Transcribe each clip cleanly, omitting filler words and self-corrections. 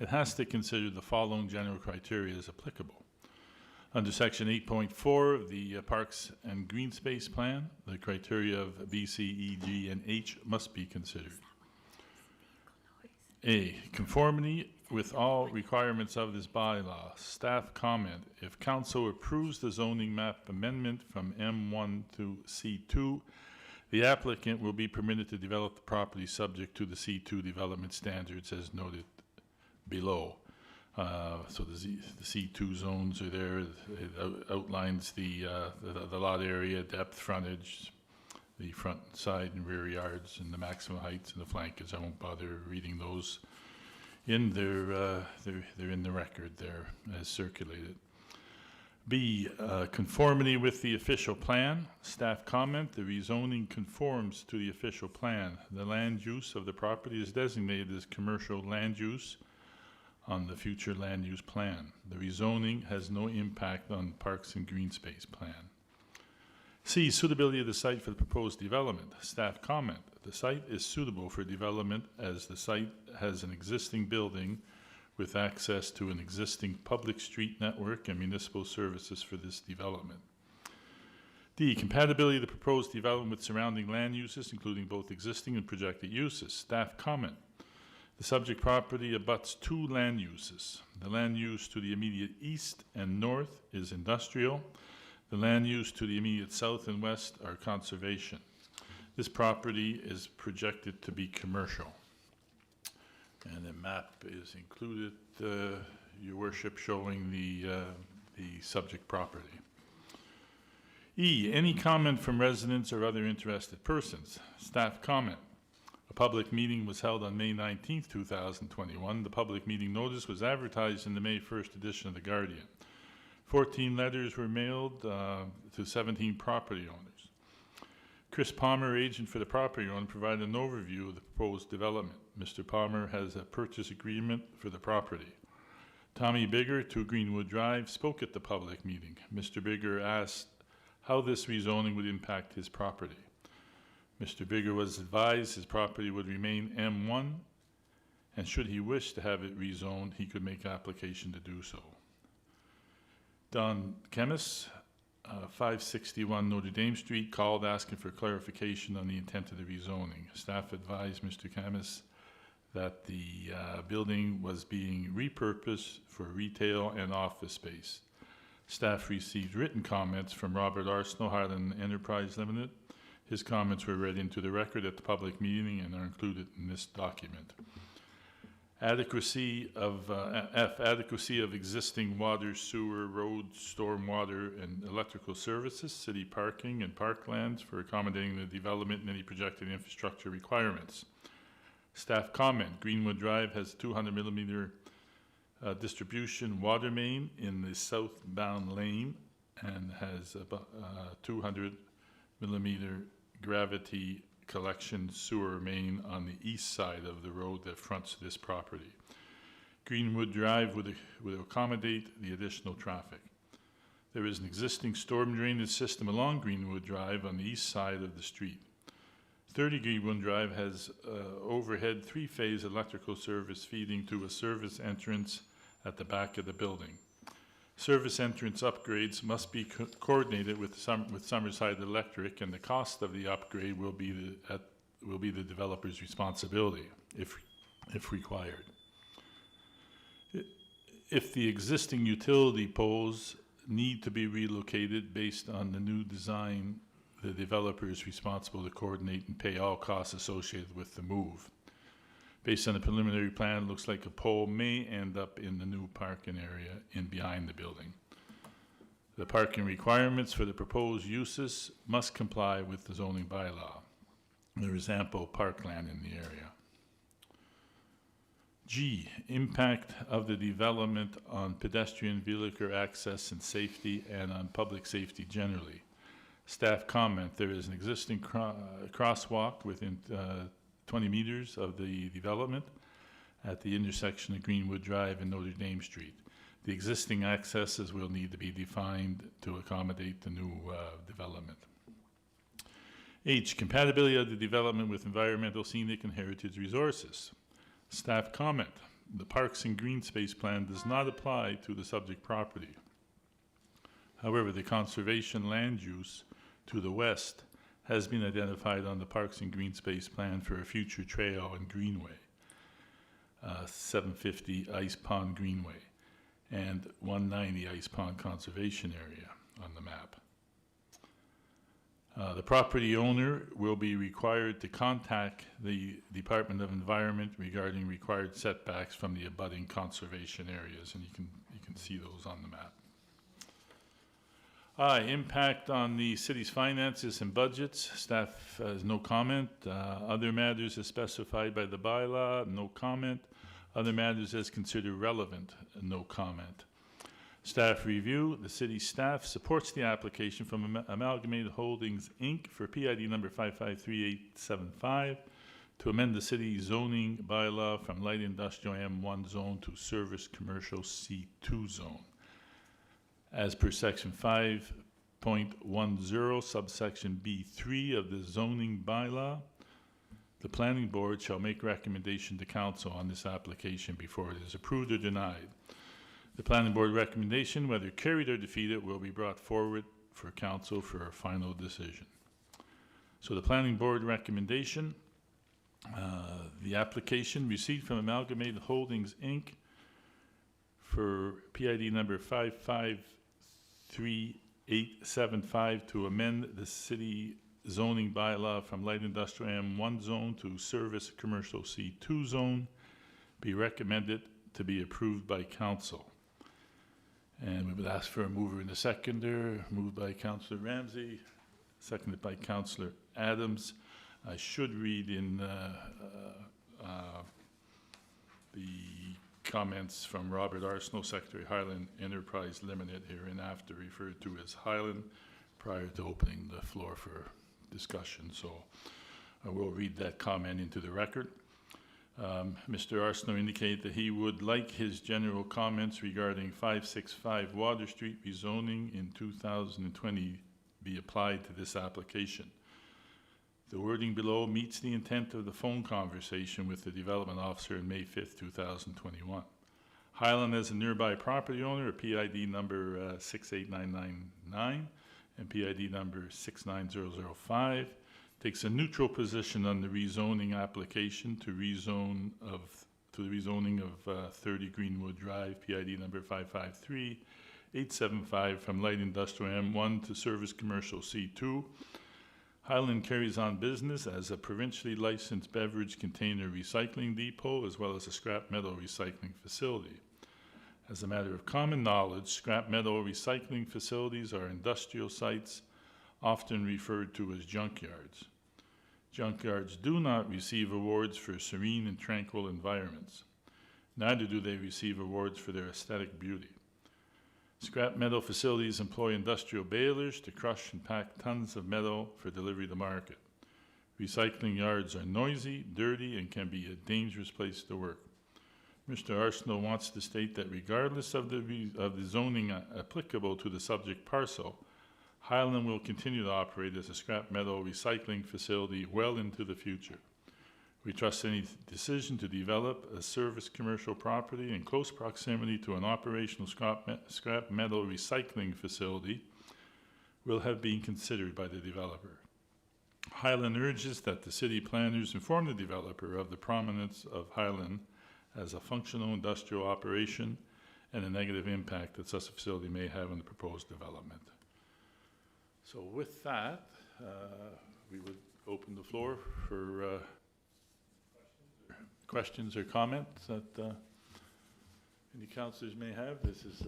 it has to consider the following general criteria as applicable. Under Section 8.4 of the Parks and Green Space Plan, the criteria of B, C, E, G, and H must be considered. A, conformity with all requirements of this bylaw. Staff comment, if council approves the zoning map amendment from M1 to C2, the applicant will be permitted to develop the property subject to the C2 development standards as noted below. So the C2 zones are there. It outlines the lot area, depth, frontage, the front, side, and rear yards, and the maximum heights and the flankage. I won't bother reading those in. They're in the record there as circulated. B, conformity with the official plan. Staff comment, the rezoning conforms to the official plan. The land use of the property is designated as commercial land use on the future land use plan. The rezoning has no impact on Parks and Green Space Plan. C, suitability of the site for the proposed development. Staff comment, the site is suitable for development as the site has an existing building with access to an existing public street network and municipal services for this development. D, compatibility of the proposed development with surrounding land uses, including both existing and projected uses. Staff comment, the subject property abuts two land uses. The land use to the immediate east and north is industrial. The land use to the immediate south and west are conservation. This property is projected to be commercial. And a map is included, Your Worship, showing the subject property. E, any comment from residents or other interested persons. Staff comment. A public meeting was held on May 19th, 2021. The public meeting notice was advertised in the May 1st edition of The Guardian. 14 letters were mailed to 17 property owners. Chris Palmer, agent for the property owner, provided an overview of the proposed development. Mr. Palmer has a purchase agreement for the property. Tommy Bigger, 2 Greenwood Drive, spoke at the public meeting. Mr. Bigger asked how this rezoning would impact his property. Mr. Bigger was advised his property would remain M1, and should he wish to have it rezoned, he could make application to do so. Don Chemis, 561 Notre Dame Street, called asking for clarification on the intent of the rezoning. Staff advised Mr. Chemis that the building was being repurposed for retail and office space. Staff received written comments from Robert Arsenault, Highland Enterprise Limited. His comments were read into the record at the public meeting and are included in this document. Adequacy of F, adequacy of existing water, sewer, road, stormwater, and electrical services, city parking and parklands for accommodating the development and any projected infrastructure requirements. Staff comment, Greenwood Drive has 200 millimeter distribution water main in the southbound lane and has about 200 millimeter gravity collection sewer main on the east side of the road that fronts this property. Greenwood Drive would accommodate the additional traffic. There is an existing storm drainage system along Greenwood Drive on the east side of the street. 30 Greenwood Drive has overhead 3-phase electrical service feeding to a service entrance at the back of the building. Service entrance upgrades must be coordinated with Summerside Electric, and the cost of the upgrade will be the developer's responsibility if required. If the existing utility poles need to be relocated based on the new design, the developer is responsible to coordinate and pay all costs associated with the move. Based on the preliminary plan, it looks like a pole may end up in the new parking area in behind the building. The parking requirements for the proposed uses must comply with the zoning bylaw. There is ample parkland in the area. G, impact of the development on pedestrian vehicular access and safety and on public safety generally. Staff comment, there is an existing crosswalk within 20 meters of the development at the intersection of Greenwood Drive and Notre Dame Street. The existing accesses will need to be defined to accommodate the new development. H, compatibility of the development with environmental, scenic, and heritage resources. Staff comment, the Parks and Green Space Plan does not apply to the subject property. However, the conservation land use to the west has been identified on the Parks and Green Space Plan for a future trail and greenway, 750 Ice Pond Greenway, and 190 Ice Pond Conservation Area on the map. The property owner will be required to contact the Department of Environment regarding required setbacks from the abutting conservation areas, and you can see those on the map. Impact on the city's finances and budgets. Staff has no comment. Other matters as specified by the bylaw, no comment. Other matters as considered relevant, no comment. Staff review. The city staff supports the application from Amalgamated Holdings, Inc. for PID number 553875 to amend the city zoning bylaw from light industrial M1 zone to service commercial C2 zone. As per section 5.10 subsection B3 of the zoning bylaw, the planning board shall make recommendation to council on this application before it is approved or denied. The planning board recommendation, whether carried or defeated, will be brought forward for council for a final decision. So the planning board recommendation, the application received from Amalgamated Holdings, Inc. for PID number 553875 to amend the city zoning bylaw from light industrial M1 zone to service commercial C2 zone be recommended to be approved by council. And we would ask for a mover and a seconder. Moved by Councillor Ramsey, seconded by Councillor Adams. I should read in the comments from Robert Arsenault, Secretary, Highland Enterprise Limited, hereinafter referred to as Highland, prior to opening the floor for discussion. So I will read that comment into the record. Mr. Arsenault indicated that he would like his general comments regarding 565 Water Street rezoning in 2020 be applied to this application. The wording below meets the intent of the phone conversation with the development officer on May 5th, 2021. Highland, as a nearby property owner, a PID number 68999 and PID number 69005, takes a neutral position on the rezoning application to the rezoning of 30 Greenwood Drive, PID number 553875 from light industrial M1 to service commercial C2. Highland carries on business as a provincially licensed beverage container recycling depot as well as a scrap metal recycling facility. As a matter of common knowledge, scrap metal recycling facilities are industrial sites often referred to as junkyards. Junkyards do not receive awards for serene and tranquil environments. Neither do they receive awards for their aesthetic beauty. Scrap metal facilities employ industrial balers to crush and pack tons of metal for delivery to market. Recycling yards are noisy, dirty, and can be a dangerous place to work. Mr. Arsenault wants to state that regardless of the zoning applicable to the subject parcel, Highland will continue to operate as a scrap metal recycling facility well into the future. We trust any decision to develop a service commercial property in close proximity to an operational scrap metal recycling facility will have been considered by the developer. Highland urges that the city planners inform the developer of the prominence of Highland as a functional industrial operation and the negative impact that such a facility may have on the proposed development. So with that, we would open the floor for questions or comments that any councillors may have. This is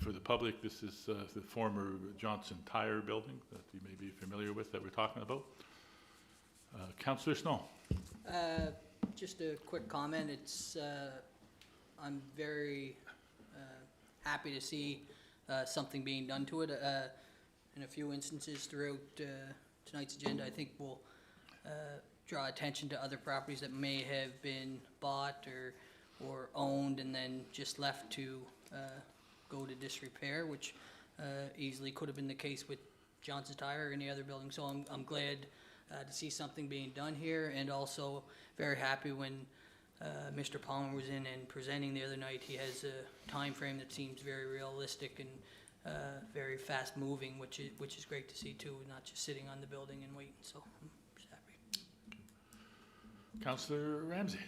for the public. This is the former Johnson Tire building that you may be familiar with that we're talking about. Councillor Snow. Just a quick comment. It's I'm very happy to see something being done to it. In a few instances throughout tonight's agenda, I think we'll draw attention to other properties that may have been bought or owned and then just left to go to disrepair, which easily could have been the case with Johnson Tire or any other building. So I'm glad to see something being done here, and also very happy when Mr. Palmer was in and presenting the other night, he has a time frame that seems very realistic and very fast moving, which is great to see too, not just sitting on the building and waiting, so I'm just happy. Councillor Ramsey.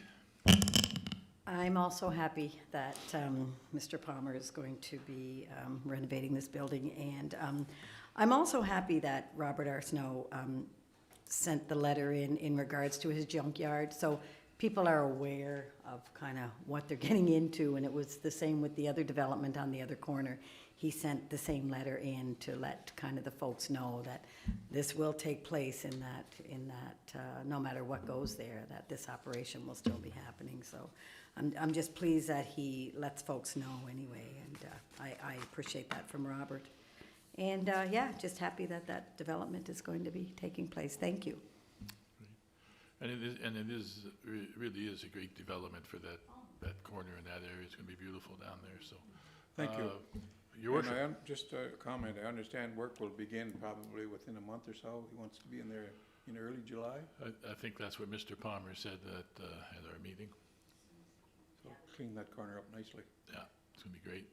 I'm also happy that Mr. Palmer is going to be renovating this building, and I'm also happy that Robert Arsenault sent the letter in regards to his junkyard, so people are aware of kind of what they're getting into, and it was the same with the other development on the other corner. He sent the same letter in to let kind of the folks know that this will take place in that no matter what goes there, that this operation will still be happening. So I'm just pleased that he lets folks know anyway, and I appreciate that from Robert. And yeah, just happy that that development is going to be taking place. Thank you. And it really is a great development for that corner in that area. It's going to be beautiful down there, so. Thank you. Your worship. And just a comment, I understand work will begin probably within a month or so. He wants to be in there in early July, I think that's what Mr. Palmer said at our meeting. so clean that corner up nicely. Yeah, it's going to be great.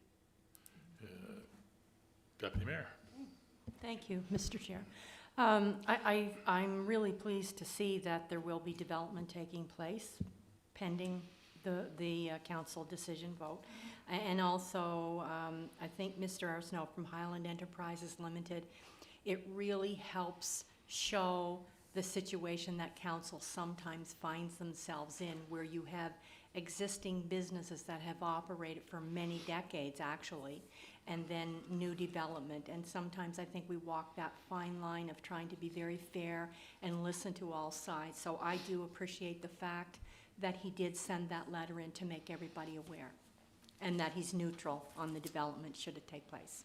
Deputy Mayor. Thank you, Mr. Chair. I'm really pleased to see that there will be development taking place pending the council decision vote. And also, I think Mr. Arsenault from Highland Enterprises Limited, it really helps show the situation that council sometimes finds themselves in, where you have existing businesses that have operated for many decades, actually, and then new development. And sometimes I think we walk that fine line of trying to be very fair and listen to all sides. So I do appreciate the fact that he did send that letter in to make everybody aware, and that he's neutral on the development should it take place.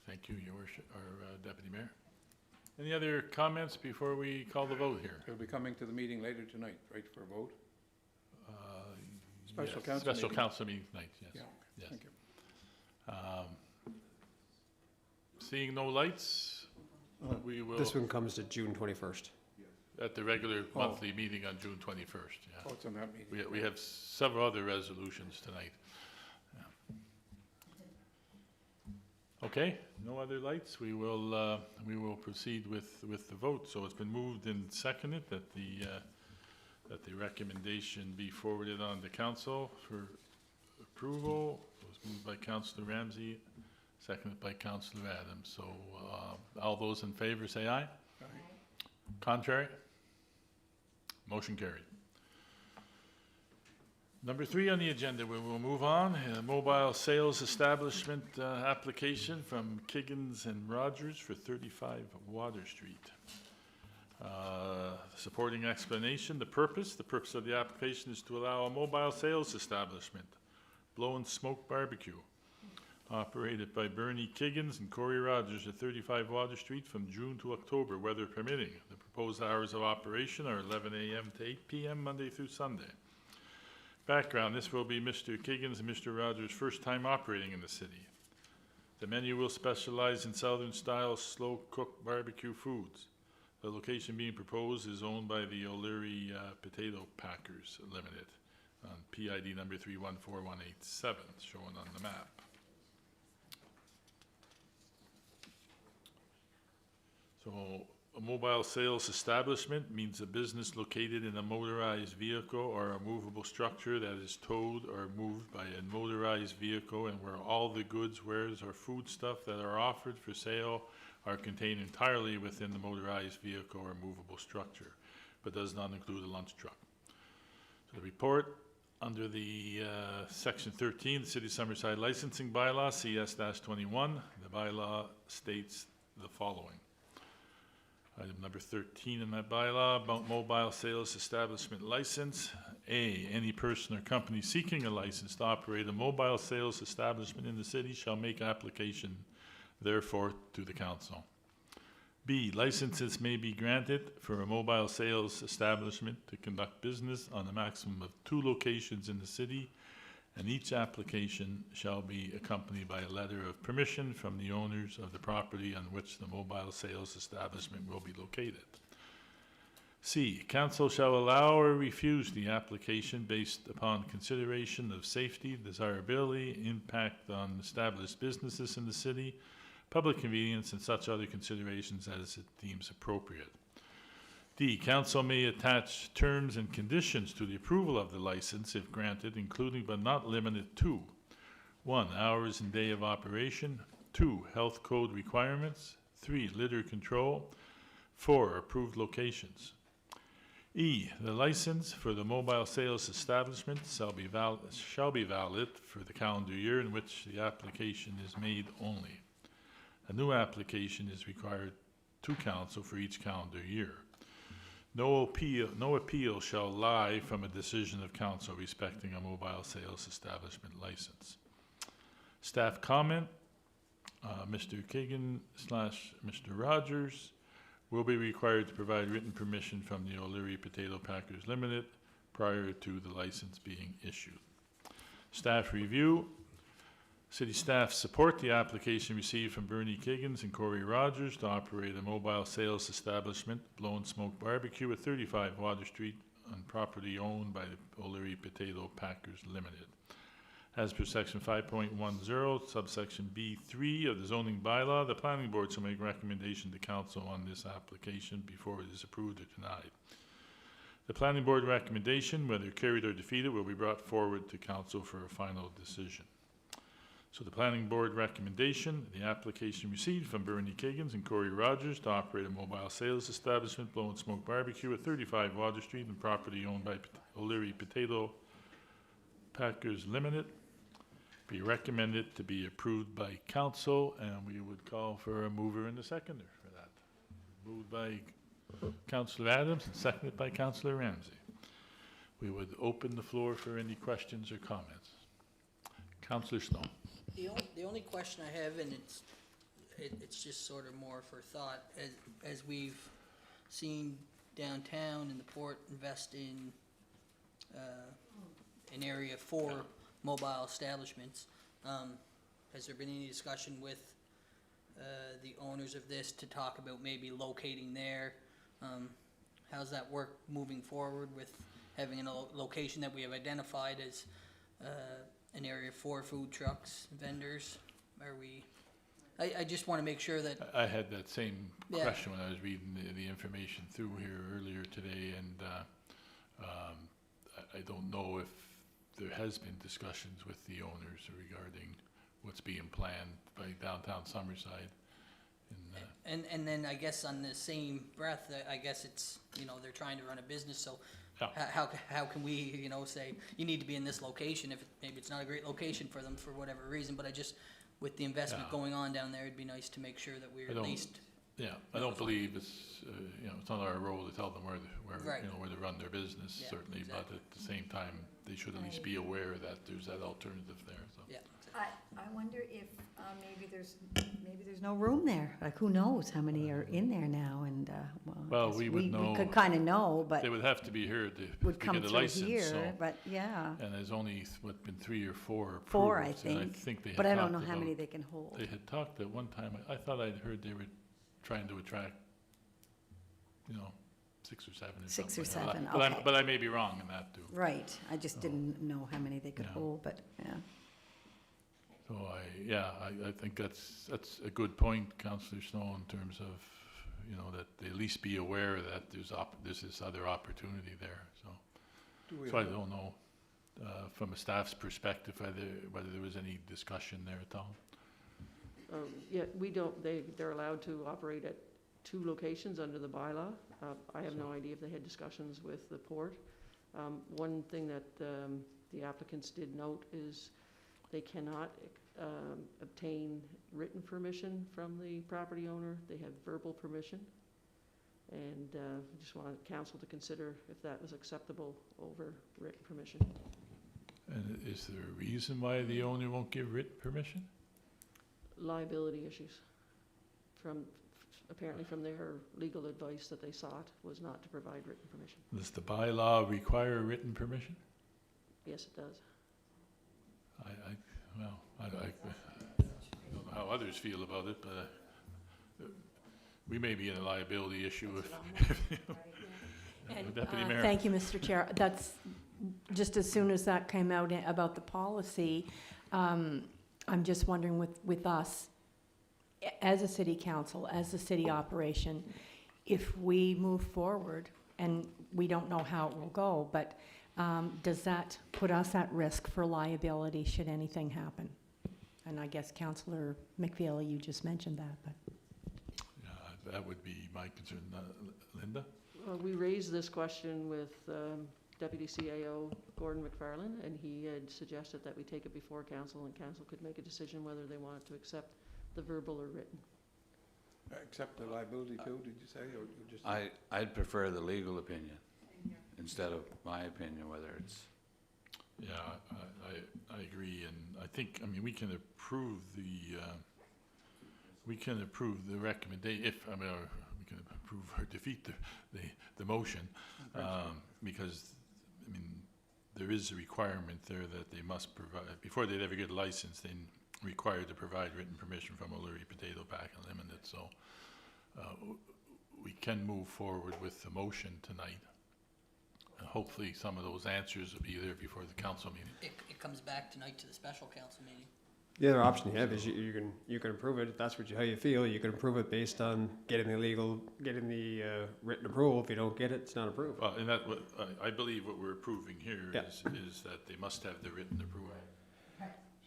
Thank you, Your Worship, our Deputy Mayor. Any other comments before we call the vote here? He'll be coming to the meeting later tonight, right, for a vote? Special Yes, council Special meeting. council meeting tonight, yes. Yeah, Yes. thank you. Seeing no lights, we will, This one comes to June 21st. at the regular Oh. monthly meeting on June 21st, yeah. Oh, it's on that meeting. We have several other resolutions tonight. Yeah. Okay, no other lights, we will proceed with the vote. So it's been moved and seconded that the recommendation be forwarded on to council for approval. It was moved by Councillor Ramsey, seconded by Councillor Adams. So all those in favor say aye. Aye. Contrary? Motion carried. Number 3 on the agenda, we will move on. Mobile sales establishment application from Kiggins and Rogers for 35 Water Street. Supporting explanation, the purpose of the application is to allow a mobile sales establishment, Blow and Smoke Barbecue, operated by Bernie Kiggins and Corey Rogers at 35 Water Street from June to October, weather permitting. The proposed hours of operation are 11 a.m. to 8 p.m. Monday through Sunday. Background, this will be Mr. Kiggins and Mr. Rogers' first time operating in the city. The menu will specialize in southern-style slow-cooked barbecue foods. The location being proposed is owned by the O'Leary Potato Packers Limited on PID number 314187, shown on the map. So a mobile sales establishment means a business located in a motorized vehicle or a movable structure that is towed or moved by a motorized vehicle, and where all the goods, wares, or foodstuff that are offered for sale are contained entirely within the motorized vehicle or movable structure, but does not include a lunch truck. So the report under the Section 13, the City of Summerside Licensing Bylaw, CS-21, the bylaw states the following. Item number 13 in that bylaw, about mobile sales establishment license. A, any person or company seeking a license to operate a mobile sales establishment in the city shall make application therefore to the council. B, licenses may be granted for a mobile sales establishment to conduct business on a maximum of 2 locations in the city, and each application shall be accompanied by a letter of permission from the owners of the property on which the mobile sales establishment will be located. C, council shall allow or refuse the application based upon consideration of safety, desirability, impact on established businesses in the city, public convenience, and such other considerations as it deems appropriate. D, council may attach terms and conditions to the approval of the license if granted, including but not limited to 1, hours and day of operation, 2, health code requirements, 3, litter control, 4, approved locations. E, the license for the mobile sales establishment shall be valid for the calendar year in which the application is made only. A new application is required to council for each calendar year. No appeal shall lie from a decision of council respecting a mobile sales establishment license. Staff comment, Mr. Kiggins / Mr. Rogers will be required to provide written permission from the O'Leary Potato Packers Limited prior to the license being issued. Staff review. City staff support the application received from Bernie Kiggins and Corey Rogers to operate a mobile sales establishment, Blow and Smoke Barbecue at 35 Water Street on property owned by the O'Leary Potato Packers Limited. As per section 5.10, subsection B3 of the zoning bylaw, the planning board shall make recommendation to council on this application before it is approved or denied. The planning board recommendation, whether carried or defeated, will be brought forward to council for a final decision. So the planning board recommendation, the application received from Bernie Kiggins and Corey Rogers to operate a mobile sales establishment, Blow and Smoke Barbecue at 35 Water Street and property owned by O'Leary Potato Packers Limited, be recommended to be approved by council, and we would call for a mover and a seconder for that. Moved by Councillor Adams and seconded by Councillor Ramsey. We would open the floor for any questions or comments. Councillor Snow. The only question I have, and it's just sort of more for thought, as we've seen downtown and the port invest in an area for mobile establishments. Has there been any discussion with the owners of this to talk about maybe locating there? How's that work moving forward with having a location that we have identified as an area for food trucks, vendors? Are we? I just want to make sure that. I had that same Yeah. question when I was reading the information through here earlier today, and I don't know if there has been discussions with the owners regarding what's being planned by downtown Summerside. And then I guess on the same breath, I guess it's, they're trying to run a business, so Yeah. how can we, say, you need to be in this location if maybe it's not a great location for them for whatever reason, but with the investment Yeah. going on down there, it'd be nice to make sure that we're at least. Yeah, I don't believe it's, it's not our role to tell them where Right. where to run their business, Yeah, certainly, but exactly. at the same time, they should at least be aware that there's that alternative there, so. Yeah. I wonder if maybe there's no room there. Like, who knows how many are in there now? And Well, I guess we would know. We could kind of know, but They would have to be heard to would come get a through license, here. so. But yeah, And there's only, been 3 or 4 approved. four I and think. they had But I don't know talked how many about- they can hold. They had talked at one time, I thought I'd heard they were trying to attract, 6 or 7 or something. 6 or like that. 7, But okay. but I may be wrong in that too. Right. I just didn't know how many they could Yeah. hold. But yeah. So I think that's a good point, Councillor Snow, in terms of, that they at least be aware that there's this other opportunity there, so. So I don't know, from a staff's perspective, whether there was any discussion there at all. Yeah, we don't, they're allowed to operate at 2 locations under the bylaw. I have no idea if they had discussions with the port. One thing that the applicants did note is they cannot obtain written permission from the property owner. They have verbal permission. And we just wanted council to consider if that was acceptable over written permission. And is there a reason why the owner won't give written permission? Liability issues apparently from their legal advice that they sought was not to provide written permission. Does the bylaw require written permission? Yes, it does. I don't know how others feel about it, but we may be in a liability issue if, And, Deputy Mayor. Thank you, Mr. Chair. That's, just as soon as that came out about the policy, I'm just wondering with us, as a city council, as a city operation, if we move forward, and we don't know how it will go, but does that put us at risk for liability should anything happen? And I guess Councillor McFeely, you just mentioned that, but. Yeah, that would be my concern. Linda? We raised this question with Deputy CAO Gordon McFarlane, and he had suggested that we take it before council, and council could make a decision whether they wanted to accept the verbal or written. Accept the liability too, did you say, or you just? I'd prefer the legal opinion instead of my opinion, whether it's, Yeah, I agree, and I think, I mean, we can approve the recommendation, if, I mean, we can approve or defeat the motion, because, I mean, there is a requirement there that they must provide, before they'd ever get a license, they're required to provide written permission from O'Leary Potato Pack Unlimited, so we can move forward with the motion tonight. And hopefully some of those answers will be there before the council meeting. It comes back tonight to the special council meeting. The other option you have is you can approve it, if that's how you feel, you can approve it based on getting the written approval. If you don't get it, it's not approved. Well, and that, I believe what we're approving here Yeah. is that they must have the written approval.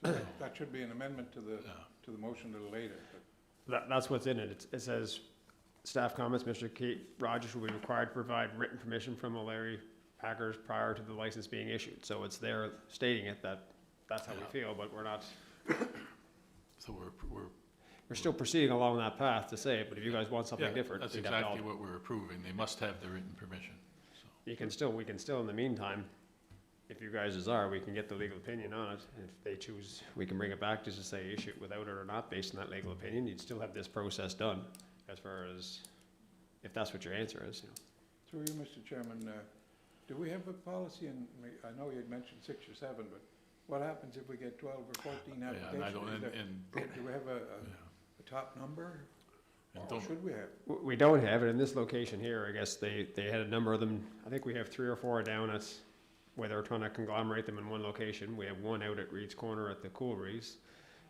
So that should be an amendment to the motion a little later, but That's what's in it. It says, staff comments, Mr. Kate Rogers will be required to provide written permission from O'Leary Packers prior to the license being issued. So it's there stating it, that's how we feel, but we're not, So we're still proceeding along that path to say it, but if you guys want something yeah, different, that's you'd have to exactly alter. what we're approving. They must have the written permission, so. We can still in the meantime, if you guys desire, we can get the legal opinion on it. If they choose, we can bring it back just to say issue it without it or not based on that legal opinion. You'd still have this process done as far as, if that's what your answer is, you know. through you, Mr. Chairman, do we have a policy, and I know you had mentioned 6 or 7, but what happens if we get 12 or 14 Yeah, and I don't, applications? Do we have a top number, and or don't, should we have? We don't have it in this location here. I guess they had a number of them. I think we have 3 or 4 down at where they're trying to conglomerate them in one location. We have one out at Reed's Corner at the Cool Breeze.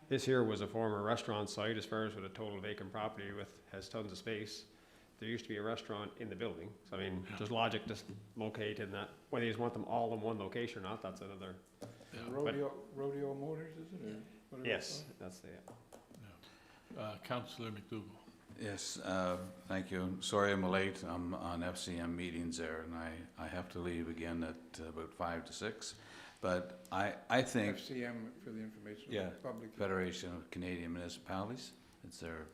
This here was a former restaurant site as far as with a total vacant property has tons of space. There used to be a restaurant in the building. So I mean, there's logic to locate in that. Whether you just want them all in one location or not, that's another. yeah. Rodeo Motors, is it, or whatever it's Yes, called? that's the. Councillor McDougall. yes, thank you. Sorry I'm late. I'm on FCM meetings there, and I have to leave again at about 5 to 6. But I think FCM, for the information Yeah. of the public. Federation of Canadian Municipalities, it's their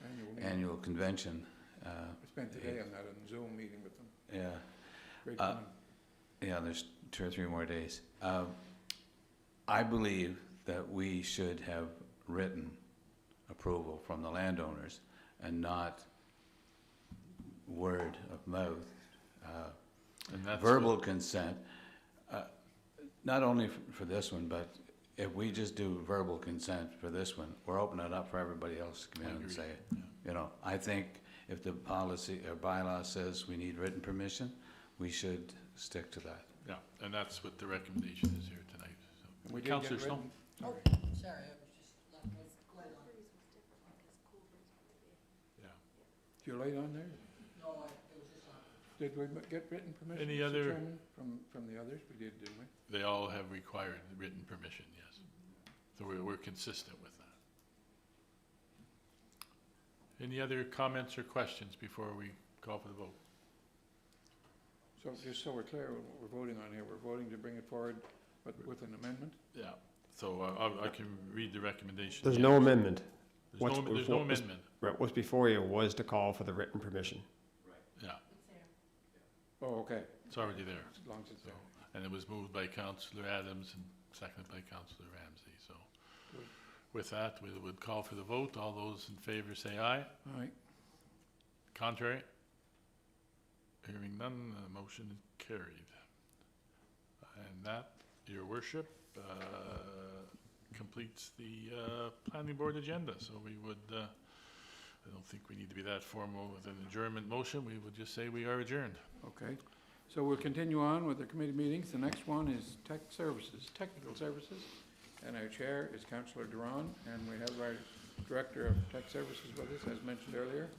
Annual meeting. annual convention. I spent today on that, on Zoom meeting with them. Yeah, Great Uh, fun. yeah, there's 2 or 3 more days. I believe that we should have written approval from the landowners and not word of mouth. And that's Verbal consent, not only for this one, but if we just do verbal consent for this one, we're opening it up for everybody else to come in and agree, say, yeah. you know, I think if the policy or bylaw says we need written permission, we should stick to that. Yeah, and that's what the recommendation is here tonight, so. And we did Councillor get Stone? written. Oh, sorry, I was just not quite on. Yeah. You're late on there? No, it was just on. Did we get written permission, Any Mr. other- Chairman, from the others? We did, didn't we? They all have required written permission, yes. So we're consistent with that. Any other comments or questions before we call for the vote? So just so we're clear, what we're voting on here, we're voting to bring it forward, but with an amendment? Yeah, so I can read the recommendation. There's again. no amendment. There's what's no before- amendment, Right, what's before you was to call for the written permission. yeah, Oh, okay, it's already there. as long as it's there. And it was moved by Councillor Adams and seconded by Councillor Ramsey, so. Good. With that, we would call for the vote. All those in favor say aye. All right, Contrary? Hearing none, the motion is carried. And that, your worship, completes the planning board agenda. So we would I don't think we need to be that formal with an adjournment motion. We would just say we are adjourned. Okay, so we'll continue on with the committee meetings. The next one is technical services, and our chair is Councillor Duran, and we have our Director of Tech Services with us, as mentioned earlier,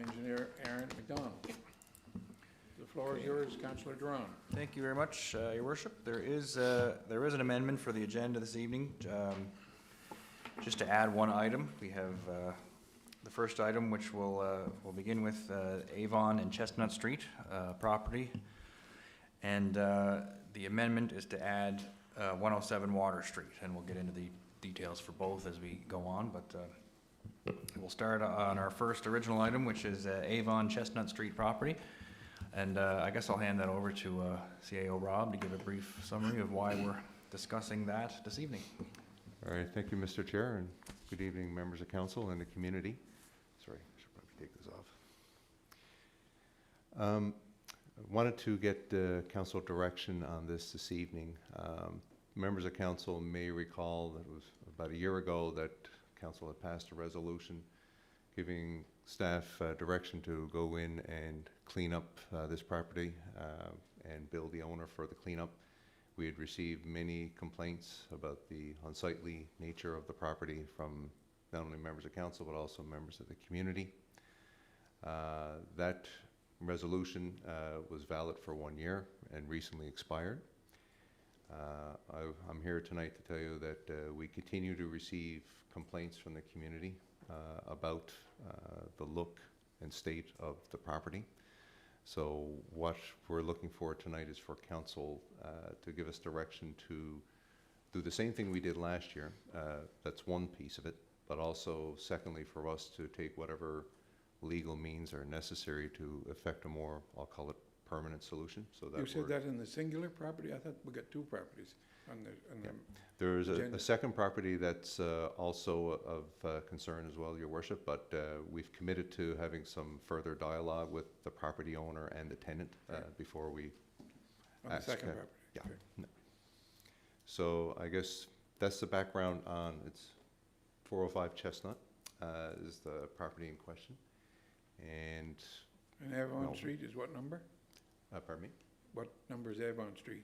Engineer Aaron McDonald. The floor is yours, Councillor Duran. Thank you very much, Your Worship. There is an amendment for the agenda this evening. Just to add one item, we have the first item, which we'll begin with Avon and Chestnut Street property. And the amendment is to add 107 Water Street, and we'll get into the details for both as we go on, but we'll start on our first original item, which is Avon Chestnut Street property. And I guess I'll hand that over to CAO Rob to give a brief summary of why we're discussing that this evening. All right, thank you, Mr. Chair, and good evening, members of council and the community. Sorry, I should probably take this off. Wanted to get council direction on this evening. Members of council may recall that it was about a year ago that council had passed a resolution giving staff direction to go in and clean up this property and bill the owner for the cleanup. We had received many complaints about the unsightly nature of the property from not only members of council but also members of the community. That resolution was valid for 1 year and recently expired. I'm here tonight to tell you that we continue to receive complaints from the community about the look and state of the property. So what we're looking for tonight is for council to give us direction to do the same thing we did last year. That's one piece of it, but also secondly for us to take whatever legal means are necessary to effect a more, I'll call it, permanent solution. So that You said that in the singular property? I thought we got two properties on the There's agenda. a second property that's also of concern as well, Your Worship, but we've committed to having some further dialogue with the property owner and the tenant before we On the ask, second property? yeah. Okay. No. So I guess that's the background on, it's 405 Chestnut is the property in question. And, And Avon No. Street is what number? pardon me? What number is Avon Street?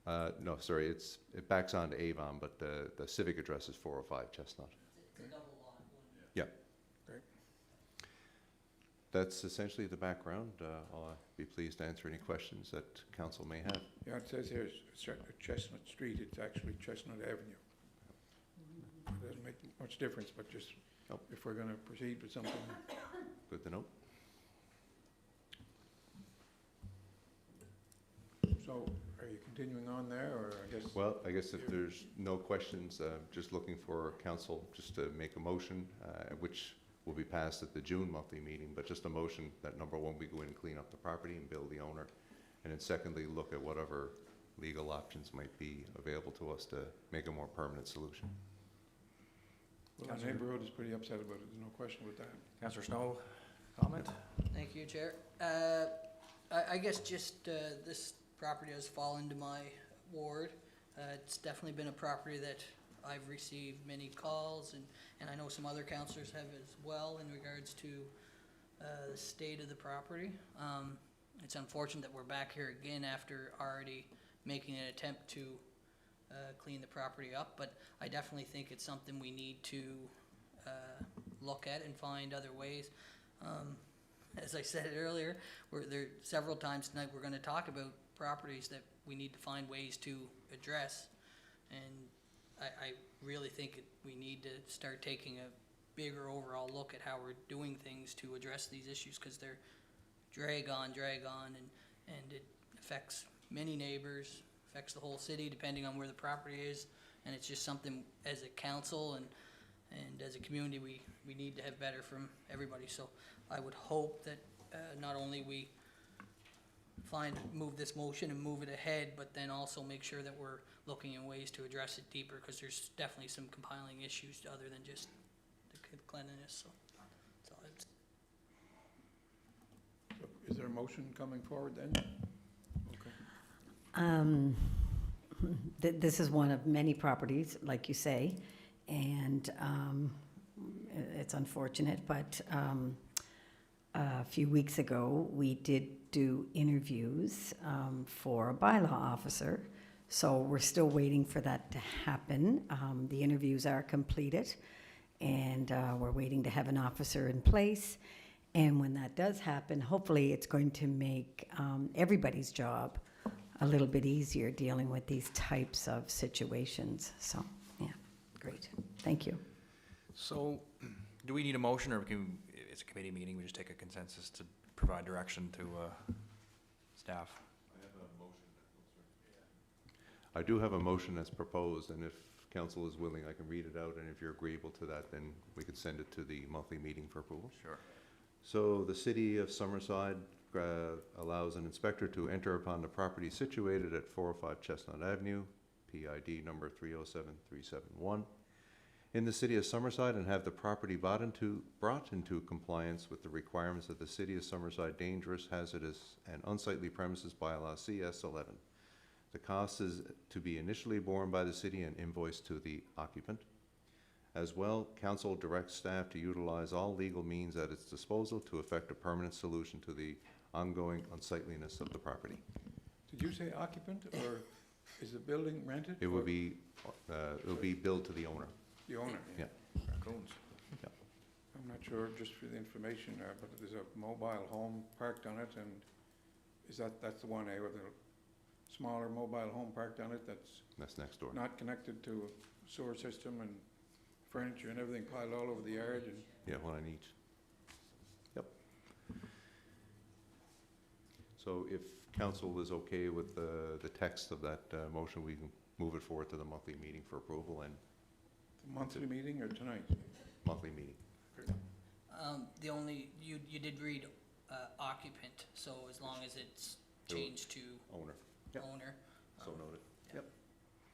No, sorry, it backs onto Avon, but the civic address is 405 Chestnut. It's a double lot. Yeah. Great. That's essentially the background. I'll be pleased to answer any questions that council may have. Yeah, it says here it's Chestnut Street, it's actually Chestnut Avenue. It doesn't make much difference, but just Nope. if we're gonna proceed with something. Good to know. So are you continuing on there, or I guess? Well, I guess if there's no questions, just looking for council just to make a motion, which will be passed at the June monthly meeting, but just a motion that number one, we go in and clean up the property and bill the owner. And then secondly, look at whatever legal options might be available to us to make a more permanent solution. Well, the neighborhood is pretty upset about it, there's no question with that. Councillor Snow, comment? Thank you, Chair. I guess just this property does fall into my ward. It's definitely been a property that I've received many calls, and I know some other councillors have as well in regards to the state of the property. It's unfortunate that we're back here again after already making an attempt to clean the property up, but I definitely think it's something we need to look at and find other ways. As I said earlier, there several times tonight we're going to talk about properties that we need to find ways to address, and I really think we need to start taking a bigger overall look at how we're doing things to address these issues, because they're drag on, and it affects many neighbors, affects the whole city depending on where the property is, and it's just something as a council and as a community we need to have better from everybody. So I would hope that not only we move this motion and move it ahead, but then also make sure that we're looking at ways to address it deeper, because there's definitely some compiling issues other than just the cleanliness. So that's all. So is there a motion coming forward then? Okay. This is one of many properties, like you say, and it's unfortunate, but a few weeks ago, we did do interviews for a bylaw officer. So we're still waiting for that to happen. The interviews are completed, and we're waiting to have an officer in place. And when that does happen, hopefully it's going to make everybody's job a little bit easier dealing with these types of situations. So, yeah, great. Thank you. So, do we need a motion, or it's a committee meeting, we just take a consensus to provide direction to staff? I do have a motion that's proposed, and if council is willing, I can read it out, and if you're agreeable to that, then we could send it to the monthly meeting for approval. Sure. So the city of Summerside allows an inspector to enter upon the property situated at 405 Chestnut Avenue, PID number 307371, in the city of Summerside, and have the property brought into compliance with the requirements of the City of Summerside Dangerous, Hazardous, and Unsightly Premises Bylaw CS 11. The cost is to be initially borne by the city and invoiced to the occupant. As well, council directs staff to utilize all legal means at its disposal to effect a permanent solution to the ongoing unsightliness of the property. Did you say occupant, or is the building rented? It will or be, billed to the owner. The owner? Yeah. Raccoons. I'm not sure, just for the information, but there's a mobile home parked on it, and that's the one, with a smaller mobile home parked on it That's next door. not connected to a sewer system, and furniture and everything piled all over the yard, and Yeah, one on each. Yep. So if council is okay with the text of that motion, we can move it forward to the monthly meeting for approval, and the monthly meeting or tonight? monthly meeting. The only, you did read occupant, so as long as it's changed to Owner. Yep. owner. So noted. yeah. Yep.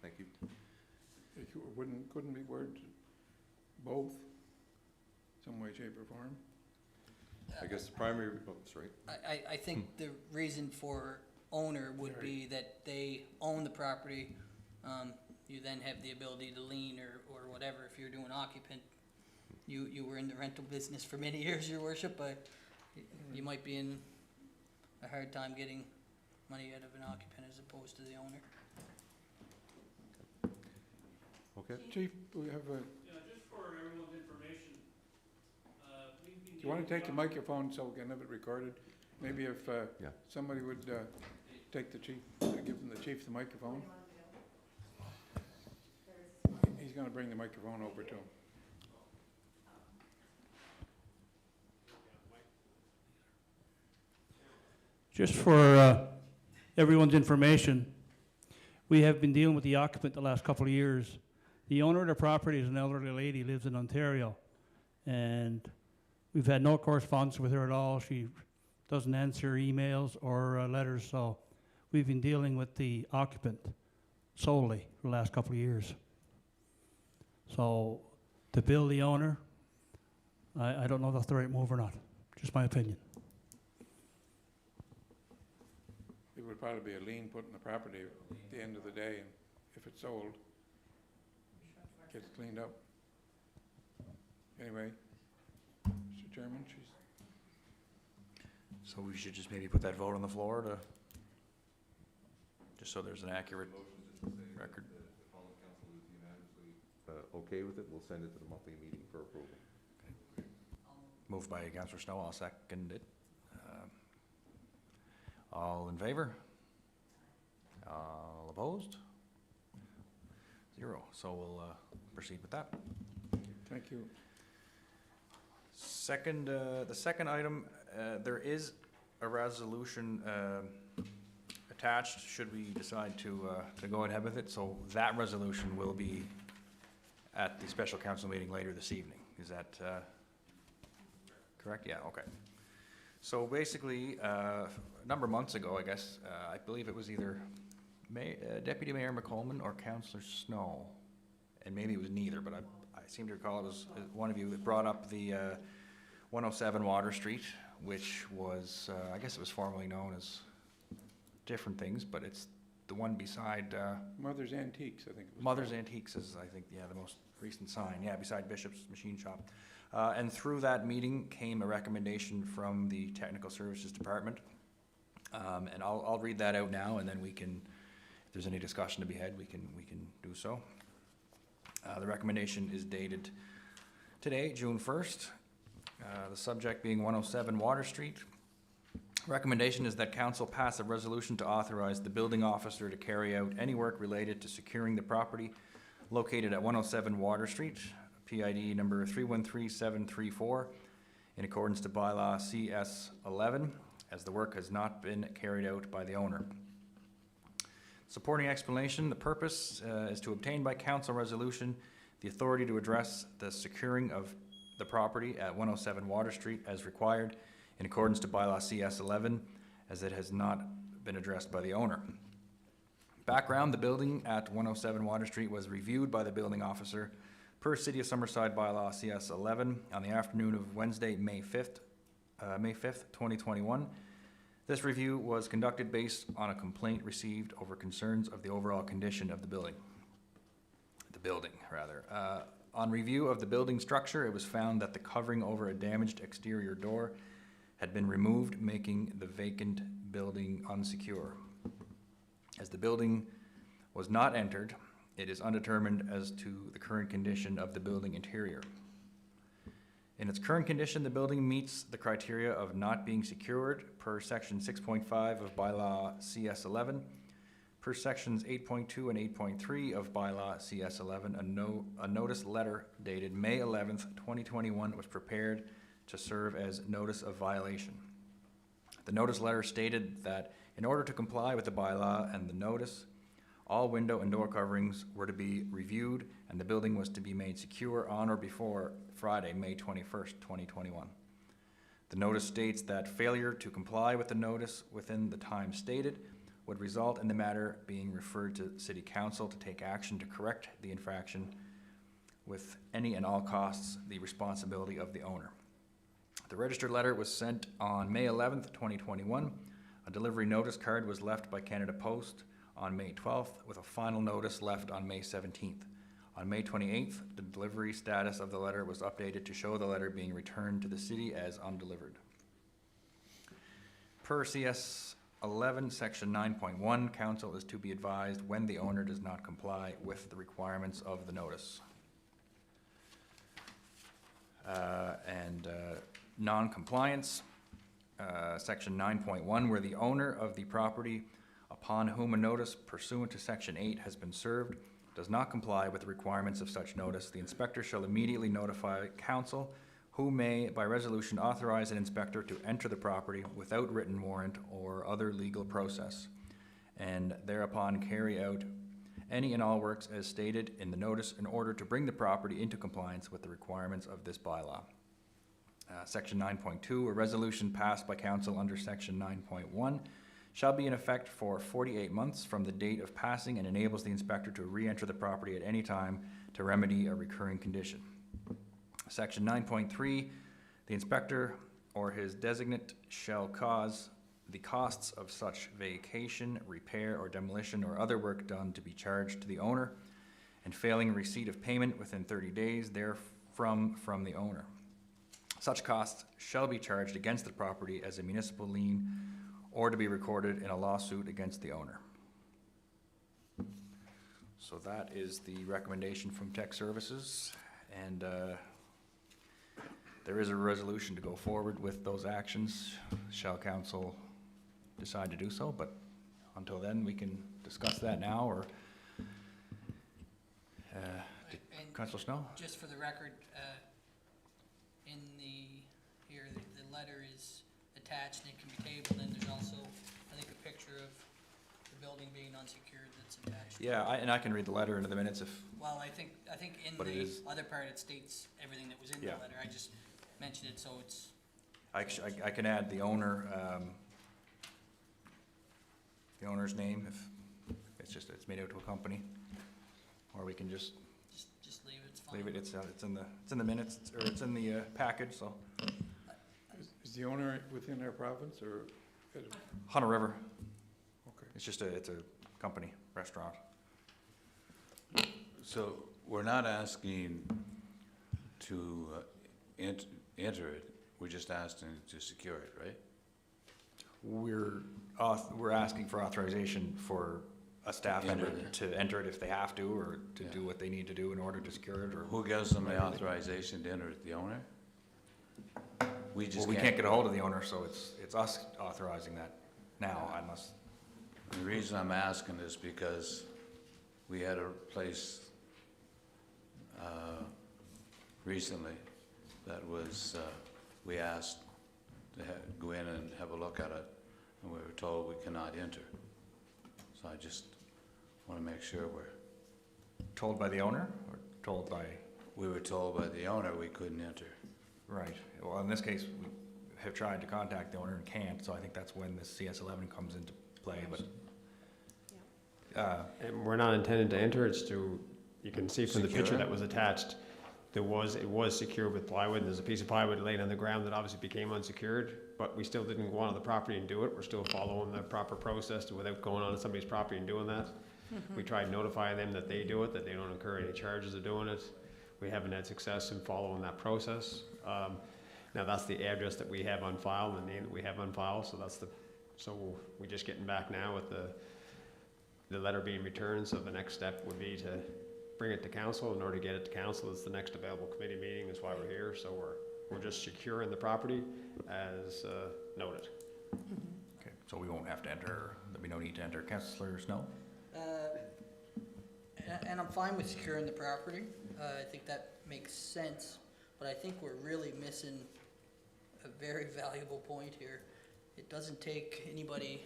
Thank you. Couldn't be worded both, some way, shape, or form? I guess the primary, sorry. I think the reason for owner would be that they own the property. You then have the ability to lien or whatever. If you're doing occupant, you were in the rental business for many years, your worship, but you might be in a hard time getting money out of an occupant as opposed to the owner. Okay. Chief, we have a, Yeah, just for everyone's information, we've been. do you want to take the microphone so we can have it recorded? Maybe if Yeah. somebody would take the chief, give the chief the microphone. He's going to bring the microphone over to him. Just for everyone's information, we have been dealing with the occupant the last couple of years. The owner of the property is an elderly lady, lives in Ontario, and we've had no correspondence with her at all. She doesn't answer emails or letters, so we've been dealing with the occupant solely for the last couple of years. So to bill the owner, I don't know if that's the right move or not, just my opinion. It would probably be a lien put in the property at the end of the day, and if it's sold, gets cleaned up. Anyway, Mr. Chairman, So we should just maybe put that vote on the floor to, just so there's an accurate record. If all the council is unanimously okay with it, we'll send it to the monthly meeting for approval. Moved by Councillor Snow, I'll second it. All in favor? All opposed? 0. So we'll proceed with that. thank you. Second, the second item, there is a resolution attached, should we decide to go ahead with it. So that resolution will be at the special council meeting later this evening. Is that correct? Yeah, okay. So basically, a number of months ago, I guess, I believe it was either Deputy Mayor McColman or Councillor Snow, and maybe it was neither, but I seem to recall it was one of you that brought up the 107 Water Street, which was, I guess it was formerly known as different things, but it's the one beside, Mother's Antiques, I think it was. Mother's Antiques is, I think, yeah, the most recent sign, yeah, beside Bishop's Machine Shop. And through that meeting came a recommendation from the Technical Services Department. And I'll read that out now, and then we can, if there's any discussion to be had, we can do so. The recommendation is dated today, June 1st. The subject being 107 Water Street. Recommendation is that council pass a resolution to authorize the building officer to carry out any work related to securing the property located at 107 Water Street, PID number 313734, in accordance to Bylaw CS 11, as the work has not been carried out by the owner. Supporting explanation, the purpose is to obtain by council resolution the authority to address the securing of the property at 107 Water Street as required in accordance to Bylaw CS 11, as it has not been addressed by the owner. Background, the building at 107 Water Street was reviewed by the building officer per City of Summerside Bylaw CS 11 on the afternoon of Wednesday, May 5th, 2021. This review was conducted based on a complaint received over concerns of the overall condition of the building. On review of the building structure, it was found that the covering over a damaged exterior door had been removed, making the vacant building unsecure. As the building was not entered, it is undetermined as to the current condition of the building interior. In its current condition, the building meets the criteria of not being secured per section 6.5 of Bylaw CS 11. Per sections 8.2 and 8.3 of Bylaw CS 11, a notice letter dated May 11th, 2021 was prepared to serve as notice of violation. The notice letter stated that in order to comply with the bylaw and the notice, all window and door coverings were to be reviewed and the building was to be made secure on or before Friday, May 21st, 2021. The notice states that failure to comply with the notice within the time stated would result in the matter being referred to City Council to take action to correct the infraction, with any and all costs the responsibility of the owner. The registered letter was sent on May 11th, 2021. A delivery notice card was left by Canada Post on May 12th, with a final notice left on May 17th. On May 28th, the delivery status of the letter was updated to show the letter being returned to the city as undelivered. Per CS 11, Section 9.1, council is to be advised when the owner does not comply with the requirements of the notice. Non-compliance, Section 9.1, where the owner of the property upon whom a notice pursuant to Section 8 has been served does not comply with the requirements of such notice, the inspector shall immediately notify council, who may, by resolution, authorize an inspector to enter the property without written warrant or other legal process, and thereupon carry out any and all works as stated in the notice in order to bring the property into compliance with the requirements of this bylaw. Section 9.2, a resolution passed by council under Section 9.1 shall be in effect for 48 months from the date of passing and enables the inspector to re-enter the property at any time to remedy a recurring condition. Section 9.3, the inspector or his designate shall cause the costs of such vacation, repair, or demolition or other work done to be charged to the owner, and failing receipt of payment within 30 days therefrom from the owner. Such costs shall be charged against the property as a municipal lien or to be recorded in a lawsuit against the owner. So that is the recommendation from Tech Services, and there is a resolution to go forward with those actions, shall council decide to do so, but until then, we can discuss that now, or Councilor Snow? Just for the record, in the letter is attached and it can be tabled, and there's also, I think, a picture of the building being unsecured that's attached. Yeah, and I can read the letter into the minutes if, Well, I think in But it the is- other part, it states everything that was in the Yeah. letter. I just mentioned it, so it's, I can add the owner, the owner's name if it's made out to a company, or we can just just leave it, it's fine. leave it, it's in the minutes, or it's in the package, so. Is the owner within our province or? Hunter River, Okay. it's a company, restaurant. So we're not asking to enter it, we're just asking to secure it, right? We're asking for authorization for a staff member to enter it if they have to, or to do what they need to do in order to secure it, or. Who gives them the authorization to enter it, the owner? We just Well, we can't get a hold of the owner, so it's us authorizing that now, unless. The reason I'm asking is because we had a place recently that was, we asked to go in and have a look at it, and we were told we cannot enter. So I just want to make sure we're, Told by the owner, or told by? we were told by the owner we couldn't enter. Right, well, in this case, we have tried to contact the owner and can't, so I think that's when this CS11 comes into play, but. And we're not intending to enter, it's to, you can see from the Secure picture it? that was attached, it was secured with plywood, and there's a piece of plywood laying on the ground that obviously became unsecured, but we still didn't go onto the property and do it, we're still following the proper process without going onto somebody's property and doing that. We tried notifying them that they do it, that they don't incur any charges of doing it. We haven't had success in following that process. Now, that's the address that we have on file, the name that we have on file, so we're just getting back now with the letter being returned, so the next step would be to bring it to council. In order to get it to council, it's the next available committee meeting, is why we're here, so we're just securing the property as noted. Okay, so we won't have to enter, there'll be no need to enter. Councillor Snow? And I'm fine with securing the property. I think that makes sense, but I think we're really missing a very valuable point here. It doesn't take anybody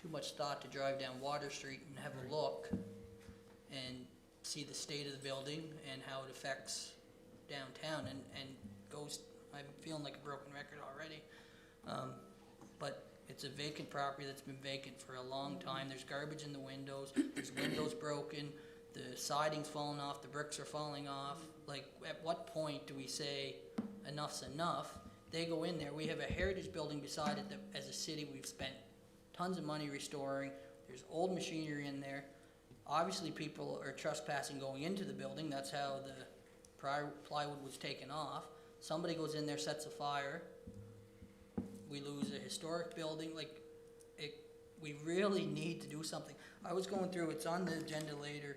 too much thought to drive down Water Street and have a look and see the state of the building and how it affects downtown, and goes, I'm feeling like a broken record already. But it's a vacant property that's been vacant for a long time. There's garbage in the windows, there's windows broken, the siding's falling off, the bricks are falling off. Like, at what point do we say enough's enough? They go in there, we have a heritage building beside it that, as a city, we've spent tons of money restoring. There's old machinery in there. Obviously, people are trespassing going into the building. That's how the prior plywood was taken off. Somebody goes in there, sets a fire. We lose a historic building. We really need to do something. I was going through, it's on the agenda later,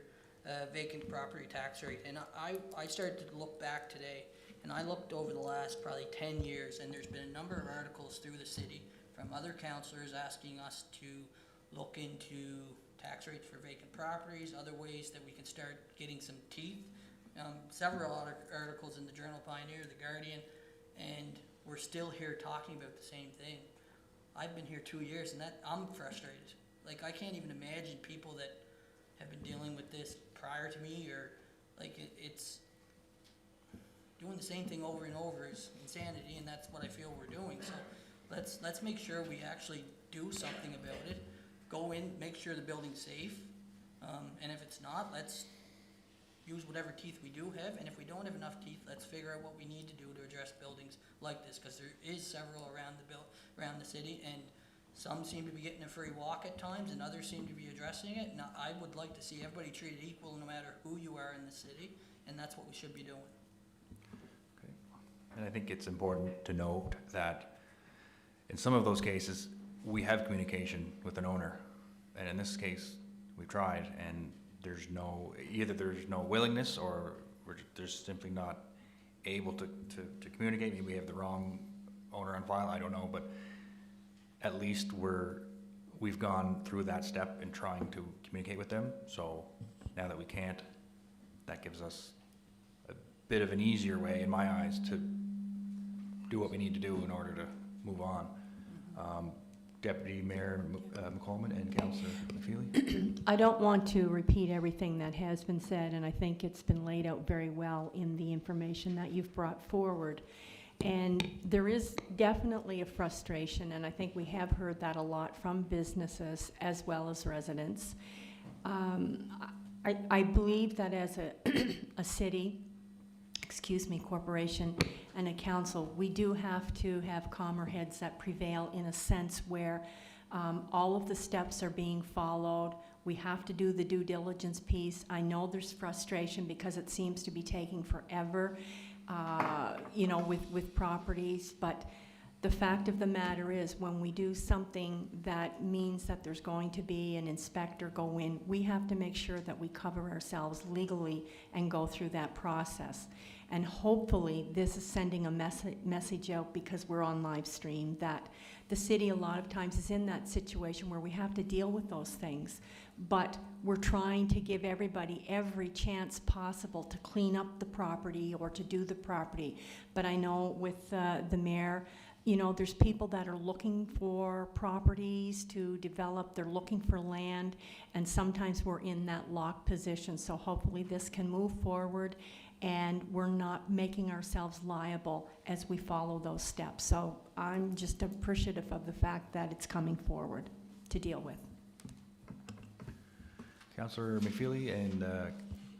vacant property tax rate, and I started to look back today, and I looked over the last probably 10 years, and there's been a number of articles through the city from other councillors asking us to look into tax rates for vacant properties, other ways that we can start getting some teeth. Several articles in the Journal Pioneer, the Guardian, and we're still here talking about the same thing. I've been here 2 years, and I'm frustrated. Like, I can't even imagine people that have been dealing with this prior to me, or it's doing the same thing over and over is insanity, and that's what I feel we're doing. So let's make sure we actually do something about it. Go in, make sure the building's safe, and if it's not, let's use whatever teeth we do have, and if we don't have enough teeth, let's figure out what we need to do to address buildings like this, because there is several around the city, and some seem to be getting a free walk at times, and others seem to be addressing it, and I would like to see everybody treated equal no matter who you are in the city, and that's what we should be doing. Okay. And I think it's important to note that in some of those cases, we have communication with an owner, and in this case, we tried, and either there's no willingness, or they're simply not able to communicate. Maybe we have the wrong owner on file, I don't know, but at least we've gone through that step in trying to communicate with them. So now that we can't, that gives us a bit of an easier way, in my eyes, to do what we need to do in order to move on. Deputy Mayor McColman and Councillor McFeely. I don't want to repeat everything that has been said, and I think it's been laid out very well in the information that you've brought forward. And there is definitely a frustration, and I think we have heard that a lot from businesses as well as residents. I believe that as a city, corporation, and a council, we do have to have calmer heads that prevail, in a sense where All of the steps are being followed. We have to do the due diligence piece. I know there's frustration because it seems to be taking forever, you know, with properties, but the fact of the matter is, when we do something that means that there's going to be an inspector go in, we have to make sure that we cover ourselves legally and go through that process. And hopefully, this is sending a message out, because we're on live stream, that the city a lot of times is in that situation where we have to deal with those things. But we're trying to give everybody every chance possible to clean up the property or to do the property. But I know with the mayor, you know, there's people that are looking for properties to develop, they're looking for land, and sometimes we're in that locked position. So hopefully this can move forward and we're not making ourselves liable as we follow those steps. So I'm just appreciative of the fact that it's coming forward to deal with. Councillor McFeely and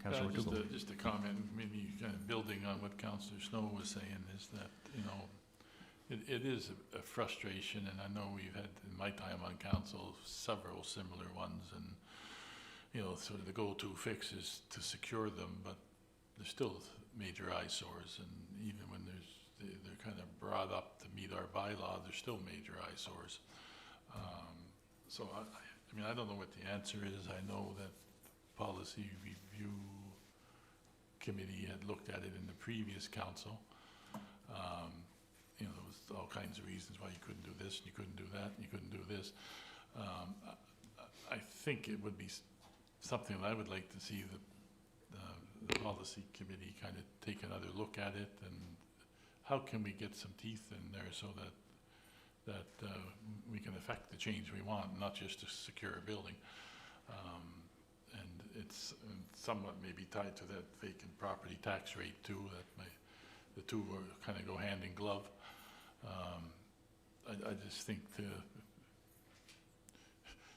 Councillor Tuggle. Just a comment, maybe kind of building on what Councillor Snow was saying, is that, you know, it is a frustration, and I know we've had, in my time on council, several similar ones, and, you know, sort of the go-to fix is to secure them, but there's still major eyesores, and even when they're kind of brought up to meet our bylaw, there's still major eyesores. So I mean, I don't know what the answer is. I know that the Policy Review Committee had looked at it in the previous council. You know, there was all kinds of reasons why you couldn't do this, and you couldn't do that, and you couldn't do this. I think it would be something that I would like to see the Policy Committee kind of take another look at it, and how can we get some teeth in there so that we can affect the change we want, not just to secure a building. And it's somewhat maybe tied to that vacant property tax rate too, that the two kind of go hand in glove. I just think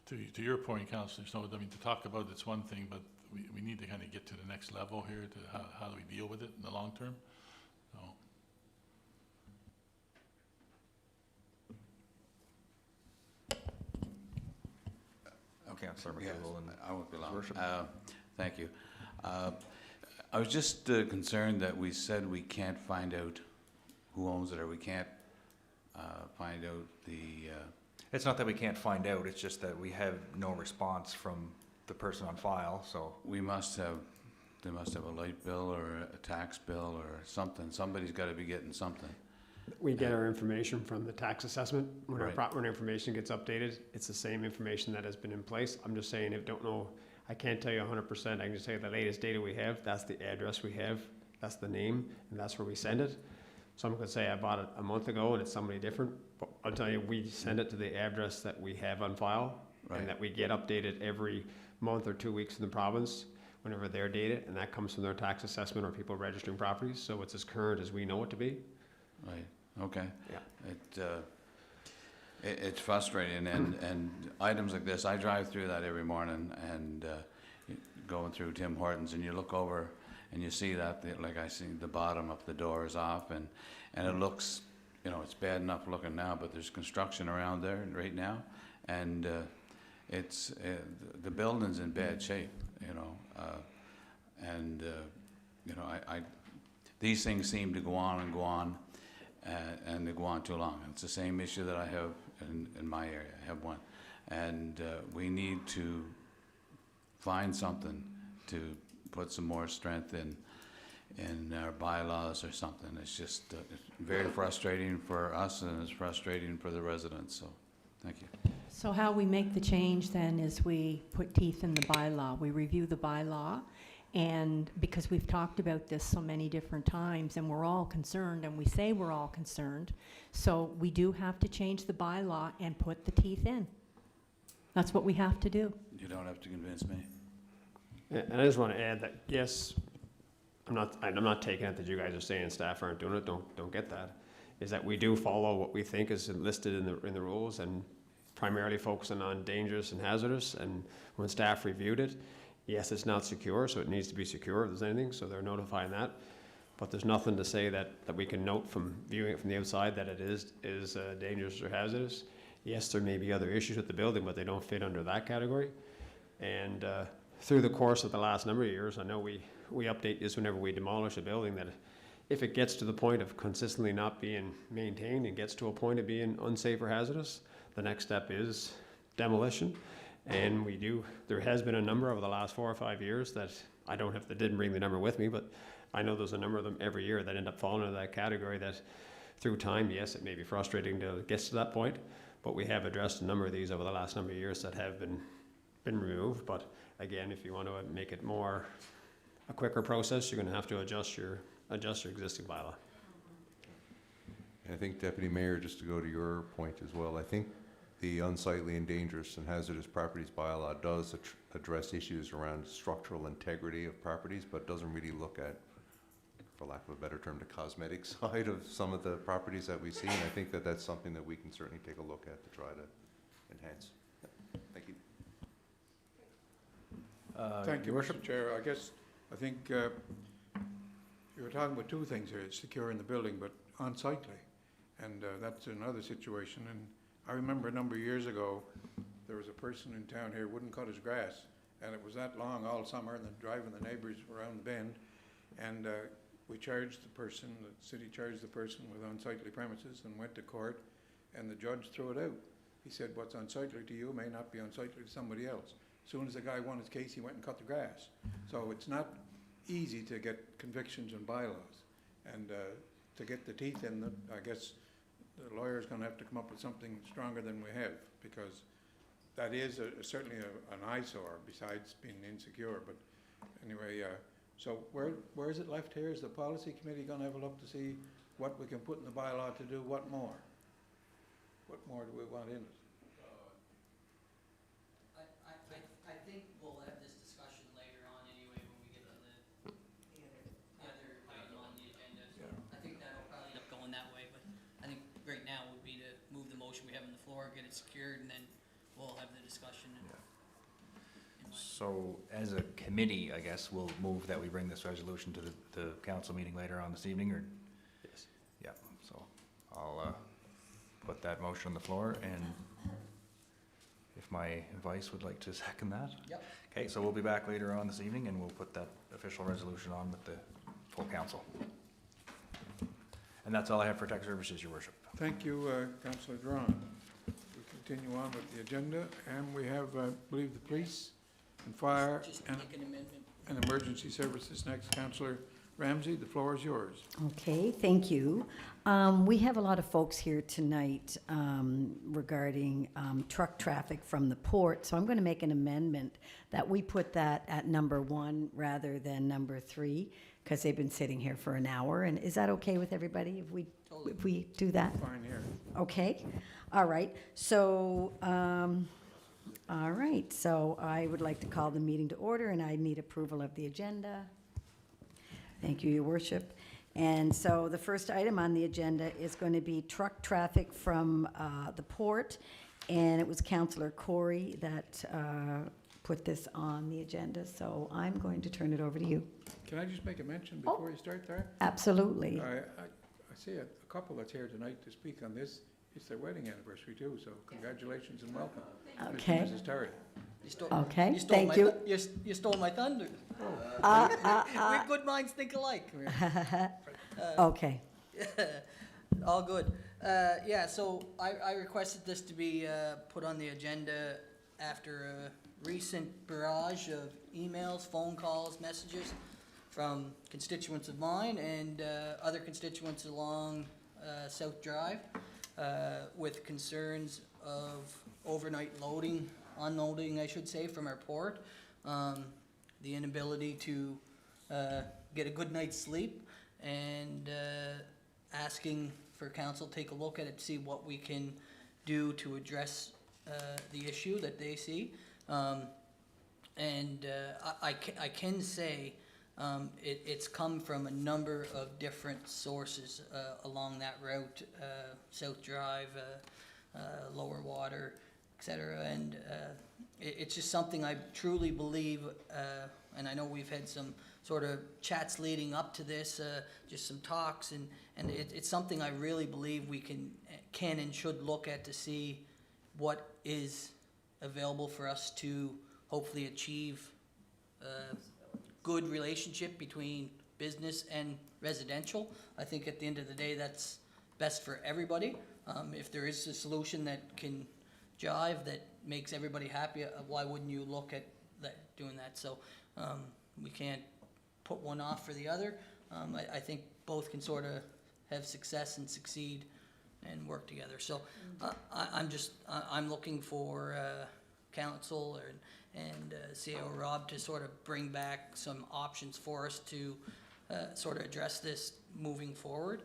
to your point, Councillor Snow, I mean, to talk about it's one thing, but we need to kind of get to the next level here to how do we deal with it in the long term. So. Councillor Yes, McFeely and I won't be long. Worship. Thank you. I was just concerned that we said we can't find out who owns it, or we can't find out the... It's not that we can't find out, it's just that we have no response from the person on file, so. they must have a light bill or a tax bill or something. Somebody's got to be getting something. We get our information from the tax assessment. When Right. when information gets updated, it's the same information that has been in place. I'm just saying, if don't know, I can't tell you 100%. I can just tell you the latest data we have, that's the address we have, that's the name, and that's where we send it. Someone could say, I bought it a month ago and it's somebody different, but I'll tell you, we send it to the address that we have on file, Right. and that we get updated every month or 2 weeks in the province, whenever they're dated, and that comes from their tax assessment or people registering properties, so it's as current as we know it to be. Right, okay. Yeah. It's frustrating, and items like this, I drive through that every morning, and going through Tim Hortons, and you look over and you see that, like I see the bottom of the door is off, and it looks, you know, it's bad enough looking now, but there's construction around there right now, and it's, the building's in bad shape, you know, and, you know, these things seem to go on and go on, and they go on too long. It's the same issue that I have in my area. I have one. And we need to find something to put some more strength in our bylaws or something. It's just it's very frustrating for us, and it's frustrating for the residents. So, thank you. So how we make the change then is we put teeth in the bylaw. We review the bylaw, and because we've talked about this so many different times, and we're all concerned, and we say we're all concerned, so we do have to change the bylaw and put the teeth in. That's what we have to do. You don't have to convince me. Yeah, and I just want to add that, yes, I'm not taking it that you guys are saying staff aren't doing it, don't get that, is that we do follow what we think is listed in the rules, and primarily focusing on dangerous and hazardous, and when staff reviewed it, yes, it's not secure, so it needs to be secure if there's anything, so they're notifying that, but there's nothing to say that we can note from viewing it from the outside that it is dangerous or hazardous. yes, there may be other issues with the building, but they don't fit under that category. And through the course of the last number of years, I know we update this whenever we demolish a building, that if it gets to the point of consistently not being maintained and gets to a point of being unsafe or hazardous, the next step is demolition. And there has been a number over the last 4 or 5 years that I didn't bring the number with me, but I know there's a number of them every year that end up falling into that category that through time, yes, it may be frustrating to get to that point, but we have addressed a number of these over the last number of years that have been removed. But again, if you want to make it a quicker process, you're going to have to adjust your existing bylaw. I think, Deputy Mayor, just to go to your point as well, I think the unsightly and dangerous and hazardous properties bylaw does address issues around structural integrity of properties, but doesn't really look at, for lack of a better term, the cosmetic side of some of the properties that we see. And I think that that's something that we can certainly take a look at to try to enhance. Thank you. Thank you, Your Mr. Chair. I think you were talking about two things here, securing the building, but unsightly. And that's another situation. And I remember a number of years ago, there was a person in town here who wouldn't cut his grass, and it was that long all summer, and driving the neighbors around the bend. And we charged the person, the city charged the person with unsightly premises and went to court, and the judge threw it out. He said, what's unsightly to you may not be unsightly to somebody else. As soon as the guy won his case, he went and cut the grass. So it's not easy to get convictions and bylaws. And to get the teeth in them, I guess the lawyer's going to have to come up with something stronger than we have, because that is certainly an eyesore besides being insecure. But anyway, so where is it left here? Is the policy committee going to have a look to see what we can put in the bylaw to do what more? What more do we want in it? I think we'll have this discussion later on anyway when we get to the other item on the agenda. So I think that'll probably end up going that way, but I think right now would be to move the motion we have on the floor, get it secured, and then we'll have the discussion. So as a committee, I guess, we'll move that we bring this resolution to the council meeting later on this evening, or? Yes. Yeah, so I'll put that motion on the floor, and if my vice would like to second that? Yep. Okay, so we'll be back later on this evening, and we'll put that official resolution on with the full council. And that's all I have for tech services, your worship. Thank you, Councillor Drawn. We continue on with the agenda, and we have, I believe, the police and fire Just and make an amendment. emergency services next. Councillor Ramsey, the floor is yours. Okay, thank you. We have a lot of folks here tonight regarding truck traffic from the port, so I'm going to make an amendment that we put that at number 1 rather than number 3, because they've been sitting here for an hour. And is that okay with everybody if we do that? Fine here. Okay, all right. So, so I would like to call the meeting to order, and I need approval of the agenda. Thank you, Your Worship. And so the first item on the agenda is going to be truck traffic from the port, and it was Councillor Corey that put this on the agenda, so I'm going to turn it over to you. Can I just make a mention before you start there? Absolutely. I see a couple that's here tonight to speak on this. It's their wedding anniversary too, so congratulations and welcome. Okay. Mrs. Terry. Okay, You stole thank my you. You stole my thunder. We good minds think alike. Okay. All good. Yeah, so I requested this to be put on the agenda after a recent barrage of emails, phone calls, messages from constituents of mine and other constituents along South Drive with concerns of overnight unloading, I should say, from our port, the inability to get a good night's sleep, and asking for council to take a look at it, see what we can do to address the issue that they see. And I can say it's come from a number of different sources along that route, South Drive, Lower Water, etc. And it's just something I truly believe, and I know we've had some sort of chats leading up to this, just some talks, and it's something I really believe we can and should look at to see what is available for us to hopefully achieve a good relationship between business and residential. I think at the end of the day, that's best for everybody. If there is a solution that can jive, that makes everybody happy, why wouldn't you look at doing that? So we can't put one off for the other. I think both can sort of have success and succeed and work together. So I'm looking for council and CEO Rob to sort of bring back some options for us to sort of address this moving forward.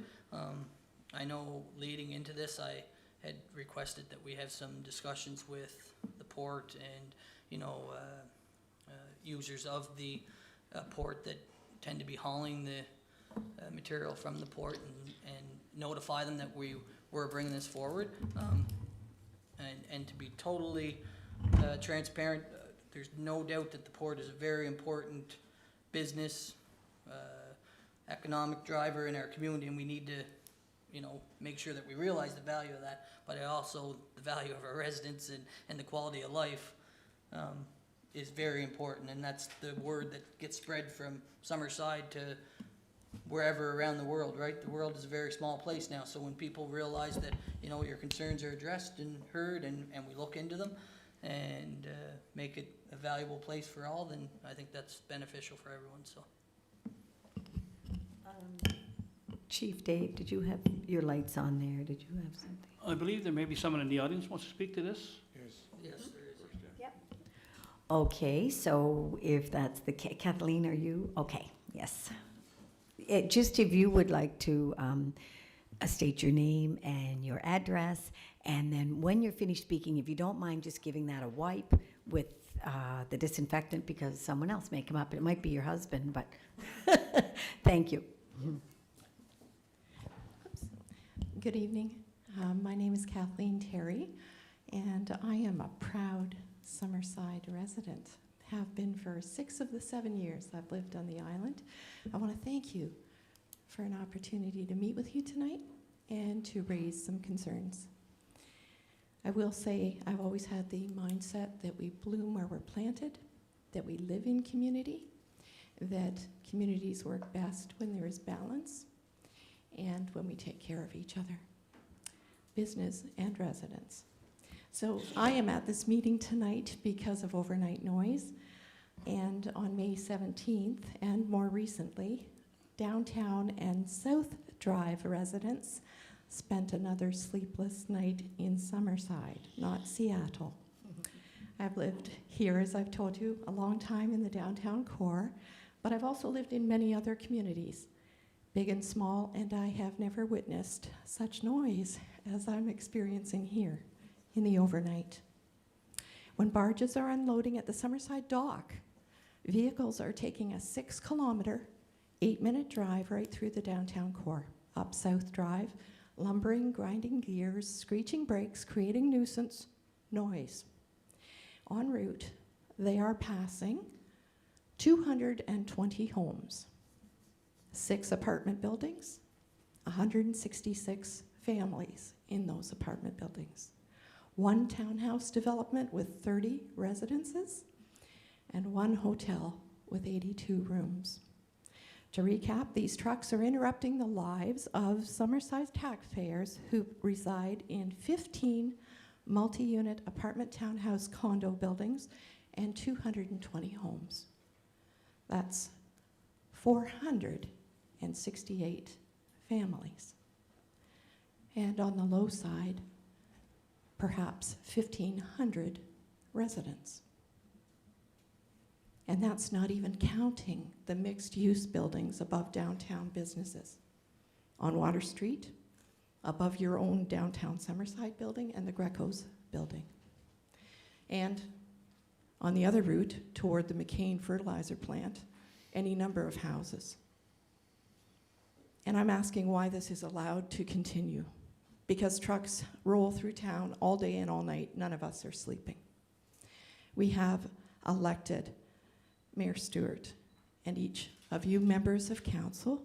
I know leading into this, I had requested that we have some discussions with the port and, users of the port that tend to be hauling the material from the port and notify them that we're bringing this forward. And to be totally transparent, there's no doubt that the port is a very important business, economic driver in our community, and we need to, make sure that we realize the value of that, but also the value of our residents and the quality of life is very important, and that's the word that gets spread from Summerside to wherever around the world, right? The world is a very small place now, so when people realize that, your concerns are addressed and heard, and we look into them and make it a valuable place for all, then I think that's beneficial for everyone, so. Chief Dave, did you have your lights on there? Did you have something? I believe there may be someone in the audience who wants to speak to this. Yes. Yes, there is. Okay, so if that's the, Kathleen, are you? Okay, yes. Just if you would like to state your name and your address, and then when you're finished speaking, if you don't mind just giving that a wipe with the disinfectant, because someone else may come up. It might be your husband, but thank you. Good evening. My name is Kathleen Terry, and I am a proud Summerside resident. Have been for 6 of the 7 years I've lived on the island. I want to thank you for an opportunity to meet with you tonight and to raise some concerns. I will say I've always had the mindset that we bloom where we're planted, that we live in community, that communities work best when there is balance, and when we take care of each other, business and residents. So I am at this meeting tonight because of overnight noise, and on May 17th, and more recently, downtown and South Drive residents spent another sleepless night in Summerside, not Seattle. I've lived here, as I've told you, a long time in the downtown core, but I've also lived in many other communities, big and small, and I have never witnessed such noise as I'm experiencing here in the overnight. When barges are unloading at the Summerside dock, vehicles are taking a 6-kilometer, 8-minute drive right through the downtown core, up South Drive, lumbering, grinding gears, screeching brakes, creating nuisance, noise. En route, they are passing 220 homes, 6 apartment buildings, 166 families in those apartment buildings, 1 townhouse development with 30 residences, and 1 hotel with 82 rooms. To recap, these trucks are interrupting the lives of Summerside taxpayers who reside in 15 multi-unit apartment townhouse condo buildings and 220 homes. That's 468 families. And on the low side, perhaps 1,500 residents. And that's not even counting the mixed-use buildings above downtown businesses. On Water Street, above your own downtown Summerside building and the Greco's building. And on the other route, toward the McCain fertilizer plant, any number of houses. And I'm asking why this is allowed to continue. Because trucks roll through town all day and all night. None of us are sleeping. We have elected Mayor Stewart and each of you members of council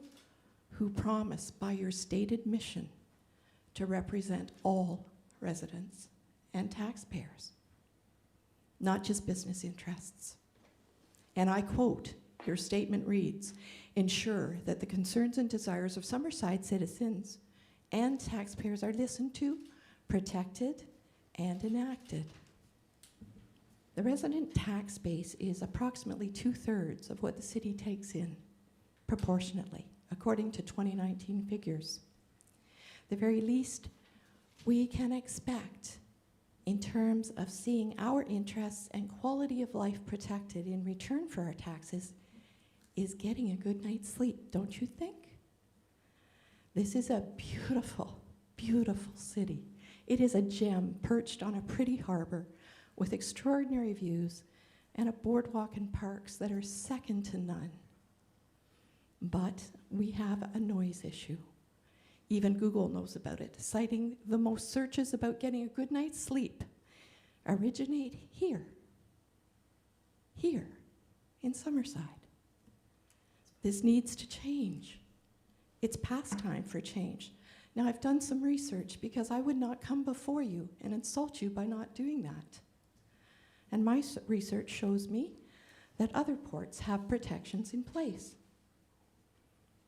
who promise by your stated mission to represent all residents and taxpayers, not just business interests. And I quote, your statement reads, ensure that the concerns and desires of Summerside citizens and taxpayers are listened to, protected, and enacted. The resident tax base is approximately 2/3 of what the city takes in, proportionately, according to 2019 figures. The very least we can expect in terms of seeing our interests and quality of life protected in return for our taxes is getting a good night's sleep, don't you think? This is a beautiful, beautiful city. It is a gem perched on a pretty harbor with extraordinary views and a boardwalk and parks that are second to none. But we have a noise issue. Even Google knows about it, citing the most searches about getting a good night's sleep originate here in Summerside. This needs to change. It's past time for change. Now, I've done some research because I would not come before you and insult you by not doing that. And my research shows me that other ports have protections in place.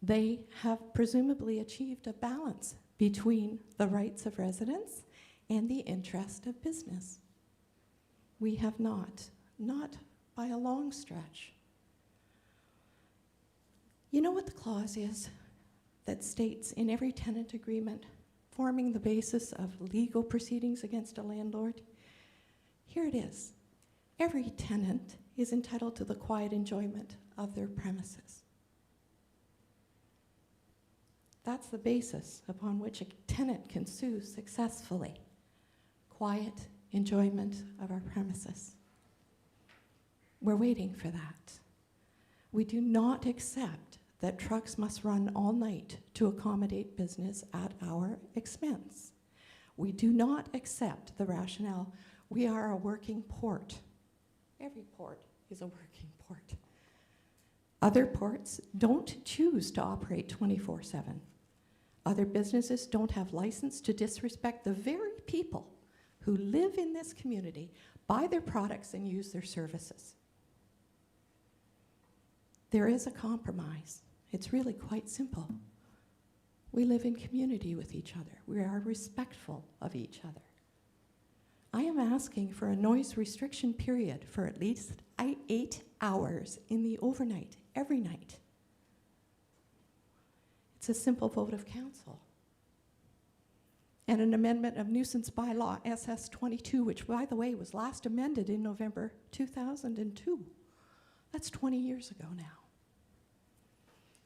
They have presumably achieved a balance between the rights of residents and the interest of business. We have not by a long stretch. You know what the clause is that states in every tenant agreement forming the basis of legal proceedings against a landlord? Here it is. Every tenant is entitled to the quiet enjoyment of their premises. That's the basis upon which a tenant can sue successfully. Quiet enjoyment of our premises. We're waiting for that. We do not accept that trucks must run all night to accommodate business at our expense. We do not accept the rationale, we are a working port. Every port is a working port. Other ports don't choose to operate 24/7. Other businesses don't have license to disrespect the very people who live in this community, buy their products, and use their services. There is a compromise. It's really quite simple. We live in community with each other. We are respectful of each other. I am asking for a noise restriction period for at least 8 hours in the overnight, every night. It's a simple vote of council. And an amendment of nuisance bylaw SS 22, which, by the way, was last amended in November 2002. That's 20 years ago now.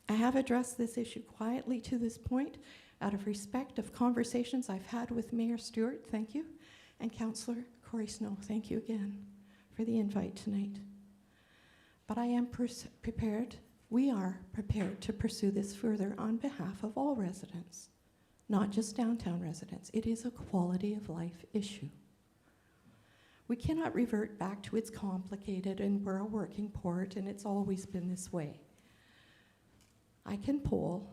I have addressed this issue quietly to this point out of respect of conversations I've had with Mayor Stewart, thank you, and Councillor Corey Snow, thank you again for the invite tonight. But I am prepared, we are prepared to pursue this further on behalf of all residents, not just downtown residents. It is a quality of life issue. We cannot revert back to it's complicated and we're a working port and it's always been this way. I can poll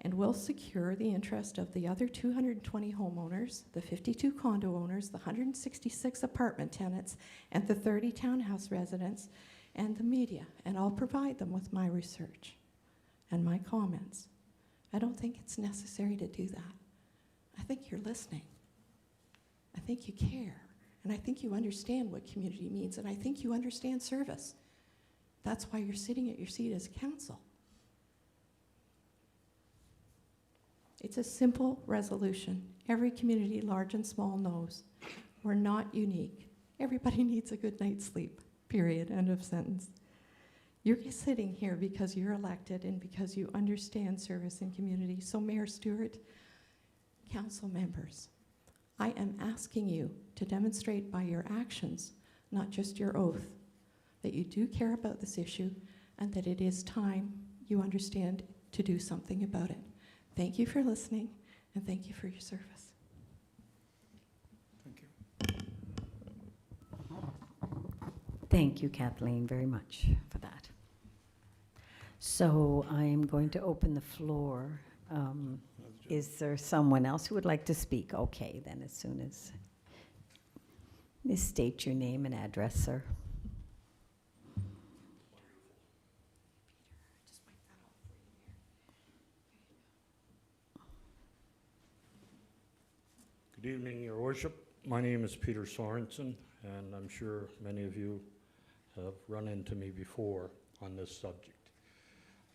and will secure the interest of the other 220 homeowners, the 52 condo owners, the 166 apartment tenants, and the 30 townhouse residents, and the media, and I'll provide them with my research and my comments. I don't think it's necessary to do that. I think you're listening. I think you care, and I think you understand what community means, and I think you understand service. That's why you're sitting at your seat as council. It's a simple resolution. Every community, large and small, knows we're not unique. Everybody needs a good night's sleep, period, end of sentence. You're sitting here because you're elected and because you understand service and community. So Mayor Stewart, council members, I am asking you to demonstrate by your actions, not just your oath, that you do care about this issue and that it is time you understand to do something about it. Thank you for listening, and thank you for your service. Thank you. Thank you, Kathleen, very much for that. So I'm going to open the floor. Is there someone else who would like to speak? Okay, then as soon as Please state your name and address, sir. Good evening, Your Worship. My name is Peter Sorensen, and I'm sure many of you have run into me before on this subject.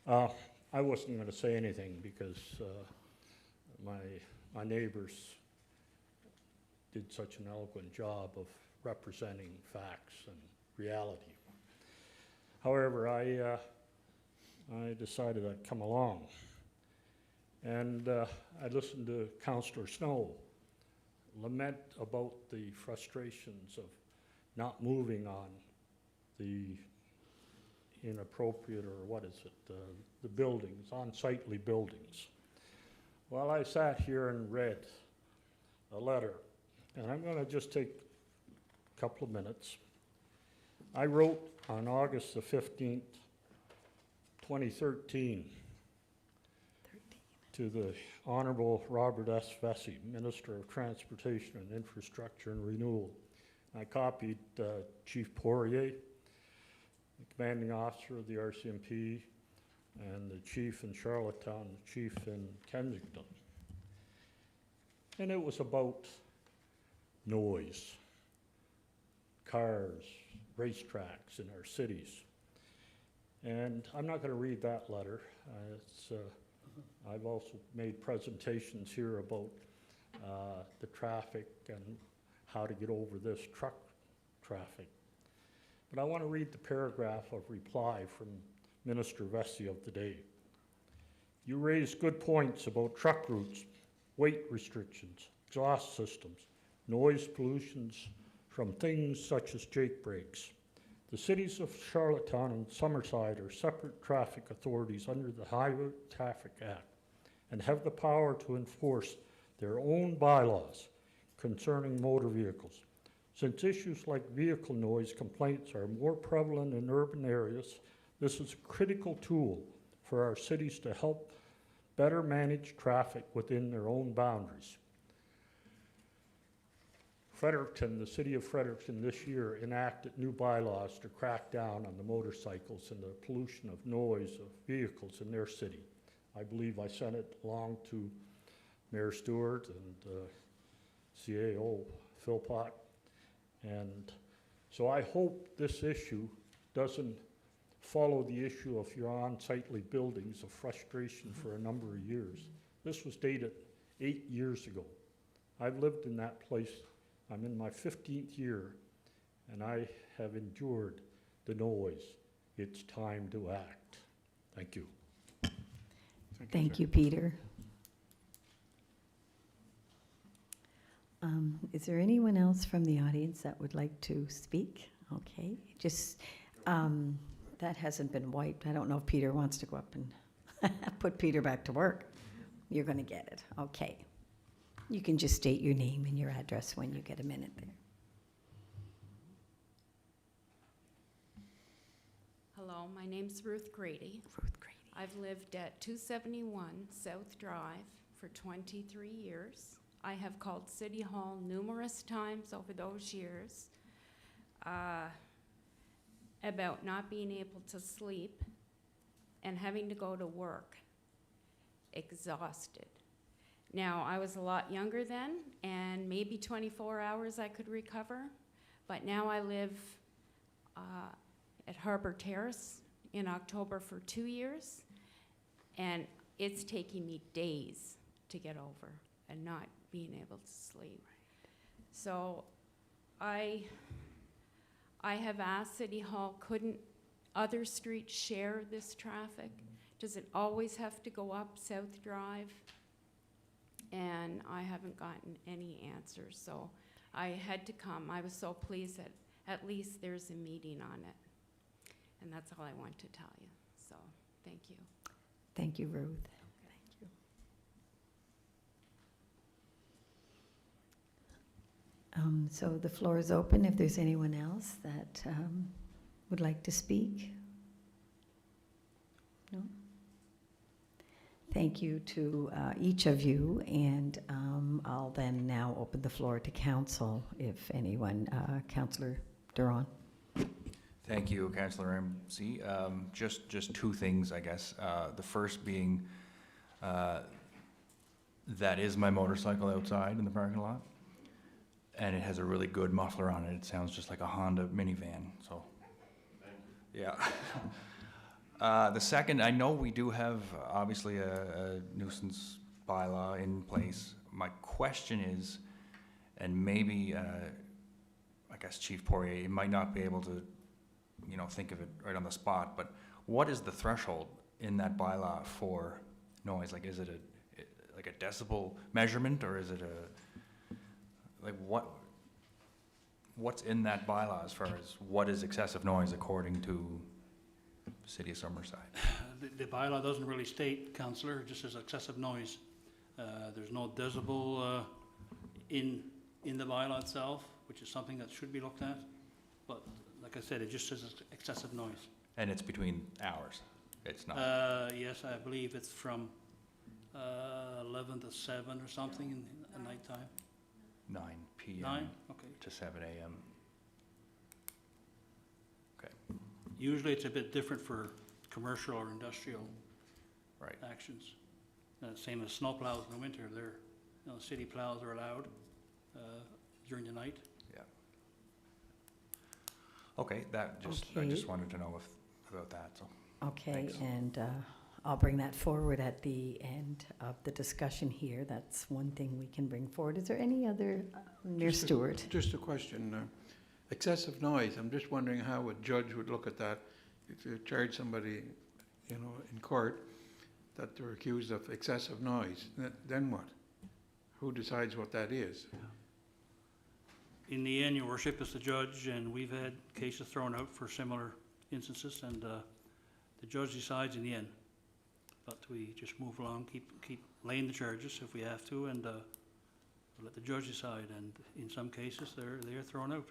I wasn't going to say anything because my neighbors did such an eloquent job of representing facts and reality. However, I decided I'd come along, and I listened to Councillor Snow lament about the frustrations of not moving on the inappropriate, or what is it, the buildings, unsightly buildings. Well, I sat here and read a letter, and I'm going to just take a couple of minutes. I wrote on August the 15th, 2013, to the Honorable Robert S. Vesey, Minister of Transportation and Infrastructure and Renewal. I copied Chief Poirier, the commanding officer of the RCMP, and the chief in Charlottetown, the chief in Kensington. And it was about noise, cars, racetracks in our cities. And I'm not going to read that letter. I've also made presentations here about the traffic and how to get over this truck traffic. But I want to read the paragraph of reply from Minister Vesey of the day. You raised good points about truck routes, weight restrictions, exhaust systems, noise pollutions from things such as jake brakes. The cities of Charlottetown and Summerside are separate traffic authorities under the Highway Traffic Act and have the power to enforce their own bylaws concerning motor vehicles. Since issues like vehicle noise complaints are more prevalent in urban areas, this is a critical tool for our cities to help better manage traffic within their own boundaries. Fredericton, the city of Fredericton this year enacted new bylaws to crack down on the motorcycles and the pollution of noise of vehicles in their city. I believe I sent it along to Mayor Stewart and CAO Philpott. And so I hope this issue doesn't follow the issue of your unsightly buildings of frustration for a number of years. This was dated 8 years ago. I've lived in that place. I'm in my 15th year, and I have endured the noise. It's time to act. Thank you. Thank you, Peter. Is there anyone else from the audience that would like to speak? Okay, just, that hasn't been wiped. I don't know if Peter wants to go up and put Peter back to work. You're going to get it. Okay. You can just state your name and your address when you get a minute there. Hello, my name's Ruth Grady. Ruth Grady. I've lived at 271 South Drive for 23 years. I have called City Hall numerous times over those years about not being able to sleep and having to go to work exhausted. Now, I was a lot younger then, and maybe 24 hours I could recover, but now I live at Harbor Terrace in October for 2 years, and it's taking me days to get over and not being able to sleep. So I have asked City Hall, couldn't other streets share this traffic? Does it always have to go up South Drive? And I haven't gotten any answers, so I had to come. I was so pleased that at least there's a meeting on it. And that's all I want to tell you, so thank you. Thank you, Ruth. Thank you. So the floor is open if there's anyone else that would like to speak. No? Thank you to each of you, and I'll then now open the floor to council, if anyone, Councillor Duron. Thank you, Councillor Ramsey. Just two things, I guess. The first being, that is my motorcycle outside in the parking lot, and it has a really good muffler on it. It sounds just like a Honda minivan, so. Yeah. The second, I know we do have obviously a nuisance bylaw in place. My question is, and maybe, I guess Chief Poirier might not be able to, you know, think of it right on the spot, but what is the threshold in that bylaw for noise? Like, is it like a decibel measurement, or is it like what's in that bylaw as far as what is excessive noise according to the City of Summerside? The bylaw doesn't really state, Councillor, it just says excessive noise. There's no decibel in the bylaw itself, which is something that should be looked at. But like I said, it just says excessive noise. And it's between hours? It's not? Yes, I believe it's from 11 to 7 or something in the nighttime. 9 p.m. 9? Okay. to 7 a.m. Okay. Usually it's a bit different for commercial or industrial Right. actions. Same as snow plows in the winter, city plows are allowed during the night. Yeah. Okay, I just wanted to know about that, so. Okay, Thanks. and I'll bring that forward at the end of the discussion here. That's one thing we can bring forward. Is there any other, Mayor Stewart? Just a question. Excessive noise, I'm just wondering how a judge would look at that. If you charge somebody, you know, in court that they're accused of excessive noise, then what? Who decides what that is? In the end, your worship, is the judge, and we've had cases thrown out for similar instances, and the judge decides in the end. But we just move along, keep laying the charges if we have to, and let the judge decide. And in some cases, they're thrown out.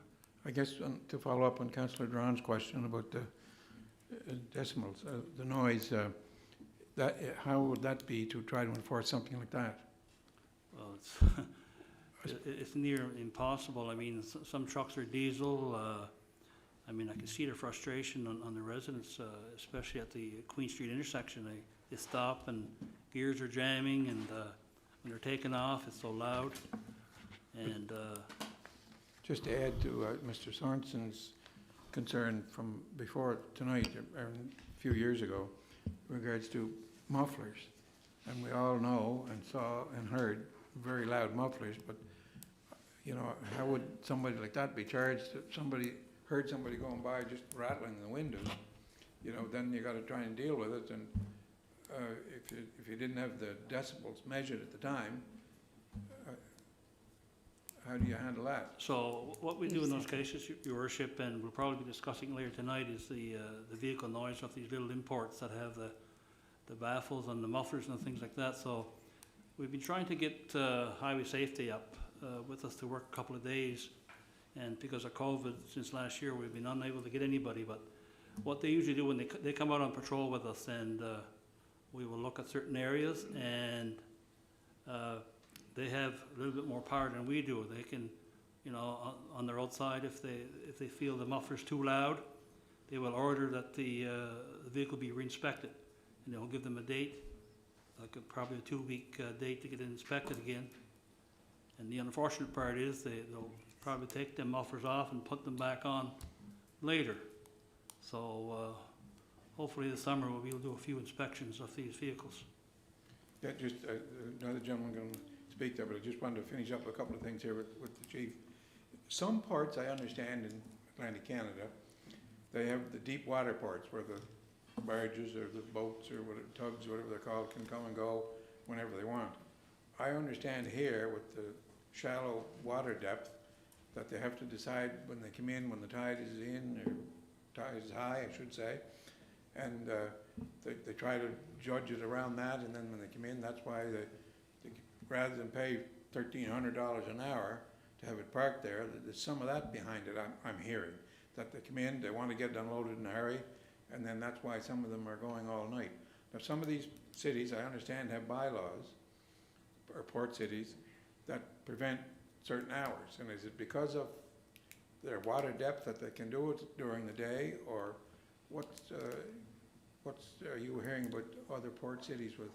I guess to follow up on Councillor Duran's question about the decimals, the noise, how would that be to try to enforce something like that? Well, it's near impossible. I mean, some trucks are diesel. I mean, I can see their frustration on the residents, especially at the Queen Street intersection. They stop and gears are jamming, and when they're taking off, it's so loud. And just to add to Mr. Sorensen's concern from before tonight, a few years ago, in regards to mufflers. And we all know and saw and heard very loud mufflers, but you know, how would somebody like that be charged if somebody heard somebody going by just rattling the windows? You know, then you got to try and deal with it. And if you didn't have the decibels measured at the time, how do you handle that? so what we do in those cases, your worship, and we'll probably be discussing later tonight, is the vehicle noise of these little imports that have the baffles and the mufflers and things like that. So we've been trying to get highway safety up with us to work a couple of days, and because of COVID since last year, we've been unable to get anybody. But what they usually do when they come out on patrol with us, and we will look at certain areas, and they have a little bit more power than we do. They can, you know, on the roadside, if they feel the muffler's too loud, they will order that the vehicle be re-inspected, and they'll give them a date, like probably a 2-week date to get it inspected again. And the unfortunate part is they'll probably take them mufflers off and put them back on later. So hopefully this summer we'll do a few inspections of these vehicles. Yeah, just another gentleman going to speak there, but I just wanted to finish up a couple of things here with the chief. Some parts I understand in Atlantic Canada, they have the deep water ports where the barges or the boats or whatever, tugs, whatever they're called, can come and go whenever they want. I understand here with the shallow water depth that they have to decide when they come in, when the tide is in, or tide is high, I should say, and they try to judge it around that, and then when they come in, that's why they rather than pay $1,300 an hour to have it parked there, there's some of that behind it, I'm hearing, that they come in, they want to get it unloaded in a hurry, and then that's why some of them are going all night. Now, some of these cities, I understand, have bylaws, or port cities, that prevent certain hours. And is it because of their water depth that they can do it during the day, or what's are you hearing about other port cities with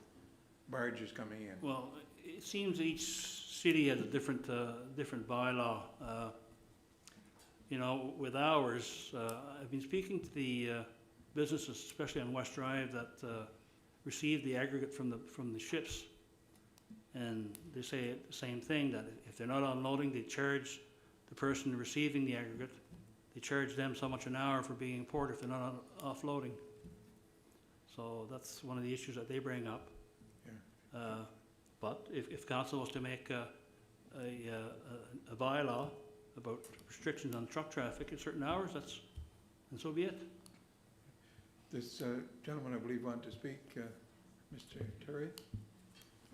barges coming in? Well, it seems each city has a different bylaw. You know, with ours, I've been speaking to the businesses, especially on West Drive, that receive the aggregate from the ships, and they say the same thing, that if they're not unloading, they charge the person receiving the aggregate. They charge them so much an hour for being in port if they're not offloading. So that's one of the issues that they bring up. Yeah. But if council was to make a bylaw about restrictions on truck traffic at certain hours, and so be it. This gentleman, I believe, wanted to speak, Mr. Terry?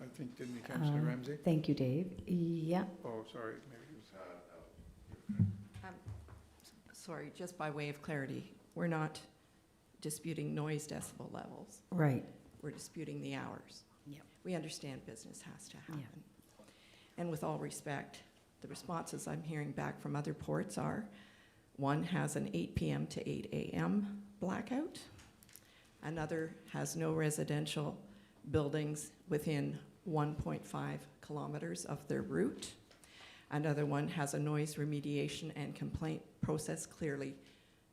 I think, didn't he, Councillor Ramsey? Thank you, Dave. Yeah. Oh, sorry, maybe it was... Sorry, just by way of clarity, we're not disputing noise decibel levels. Right. We're disputing the hours. Yep. We understand business has to happen. And with all respect, the responses I'm hearing back from other ports are, one has an 8 p.m. to 8 a.m. blackout. Another has no residential buildings within 1.5 kilometers of their route. Another one has a noise remediation and complaint process clearly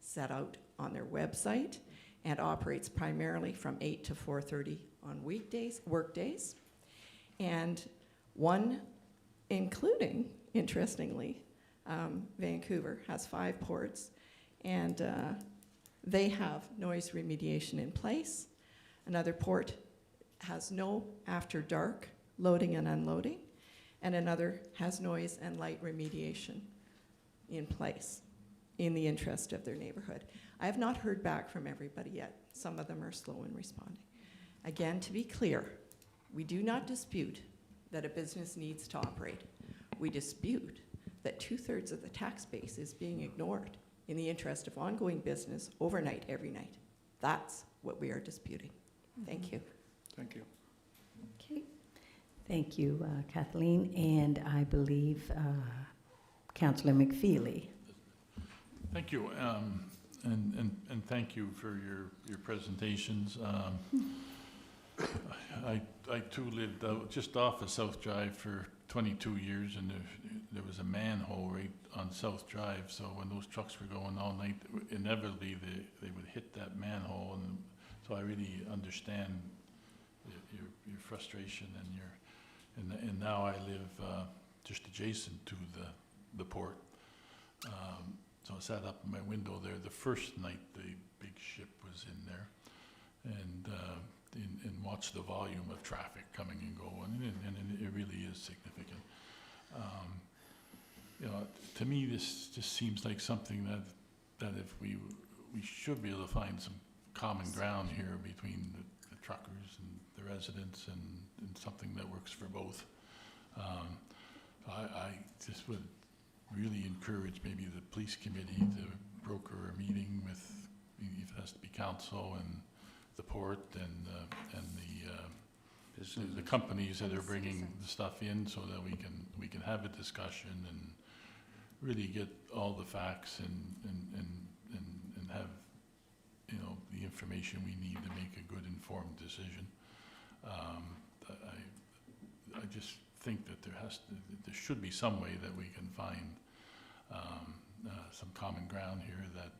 set out on their website and operates primarily from 8 to 4:30 on weekdays, workdays. And one, including, interestingly, Vancouver has 5 ports, and they have noise remediation in place. Another port has no after dark loading and unloading, and another has noise and light remediation in place in the interest of their neighborhood. I have not heard back from everybody yet. Some of them are slow in responding. Again, to be clear, we do not dispute that a business needs to operate. We dispute that 2/3 of the tax base is being ignored in the interest of ongoing business overnight, every night. That's what we are disputing. Thank you. Thank you. Okay. Thank you, Kathleen, and I believe Councillor McFeely. Thank you, and thank you for your presentations. I too lived out just off of South Drive for 22 years, and there was a manhole right on South Drive, so when those trucks were going all night, inevitably they would hit that manhole, and so I really understand your frustration and now I live just adjacent to the port. So I sat up in my window there the first night the big ship was in there, and watched the volume of traffic coming and going, and it really is significant. You know, to me, this just seems like something that if we should be able to find some common ground here between the truckers and the residents, and something that works for both. I just would really encourage maybe the police committee to broker a meeting with, if it has to be council and the port and the companies that are bringing the stuff in, so that we can have a discussion and really get all the facts and have, you know, the information we need to make a good informed decision. I just think that there should be some way that we can find some common ground here that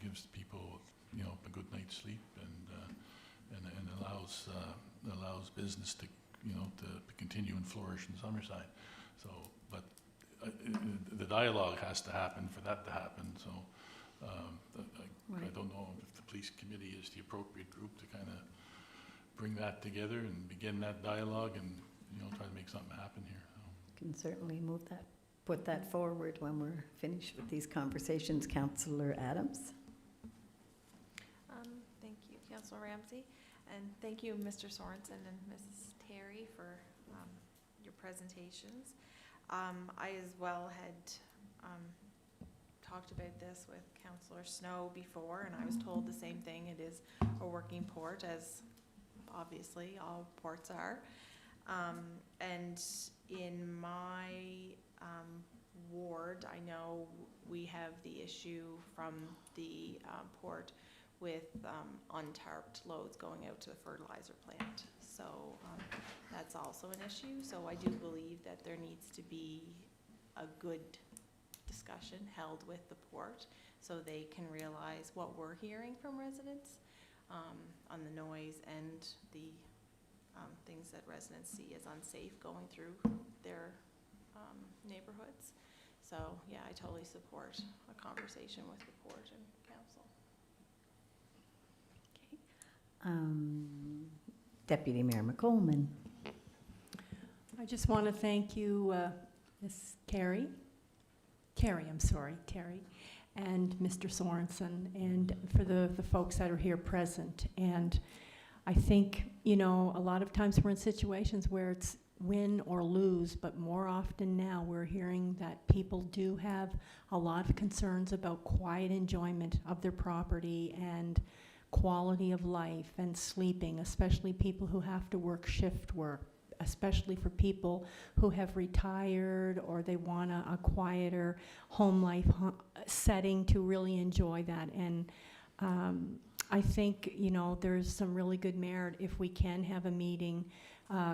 gives people, you know, a good night's sleep and allows business to, you know, to continue and flourish in Summerside. So, but the dialogue has to happen for that to happen. So I don't know if the police committee is the appropriate group to kind of bring that together and begin that dialogue and, you know, try to make something happen here. Can certainly put that forward when we're finished with these conversations. Councillor Adams. Thank you, Councillor Ramsey, and thank you, Mr. Sorensen and Mrs. Terry, for your presentations. I as well had talked about this with Councillor Snow before, and I was told the same thing. It is a working port, as obviously, all ports are. And in my ward, I know we have the issue from the port with untarped loads going out to the fertilizer plant. So that's also an issue. So I do believe that there needs to be a good discussion held with the port so they can realize what we're hearing from residents on the noise and the things that residents see as unsafe going through their neighborhoods. So yeah, I totally support a conversation with the port and council. Deputy Mayor McColman. I just want to thank you, Ms. Terry, and Mr. Sorensen, and for the folks that are here present. And I think, you know, a lot of times we're in situations where it's win or lose, but more often now we're hearing that people do have a lot of concerns about quiet enjoyment of their property and quality of life and sleeping, especially people who have to work shift work, especially for people who have retired or they want a quieter home life setting to really enjoy that. And I think, you know, there's some really good merit if we can have a meeting,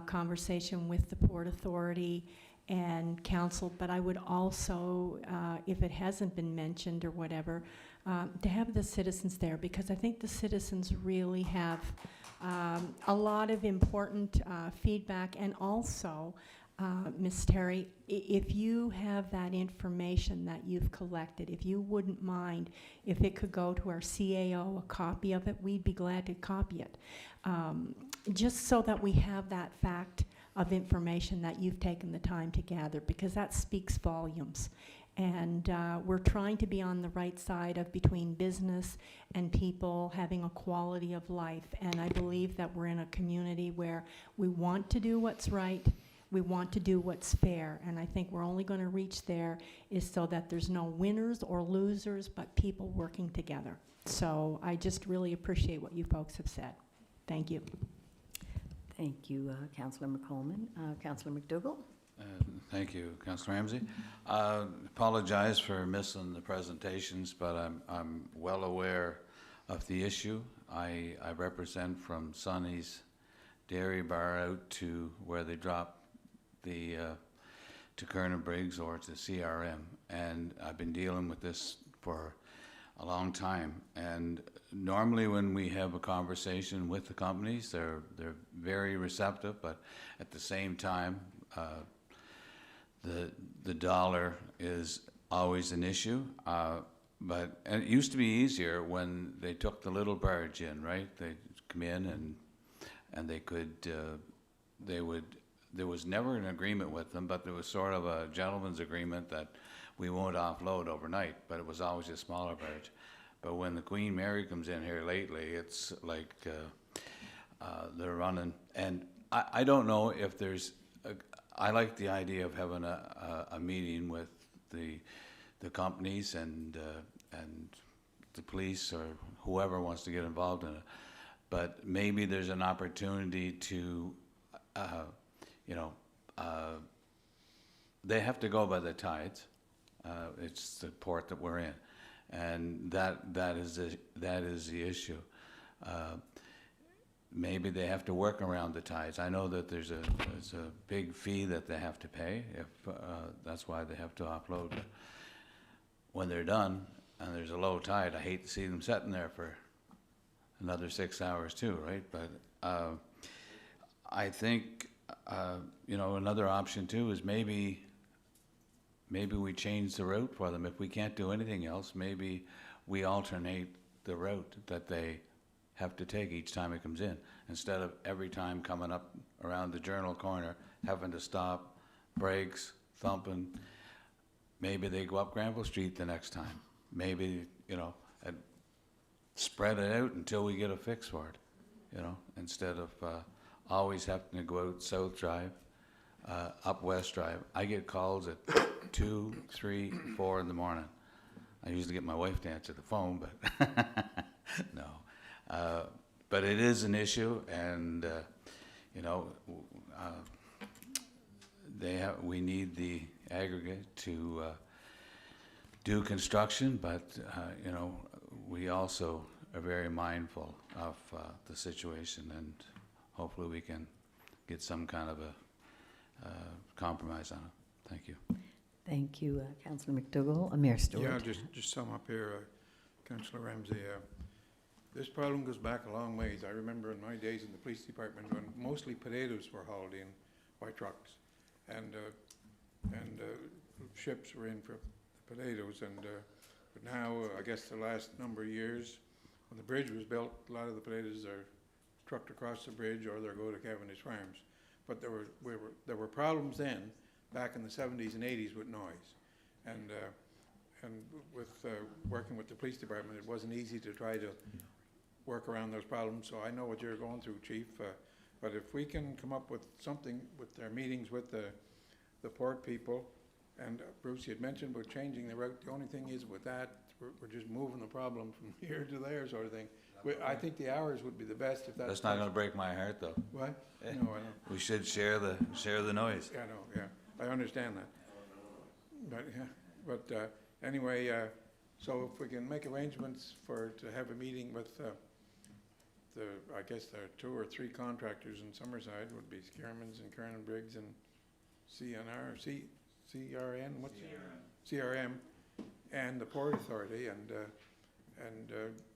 conversation with the Port Authority and council, but I would also, if it hasn't been mentioned or whatever, to have the citizens there, because I think the citizens really have a lot of important feedback. And also, Ms. Terry, if you have that information that you've collected, if you wouldn't mind if it could go to our CAO, a copy of it, we'd be glad to copy it. Just so that we have that fact of information that you've taken the time to gather, because that speaks volumes. And we're trying to be on the right side of between business and people having a quality of life. And I believe that we're in a community where we want to do what's right, we want to do what's fair. And I think we're only going to reach there is so that there's no winners or losers, but people working together. So I just really appreciate what you folks have said. Thank you. Thank you, Councillor McColman. Councillor McDougall? Thank you, Councillor Ramsey. Apologize for missing the presentations, but I'm well aware of the issue. I represent from Sonny's Dairy Bar out to where they drop the to Kernan Briggs or to CRM, and I've been dealing with this for a long time. And normally when we have a conversation with the companies, they're very receptive, but at the same time, the dollar is always an issue. And it used to be easier when they took the little barge in, right? They'd come in and they could, there was never an agreement with them, but there was sort of a gentleman's agreement that we won't offload overnight, but it was always a smaller barge. But when the Queen Mary comes in here lately, it's like they're running. And I don't know if there's, I like the idea of having a meeting with the companies and the police or whoever wants to get involved in it. But maybe there's an opportunity to, they have to go by the tides. It's the port that we're in, and that is the issue. Maybe they have to work around the tides. I know that there's a big fee that they have to pay. If that's why they have to offload. When they're done and there's a low tide, I hate to see them sitting there for another 6 hours too, right? But I think another option too is maybe we change the route for them. If we can't do anything else, maybe we alternate the route that they have to take each time it comes in, instead of every time coming up around the Journal corner, having to stop, brakes, thumping. Maybe they go up Granville Street the next time. Maybe, and spread it out until we get a fix for it, instead of always having to go out South Drive, up West Drive. I get calls at 2, 3, 4 in the morning. I usually get my wife to answer the phone, but no. But it is an issue, and, you know, we need the aggregate to do construction, but, you know, we also are very mindful of the situation, and hopefully we can get some kind of a compromise on it. Thank you. Thank you, Councillor McDougall. Mayor Stewart. Yeah, just sum up here, Councillor Ramsey. This problem goes back a long ways. I remember in my days in the police department when mostly potatoes were hauled in by trucks, and ships were in for potatoes. And but now, I guess the last number of years, when the bridge was built, a lot of the potatoes are trucked across the bridge, or they'll go to Cavendish Farms. But there were problems then, back in the 70s and 80s, with noise, and with working with the police department, it wasn't easy to try to work around those problems. So I know what you're going through, Chief. But if we can come up with something with their meetings with the port people, and Bruce, you had mentioned about changing the route. The only thing is with that, we're just moving the problem from here to there, sort of thing. I think the hours would be the best if that's not going to break my heart, though. What? No, I know. We should share the noise. Yeah, I know. Yeah, I understand that. But anyway, so if we can make arrangements to have a meeting with I guess there are 2 or 3 contractors in Summerside, would be Skiermans and Kern and Briggs and CRN, what's CRM, and the Port Authority, and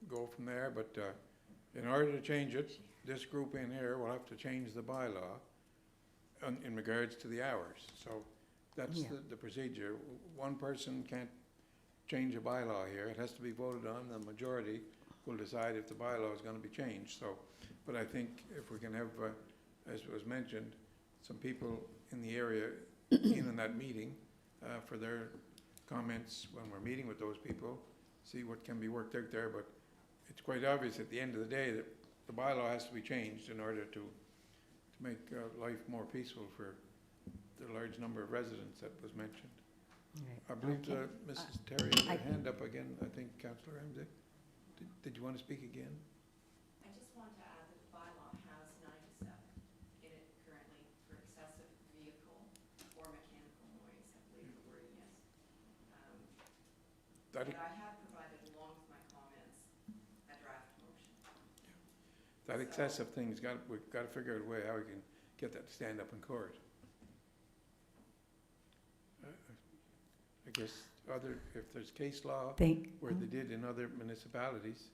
go from there. But in order to change it, this group in here will have to change the bylaw in regards to the hours. So that's the procedure. One person can't change a bylaw here. It has to be voted on. The majority will decide if the bylaw is going to be changed. So, but I think if we can have, as was mentioned, some people in the area in that meeting for their comments when we're meeting with those people, see what can be worked out there. But it's quite obvious at the end of the day that the bylaw has to be changed in order to make life more peaceful for the large number of residents that was mentioned. Right. I believe Mrs. Terry has her hand up again. I think Councillor Ramsey. Did you want to speak again? I just want to add that the bylaw has 97 in it currently for excessive vehicle or mechanical noise, I believe the wording is. And I have provided, along with my comments, a draft motion. That excessive thing's we've got to figure out a way how we can get that to stand up in court. I guess if there's case law where they did in other municipalities,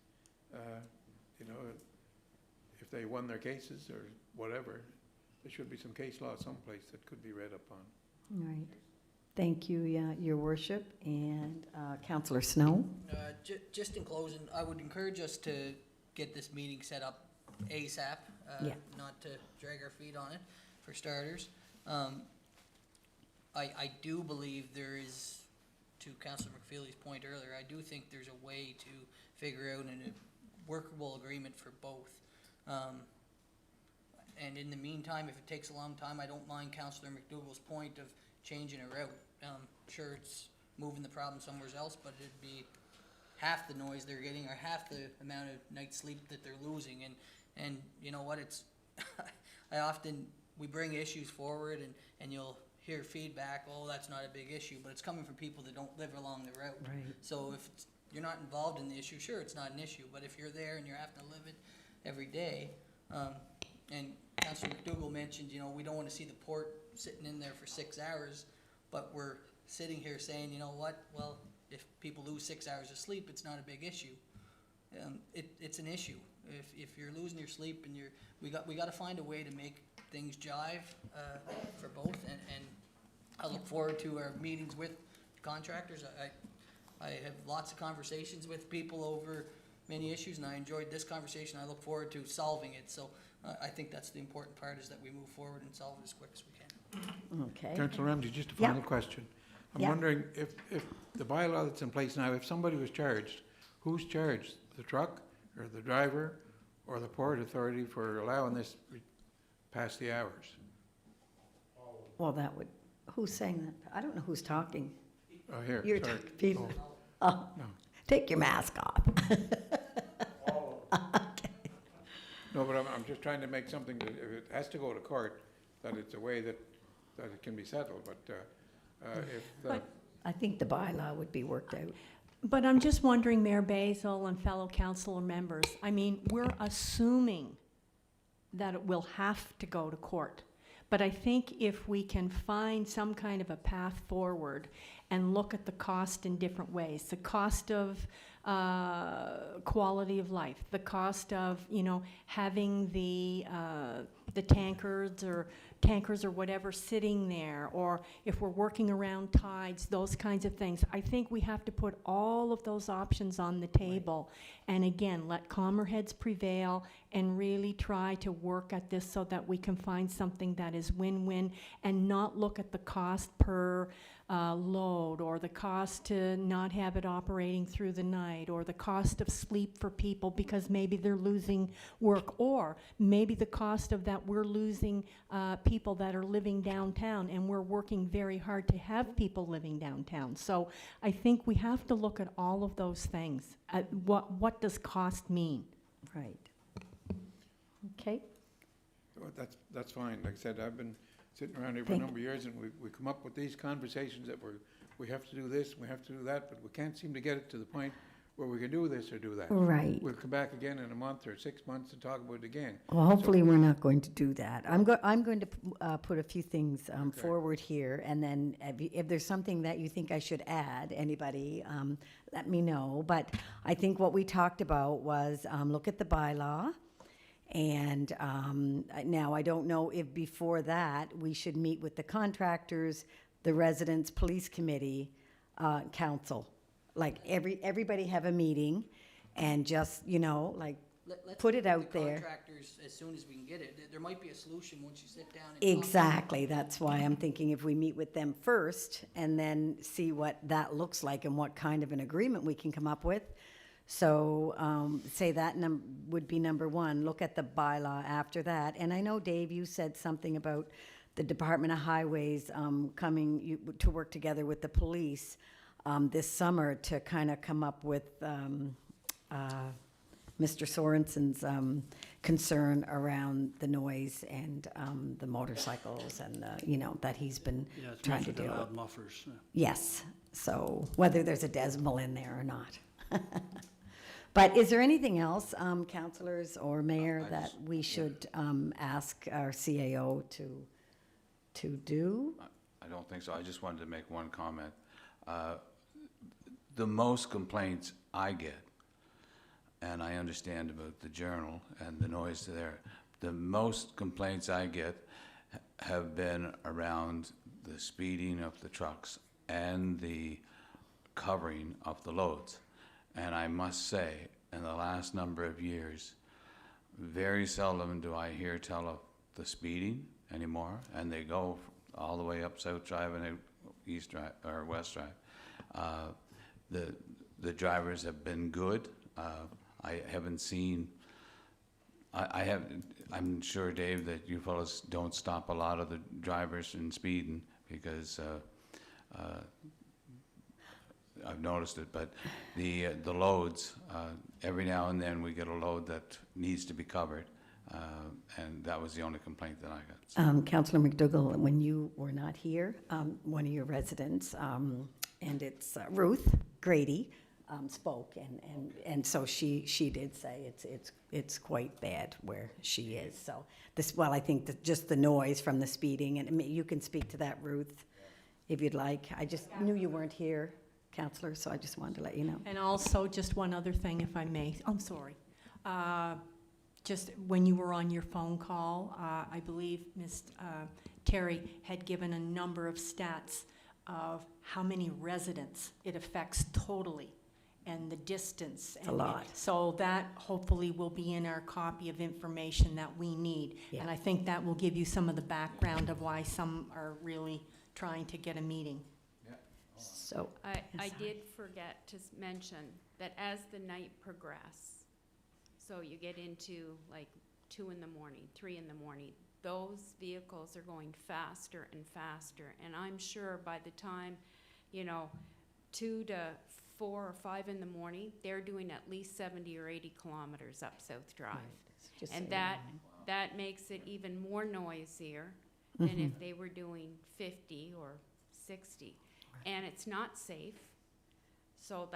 you know, if they won their cases or whatever, there should be some case law someplace that could be read upon. Right. Thank you, Your Worship. And Councillor Snow? Just in closing, I would encourage us to get this meeting set up ASAP, not to drag our feet on it, for starters. I do believe there is, to Councillor McFeely's point earlier, I do think there's a way to figure out a workable agreement for both. And in the meantime, if it takes a long time, I don't mind Councillor McDougall's point of changing a route. Sure, it's moving the problem somewhere else, but it'd be half the noise they're getting or half the amount of night sleep that they're losing. And you know what, it's, we bring issues forward and you'll hear feedback, oh, that's not a big issue, but it's coming from people that don't live along the route. Right. So if you're not involved in the issue, sure, it's not an issue, but if you're there and you're having to live it every day, and Councillor McDougall mentioned, you know, we don't want to see the port sitting in there for 6 hours, but we're sitting here saying, you know what, well, if people lose 6 hours of sleep, it's not a big issue. It's an issue. If you're losing your sleep and we got to find a way to make things jive for both, and I look forward to our meetings with contractors. I have lots of conversations with people over many issues, and I enjoyed this conversation. I look forward to solving it. So I think that's the important part, is that we move forward and solve it as quick as we can. Okay. Councillor Ramsey, just a final question. I'm wondering if the bylaw that's in place now, if somebody was charged, who's charged? The truck or the driver or the Port Authority for allowing this past the hours? Well, who's saying that? I don't know who's talking. Oh, here. You're sorry. talking, Peter. Oh. Oh, No. take your mask off. No, but I'm just trying to make something that if it has to go to court, that it's a way that it can be settled, but But- I think the bylaw would be worked out. But I'm just wondering, Mayor Basil and fellow council members, I mean, we're assuming that it will have to go to court. But I think if we can find some kind of a path forward and look at the cost in different ways, the cost of quality of life, the cost of, you know, having the tankers or whatever sitting there, or if we're working around tides, those kinds of things. I think we have to put all of those options on the table, and again, let calmer heads prevail and really try to work at this so that we can find something that is win-win and not look at the cost per load, or the cost to not have it operating through the night, or the cost of sleep for people because maybe they're losing work, or maybe the cost of that we're losing people that are living downtown, and we're working very hard to have people living downtown. So I think we have to look at all of those things. What does cost mean? Right. Okay. Well, that's fine. Like I said, I've been sitting around here for a number of years, and we come up with these conversations that we have to do this, we have to do that, but we can't seem to get it to the point where we can do this or do that. Right. We'll come back again in a month or 6 months and talk about it again. Well, hopefully we're not going to do that. I'm going to put a few things forward here, and then if there's something that you think I should add, anybody, let me know. But I think what we talked about was look at the bylaw. And now I don't know if before that we should meet with the contractors, the residents, police committee, council. Like everybody have a meeting and just, you know, like Let's put meet it with out the there. Contractors as soon as we can get it. There might be a solution once you sit down and talk. Exactly. That's why I'm thinking if we meet with them first and then see what that looks like and what kind of an agreement we can come up with. So say that would be number one. Look at the bylaw after that. And I know, Dave, you said something about the Department of Highways coming to work together with the police this summer to kind of come up with Mr. Sorensen's concern around the noise and the motorcycles and you know, that he's been trying to deal with. Mufflers. Yes. So whether there's a decimal in there or not. But is there anything else, councillors or mayor, that we should ask our CAO to do? I don't think so. I just wanted to make one comment. The most complaints I get, and I understand about the Journal and the noise there, the most complaints I get have been around the speeding of the trucks and the covering of the loads. And I must say, in the last number of years, very seldom do I hear tell of the speeding anymore, and they go all the way up South Drive and out East Drive or West Drive. The drivers have been good. I haven't seen. I'm sure, Dave, that you fellows don't stop a lot of the drivers from speeding because. I've noticed it, but the loads, every now and then we get a load that needs to be covered, and that was the only complaint that I got. Councillor McDougall, when you were not here, one of your residents, and it's Ruth Grady, spoke, and so she did say it's quite bad where she is. So I think that just the noise from the speeding, and you can speak to that, Ruth, if you'd like. I just knew you weren't here, Councillor, so I just wanted to let you know. And also, just one other thing, if I may. I'm sorry. Just when you were on your phone call, I believe Ms. Terry had given a number of stats of how many residents it affects totally and the distance. It's a lot. So that hopefully will be in our copy of information that we need. Yeah. And I think that will give you some of the background of why some are really trying to get a meeting. So I did forget to mention that as the night progresses, so you get into like 2 in the morning, 3 in the morning, those vehicles are going faster and faster. And I'm sure by the time, 2 to 4 or 5 in the morning, they're doing at least 70 or 80 kilometers up South Drive. Right. Just And say that makes it even more noisier than if they were doing 50 or 60. And it's not safe. So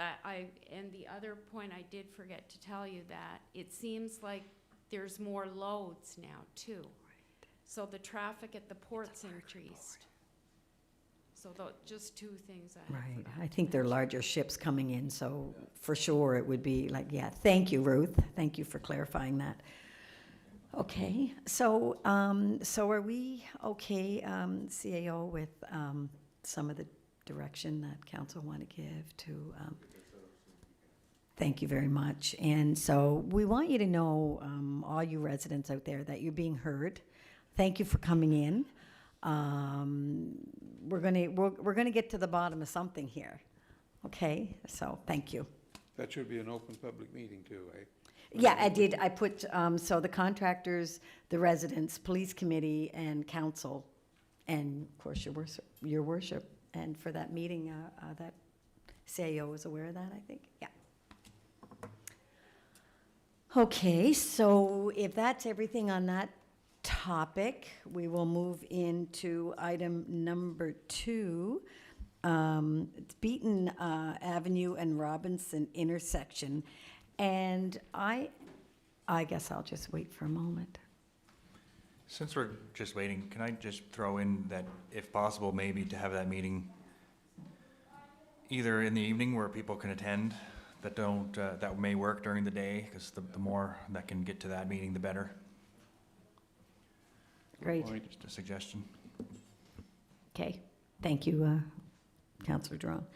and the other point I did forget to tell you that it seems like there's more loads now too. So the traffic at the port's increased. So just two things I have Right, forgotten I to think there are mention. larger ships coming in, so for sure it would be like, yeah, thank you, Ruth. Thank you for clarifying that. Okay, so, so are we okay, CAO, with some of the direction that council want to give to? Thank you very much. And so we want you to know, all you residents out there, that you're being heard. Thank you for coming in. We're gonna get to the bottom of something here. Okay, so thank you. That should be an open public meeting too, eh? Yeah, I did. I put, so the contractors, the residents, police committee, and council, and of course, your worship. And for that meeting, that CAO was aware of that, I think, yeah. Okay, so if that's everything on that topic, we will move into item number 2. It's Beaton Avenue and Robinson intersection. And I guess I'll just wait for a moment. Since we're just waiting, can I just throw in that if possible, maybe to have that meeting either in the evening where people can attend that may work during the day, because the more that can get to that meeting, the better. Great. Just a suggestion. Okay, thank you, Councillor Jerome.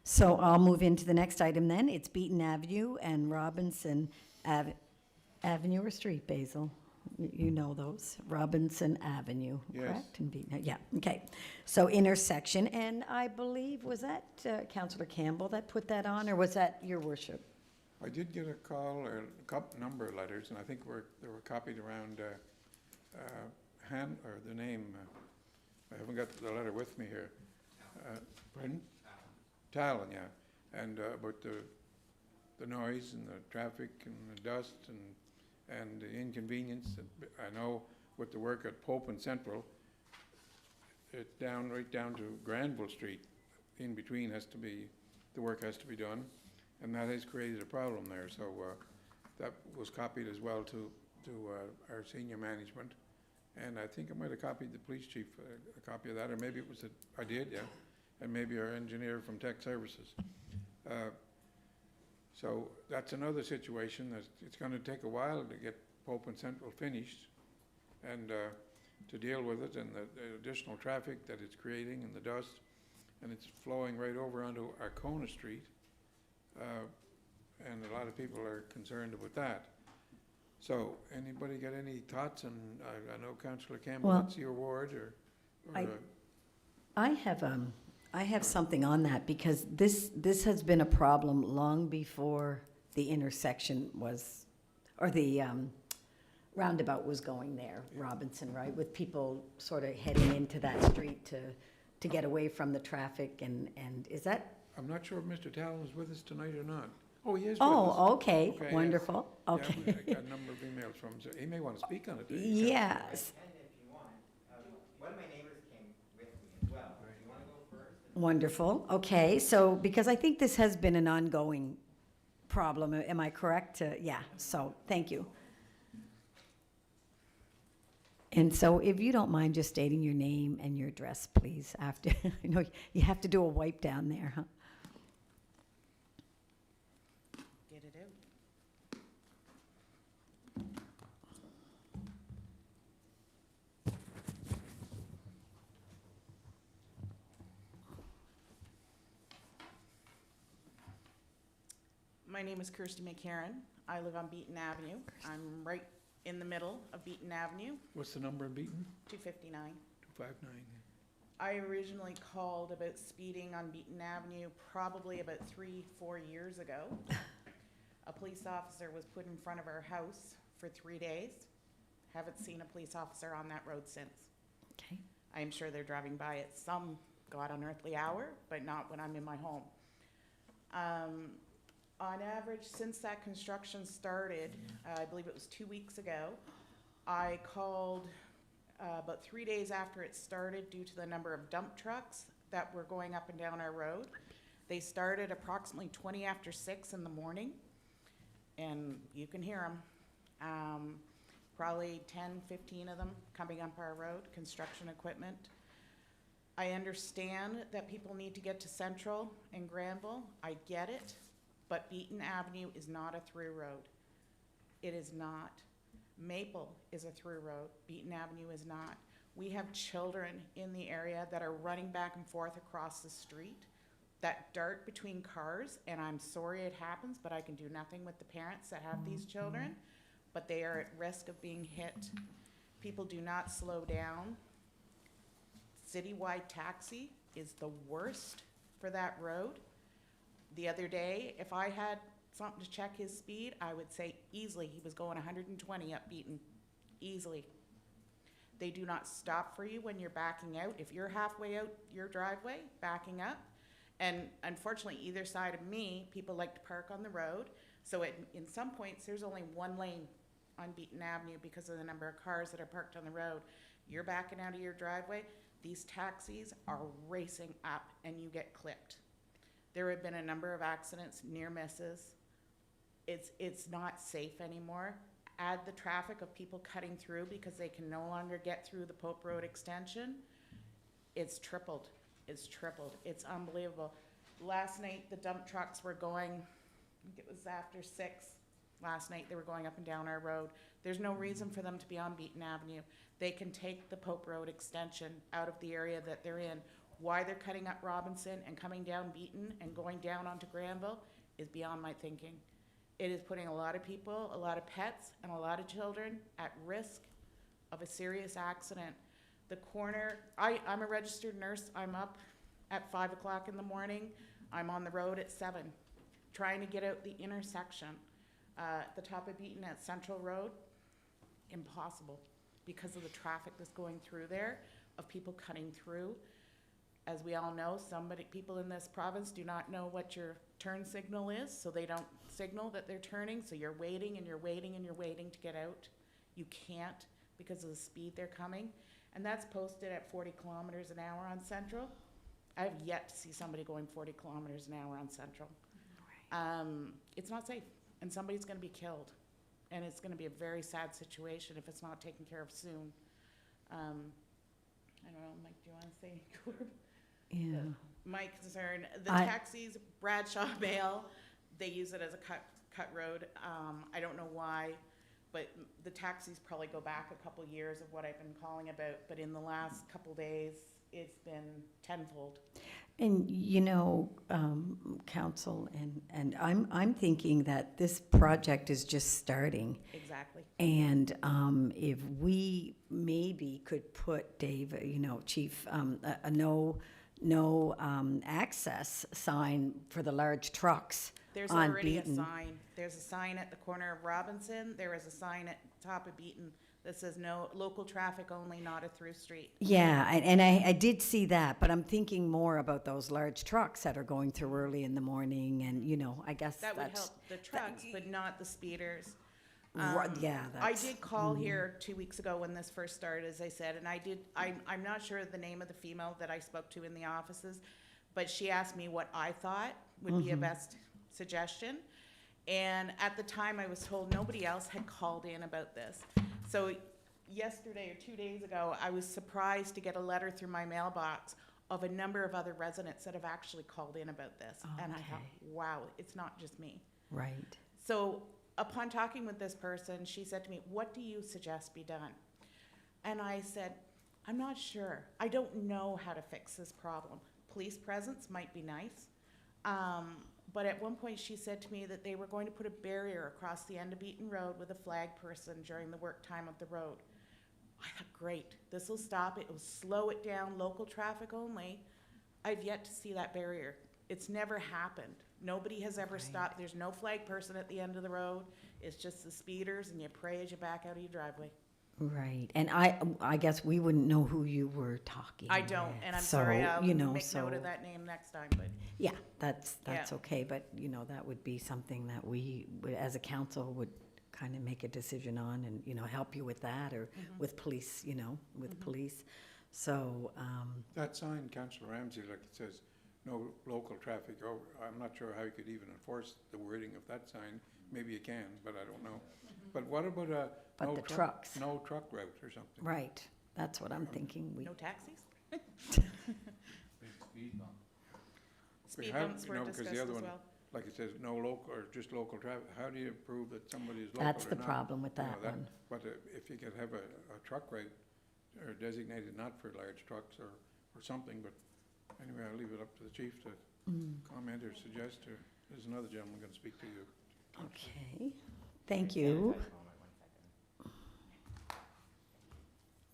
So I'll move into the next item then. It's Beaton Avenue and Robinson Avenue or Street, Basil? You know those. Robinson Avenue, Yes. correct? And Beaton, yeah, okay. So intersection, and I believe, was that Councillor Campbell that put that on, or was that your worship? I did get a call or a number of letters, and I think they were copied around or the name. I haven't got the letter with me here. Pardon? Talon, yeah. And about the noise and the traffic and the dust and the inconvenience. I know with the work at Pope and Central, it's right down to Granville Street. In between the work has to be done, and that has created a problem there. So that was copied as well to our senior management, and I think I might have copied the police chief a copy of that, or maybe it was I did, yeah, and maybe our engineer from Tech Services. So that's another situation. It's going to take a while to get Pope and Central finished, and to deal with it, and the additional traffic that it's creating, and the dust, and it's flowing right over onto Arcona Street, and a lot of people are concerned about that. So, anybody got any thoughts? And I know Councillor Campbell, Well, that's your ward, or I have something on that, because this has been a problem long before the intersection was, or the roundabout was going there, Robinson, right? With people sort of heading into that street to get away from the traffic, and is that? I'm not sure if Mr. Talon is with us tonight or not. Oh, he is with us. Oh, okay, yes. wonderful, okay. Yeah, I got a number of emails from him, so he may want to speak on it. Yes. One of my neighbors came with me as well. Do you want to go first? Wonderful, okay, so, because I think this has been an ongoing problem, am I correct? Yeah, so, thank you. And so, if you don't mind just stating your name and your address, please, after, I know you have to do a wipe down there, huh? Get it out. My name is Kirsty McCarran. I live on Beaton Avenue. I'm right in the middle of Beaton Avenue, What's the number of Beaton? 259. 259. I originally called about speeding on Beaton Avenue probably about 3-4 years ago. A police officer was put in front of our house for 3 days. Haven't seen a police officer on that road since. Okay. I am sure they're driving by at some god unearthly hour, but not when I'm in my home. on average, since that construction started, I believe it was 2 weeks ago, I called about 3 days after it started due to the number of dump trucks that were going up and down our road. They started approximately 20 after 6 in the morning, and you can hear them. Probably 10, 15 of them coming up our road, construction equipment. I understand that people need to get to Central and Granville. I get it, but Beaton Avenue is not a through road. It is not. Maple is a through road. Beaton Avenue is not. We have children in the area that are running back and forth across the street that dart between cars, and I'm sorry it happens, but I can do nothing with the parents that have these children, but they are at risk of being hit. People do not slow down. Citywide taxi is the worst for that road. The other day, if I had something to check his speed, I would say easily he was going 120 up Beaton, easily. They do not stop for you when you're backing out. If you're halfway out your driveway, backing up, and unfortunately either side of me, people like to park on the road. So in some points, there's only one lane on Beaton Avenue because of the number of cars that are parked on the road. You're backing out of your driveway, these taxis are racing up and you get clipped. There have been a number of accidents, near misses. It's not safe anymore. Add the traffic of people cutting through because they can no longer get through the Pope Road extension. It's tripled. It's tripled. It's unbelievable. Last night, the dump trucks were going, I think it was after 6. Last night, they were going up and down our road. There's no reason for them to be on Beaton Avenue. They can take the Pope Road extension out of the area that they're in. Why they're cutting up Robinson and coming down Beaton and going down onto Granville is beyond my thinking. It is putting a lot of people, a lot of pets, and a lot of children at risk of a serious accident. The corner, I'm a registered nurse. I'm up at 5 o'clock in the morning. I'm on the road at 7, trying to get out the intersection. The top of Beaton at Central Road, impossible because of the traffic that's going through there, of people cutting through. As we all know, people in this province do not know what your turn signal is, so they don't signal that they're turning, so you're waiting and you're waiting and you're waiting to get out. You can't because of the speed they're coming. And that's posted at 40 kilometers an hour on Central. I have yet to see somebody going 40 kilometers an hour on Central. It's not safe, and somebody's going to be killed. And it's going to be a very sad situation if it's not taken care of soon. I don't know, Mike, do you want to say, Corb? Yeah. My concern, the taxis, Bradshaw Mail, they use it as a cut road. I don't know why, but the taxis probably go back a couple years of what I've been calling about, but in the last couple days, it's been tenfold. And, you know, Council, and I'm thinking that this project is just starting. Exactly. And if we maybe could put, Dave, you know, Chief, a no access sign for the large trucks There's on already Beaton. a sign. There's a sign at the corner of Robinson. There is a sign at top of Beaton that says no, local traffic only, not a through street. Yeah, and I did see that, but I'm thinking more about those large trucks that are going through early in the morning, and, you know, I guess That would that's. help the trucks, but not the speeders. Yeah, I that's. did call here 2 weeks ago when this first started, as I said, and I'm not sure of the name of the female that I spoke to in the offices, but she asked me what I thought would be a best suggestion. And at the time, I was told nobody else had called in about this. So yesterday or 2 days ago, I was surprised to get a letter through my mailbox of a number of other residents that have actually called in about this. And I thought, wow, it's not just me. Right. So upon talking with this person, she said to me, what do you suggest be done? And I said, I'm not sure. I don't know how to fix this problem. Police presence might be nice. But at one point she said to me that they were going to put a barrier across the end of Beaton Road with a flag person during the work time of the road. I thought, great, this will stop it. It will slow it down, local traffic only. I've yet to see that barrier. It's never happened. Nobody has ever stopped. There's no flag person at the end of the road. It's just the speeders, and you pray as you back out of your driveway. Right, and I guess we wouldn't know who you were talking I don't, with. and I'm So, sorry, I'll you know, make so- note of that name next time, but Yeah, that's Yeah. okay, but, you know, that would be something that we, as a council, would kind of make a decision on and, you know, help you with that, or with police, you know, with police. So, That sign, Councillor Ramsey, like it says, no local traffic over, I'm not sure how you could even enforce the wording of that sign. Maybe you can, but I don't know. But what about But no the truck- trucks. No truck route or something? right, that's what I'm thinking. We no taxis? We Speed have- bumps you were know, 'cause the discussed other as one- well. Like it says, no local, or just local traffic, how do you prove that somebody is local or not? That's the problem with You know, that one. But if you could have a truck route, or designated not for large trucks or something, but anyway, I'll leave it up to the chief to comment or suggest, or there's another gentleman gonna speak to you. Okay, thank you.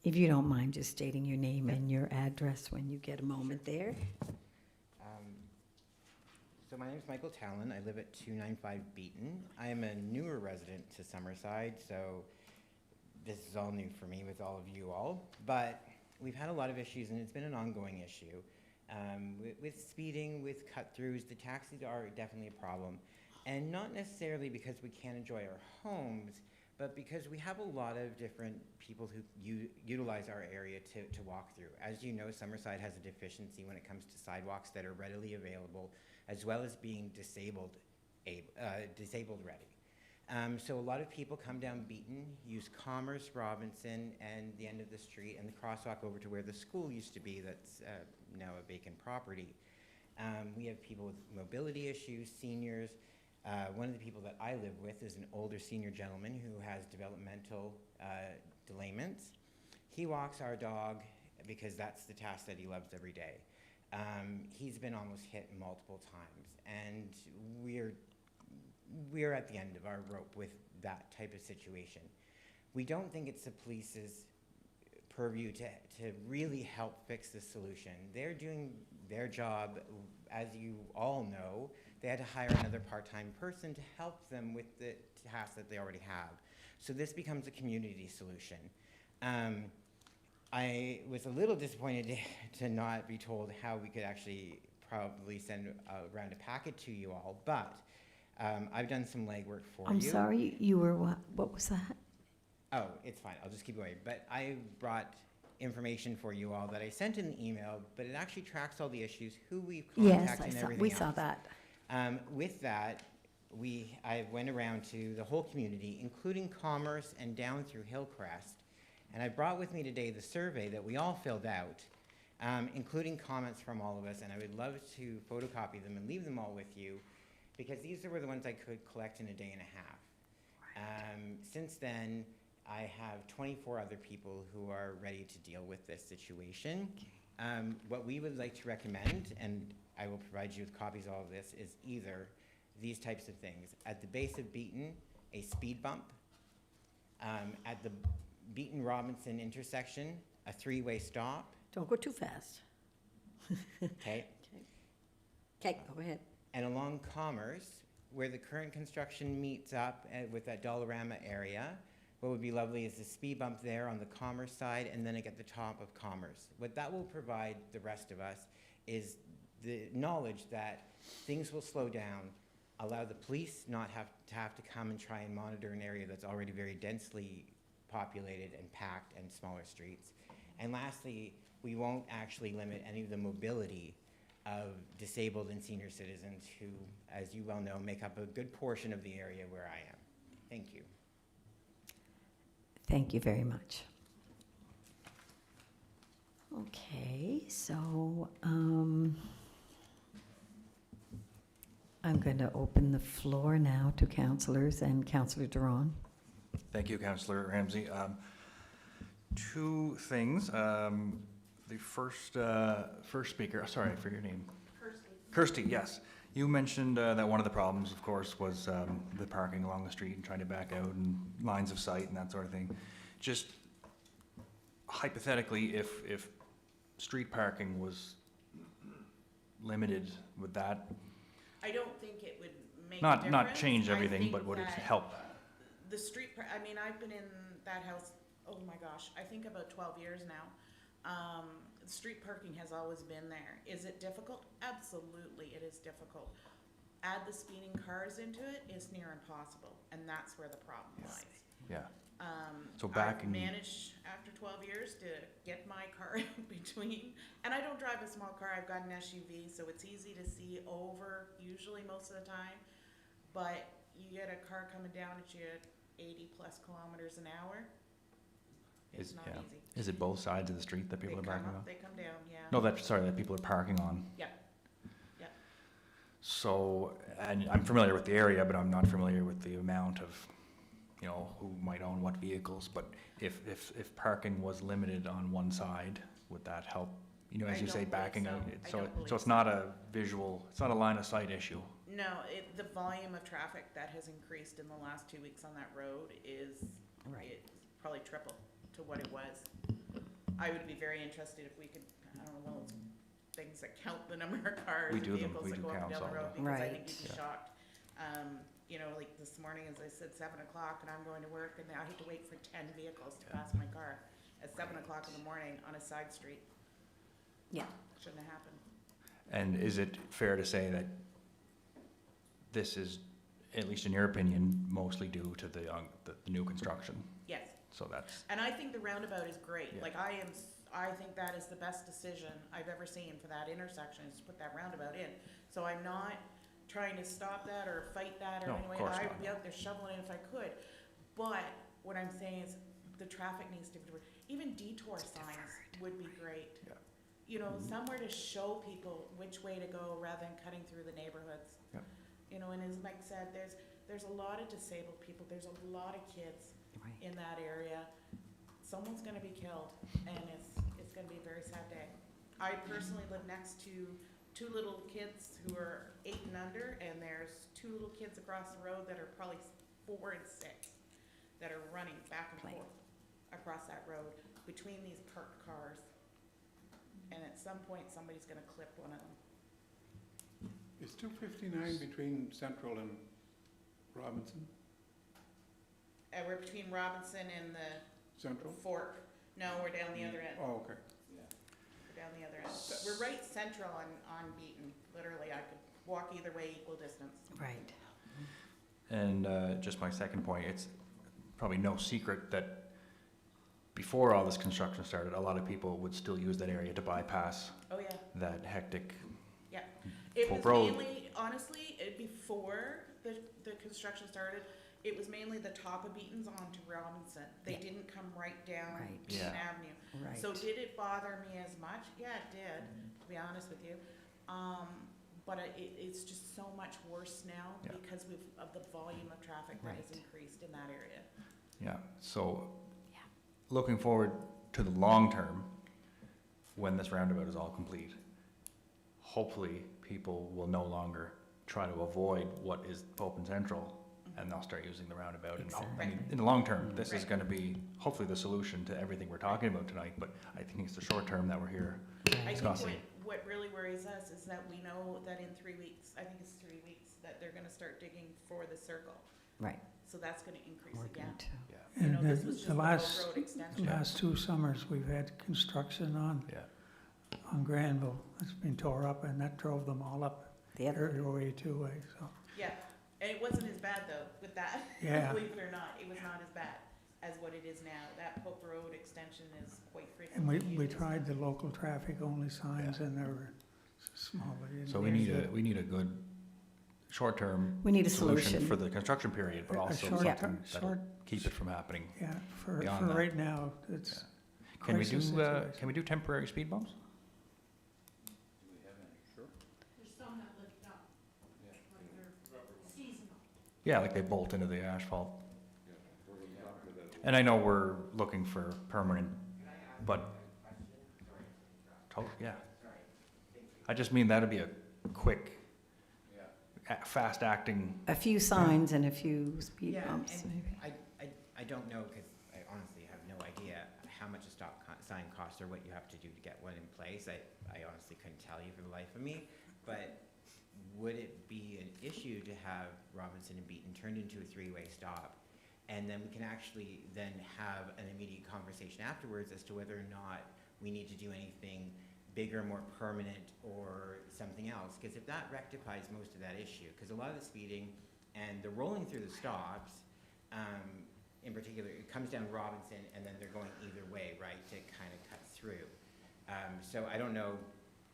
If you don't mind just stating your name and your address when you get a moment there. So my name is Michael Talon. I live at 295 Beaton. I am a newer resident to Summerside, so this is all new for me with all of you all. But we've had a lot of issues, and it's been an ongoing issue. With speeding, with cut-throughs, the taxis are definitely a problem. And not necessarily because we can't enjoy our homes, but because we have a lot of different people who utilize our area to walk through. As you know, Summerside has a deficiency when it comes to sidewalks that are readily available, as well as being disabled ready. So a lot of people come down Beaton, use Commerce, Robinson, and the end of the street, and the crosswalk over to where the school used to be that's now a vacant property. We have people with mobility issues, seniors. One of the people that I live with is an older senior gentleman who has developmental delayments. He walks our dog because that's the task that he loves every day. He's been almost hit multiple times, and we're at the end of our rope with that type of situation. We don't think it's the police's purview to really help fix the solution. They're doing their job, as you all know. They had to hire another part-time person to help them with the tasks that they already have. So this becomes a community solution. I was a little disappointed to not be told how we could actually probably send around a packet to you all, but I've done some legwork for you. I'm sorry, you were what? What was that? Oh, it's fine. I'll just keep going. But I brought information for you all that I sent in the email, but it actually tracks all the issues, who we've Yes, contacted, and everything we else. saw that. With that, I went around to the whole community, including Commerce and down through Hillcrest. And I brought with me today the survey that we all filled out, including comments from all of us, and I would love to photocopy them and leave them all with you, because these were the ones I could collect in a day and a half. Since then, I have 24 other people who are ready to deal with this situation. What we would like to recommend, and I will provide you with copies of all of this, is either these types of things. At the base of Beaton, a speed bump. At the Beaton-Robinson intersection, a three-way stop. Don't go too fast. Okay. Okay, go ahead. And along Commerce, where the current construction meets up with that Dollarama area, what would be lovely is the speed bump there on the Commerce side, and then at the top of Commerce. What that will provide the rest of us is the knowledge that things will slow down, allow the police not have to come and try and monitor an area that's already very densely populated and packed and smaller streets. And lastly, we won't actually limit any of the mobility of disabled and senior citizens who, as you well know, make up a good portion of the area where I am. Thank you. Thank you very much. Okay, so I'm going to open the floor now to councillors, and Councillor Duran. Thank you, Councillor Ramsey. Two things. The first speaker, sorry, I forget your name. Kirsty, yes. You mentioned that one of the problems, of course, was the parking along the street and trying to back out and lines of sight and that sort of thing. Just hypothetically, if street parking was limited, would that I don't think it would make a difference. not change I everything, think but would it that help? The street, I mean, I've been in that house oh my gosh, I think about 12 years now. Street parking has always been there. Is it difficult? Absolutely, it is difficult. Add the speeding cars into it, it's near impossible, and that's where the problem lies. Yeah. So back I've in, managed after 12 years to get my car in between, and I don't drive a small car, I've got an SUV, so it's easy to see over usually most of the time, but you get a car coming down at you at 80 plus kilometers an hour, it's not easy. Is it both sides of the street that people They are come parking up, on? they come down, yeah. No, that people are parking on. Yeah. So, and I'm familiar with the area, but I'm not familiar with the amount of, you know, who might own what vehicles. But if parking was limited on one side, would that help? You know, as I you say, don't believe backing so. out. I So, don't believe so it's so. not a visual, it's not a line of sight issue. No, the volume of traffic that has increased in the last 2 weeks on that road is it's probably triple to what it was. I would be very interested if we could, I don't know, well, things that count the number of cars We and do them. vehicles We that do go up and counts down the all road, the- because I think Right. you'd be Yeah. shocked. You know, like this morning, as I said, 7 o'clock, and I'm going to work, and I had to wait for 10 vehicles to pass my car at 7 o'clock in the morning on a side street. Yeah. Shouldn't have happened. And is it fair to say that this is, at least in your opinion, mostly due to the new construction? Yes. So that's, And I think the roundabout is great. Yeah. Like, I think that is the best decision I've ever seen for that intersection, is to put that roundabout in. So I'm not trying to stop that or fight that or No, of anyway. course I not, would be no. out there shoveling it if I could. But what I'm saying is, the traffic needs to be, even detour signs would be great. Yeah. You know, somewhere to show people which way to go rather than cutting through the neighborhoods. Yeah. You know, and as Mike said, there's a lot of disabled people, there's a lot of kids in that area. Someone's gonna be killed, and it's gonna be a very sad day. I personally live next to 2 little kids who are 8 and under, and there's 2 little kids across the road that are probably 4 and 6 that are running back and forth across that road between these parked cars. And at some point, somebody's gonna clip one of them. Is 259 between Central and Robinson? We're between Robinson and the Central? Fork. No, we're down the other end. Oh, okay. We're down the other end. But we're right central on Beaton. Literally, I could walk either way equal distance. Right. and just my second point, it's probably no secret that before all this construction started, a lot of people would still use that area to bypass Oh, yeah. that hectic Yeah. It Pope was Road. mainly, honestly, before the construction started, it was mainly the top of Beaton's onto Robinson. They Yeah. didn't come right down Right. Beaton Yeah. Avenue. Right. So did it bother me as much? Yeah, it did, to be honest with you. But it's just so much worse now Yeah. because of the volume of traffic that has Right. increased in that area. Yeah, so looking forward to the long term, when this roundabout is all complete, hopefully people will no longer try to avoid what is Pope and Central, and they'll start using the roundabout. And I mean, in the long term, this is Right. gonna be hopefully the solution to everything we're talking about tonight, but I think it's the short term that we're here I think discussing. what really worries us is that we know that in 3 weeks, I think it's 3 weeks, that they're gonna start digging for the circle. Right. So that's gonna increase We're again. going to. You know, And this was just the the last, Pope Road extension. last 2 summers, we've had construction on Granville. It's been tore up, and that drove them all up The other their way too, so. Yeah, and it wasn't as bad though, with that. Yeah. Believe it or not, it was not as bad as what it is now. That Pope Road extension is quite And frequently we used. tried the local traffic only signs, and they were small. They didn't So we really need do- we need a good short-term We need a solution. for the construction period, but A also short something term- that'll short- keep it from happening. Yeah, for beyond that. right now, it's Can we do, crisis situation. can we do temporary speed bumps? There's some that lift up, but they're seasonal. Yeah, like they bolt into the asphalt. And I know we're looking for permanent, but, yeah. I just mean that'd be a quick, fast-acting, A few signs and a few speed Yeah, bumps, and maybe. I don't know, because I honestly have no idea how much a stop sign costs or what you have to do to get one in place. I honestly couldn't tell you for the life of me, but would it be an issue to have Robinson and Beaton turned into a 3-way stop And then we can actually then have an immediate conversation afterwards as to whether or not we need to do anything bigger, more permanent, or something else. Because if that rectifies most of that issue, because a lot of the speeding and the rolling through the stops, in particular, it comes down Robinson and then they're going either way, right, to kind of cut through. So I don't know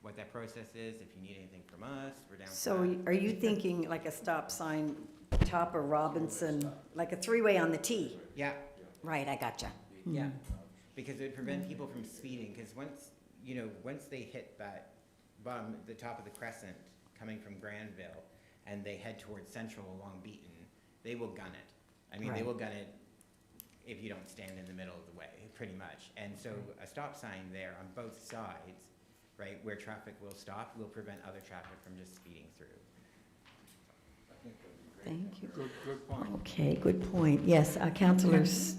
what that process is, if you need anything from us, we're down for So that. are you thinking like a stop sign, top of Robinson, like a three-way on the T? Yeah, Right, I gotcha. yeah, because it would prevent people from speeding, because once they hit that bottom, the top of the crescent coming from Granville, and they head towards Central along Beaton, they will gun it. I mean, they Right. will gun it if you don't stand in the middle of the way, pretty much. And so a stop sign there on both sides, right, where traffic will stop, will prevent other traffic from just speeding through. Thank you. Good point. Okay, good point. Yes, councillors.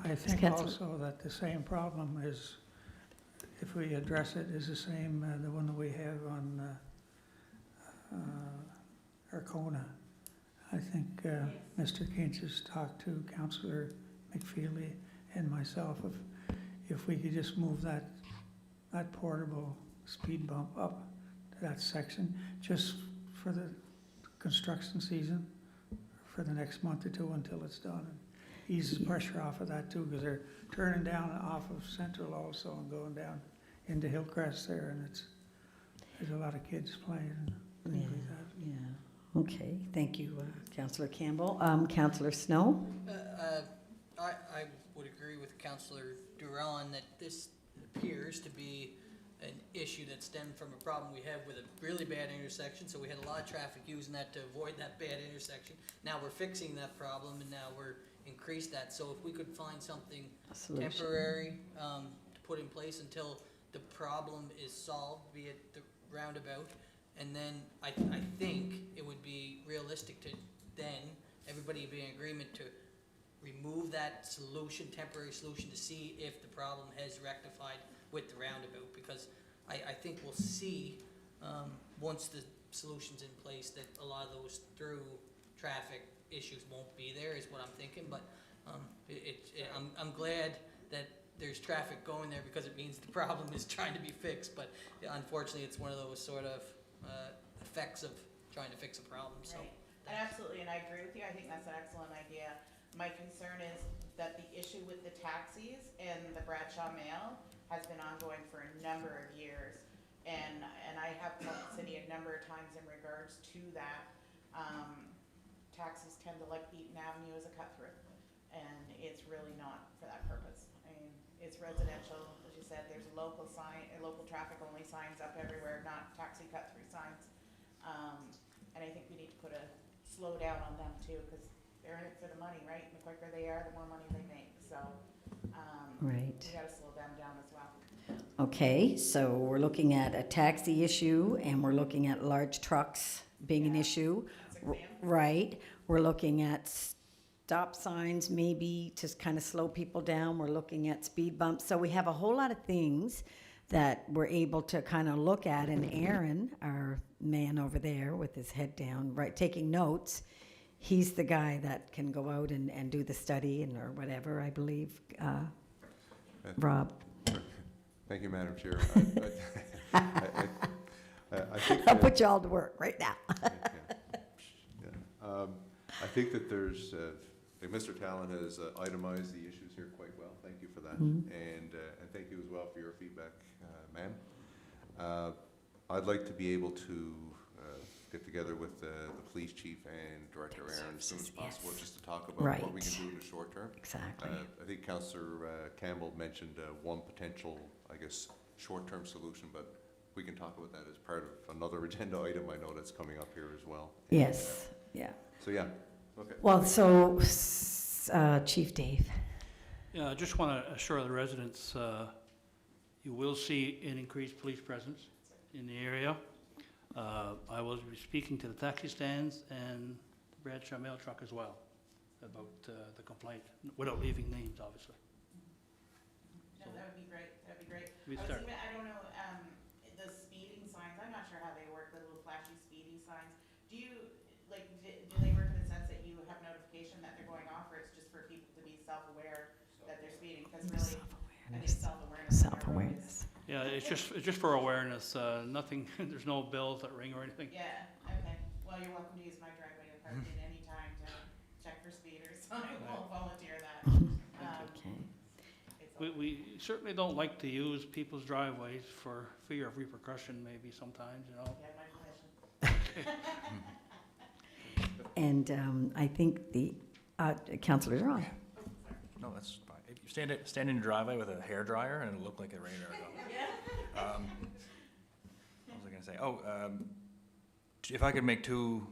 I think Councillor- also that the same problem is, if we address it, is the same, the one that we have on Arcona. I think Mr. Kinch has talked to Councillor McFeely and myself, if we could just move that portable speed bump up to that section, just for the construction season, for the next month or two until it's done. And eases pressure off of that too, because they're turning down off of Central also and going down into Hillcrest there, and there's a lot of kids playing and things like that. Yeah, okay, thank you, Councillor Campbell. Councillor Snow? I would agree with Councillor Duran that this appears to be an issue that stemmed from a problem we have with a really bad intersection, so we had a lot of traffic using that to avoid that bad intersection. Now we're fixing that problem, and now we're increased that, so if we could find something Solution. temporary to put in place until the problem is solved, be it the roundabout, and then I think it would be realistic to then, everybody be in agreement to remove that solution, temporary solution, to see if the problem has rectified with the roundabout, because I think we'll see, once the solution's in place, that a lot of those through traffic issues won't be there, is what I'm thinking, but I'm glad that there's traffic going there, because it means the problem is trying to be fixed, but unfortunately, it's one of those sort of effects of trying to fix a problem, so. Right. And absolutely, and I agree with you, I think that's an excellent idea. My concern is that the issue with the taxis and the Bradshaw Mail has been ongoing for a number of years. And I have told the city a number of times in regards to that. Taxis tend to like Beaton Avenue as a cut through, and it's really not for that purpose. I mean, it's residential, as you said, there's local traffic only signs up everywhere, not taxi cut through signs. And I think we need to put a slow down on them too, because they're in it for the money, right? And the quicker they are, the more money they make, so, Right. we gotta slow them down as well. Okay, so we're looking at a taxi issue, and we're looking at large trucks being an issue. That's an example. Right, we're looking at stop signs, maybe to kind of slow people down. We're looking at speed bumps. So we have a whole lot of things that we're able to kind of look at. And Aaron, our man over there with his head down, right, taking notes, he's the guy that can go out and do the study and or whatever, I believe. Rob? Thank you, Madam Chair. I think I'll that- put you all to work right now. I think that there's, I think Mr. Talon has itemized the issues here quite well. Thank you for that. Mhm. And thank you as well for your feedback, ma'am. I'd like to be able to get together with the police chief and Director Aaron as soon as possible, Yes. just to talk about what we Right. can do in the short term. Exactly. I think Councillor Campbell mentioned one potential, I guess, short-term solution, but we can talk about that as part of another agenda item I know that's coming up here as well. Yes, yeah. So, yeah, okay. Well, so, Chief Dave? Yeah, I just want to assure the residents, you will see an increased police presence in the area. I will be speaking to the taxi stands and the Bradshaw mail truck as well about the complaint, without leaving names, obviously. No, that would be great, that'd be great. We I was start. even, I don't know, the speeding signs, I'm not sure how they work, the little flashy speeding signs. Do you, like, do they work in the sense that you have notification that they're going off, or it's just for people self-aware that they're speeding, because really, I think self-awareness. Self-awareness. Yeah, it's just for awareness, nothing, there's no bells that ring or anything. Yeah, okay. Well, you're welcome to use my driveway to park in any time to check for speeders, so I will volunteer that. Okay. It's all- We certainly don't like to use people's driveways for fear of repercussion maybe sometimes, you know. Yeah, my permission. And I think the, Councillor Durand. No, that's fine. If you stand in your driveway with a hairdryer and it'll look like it rained or What was I gonna say? If I could make two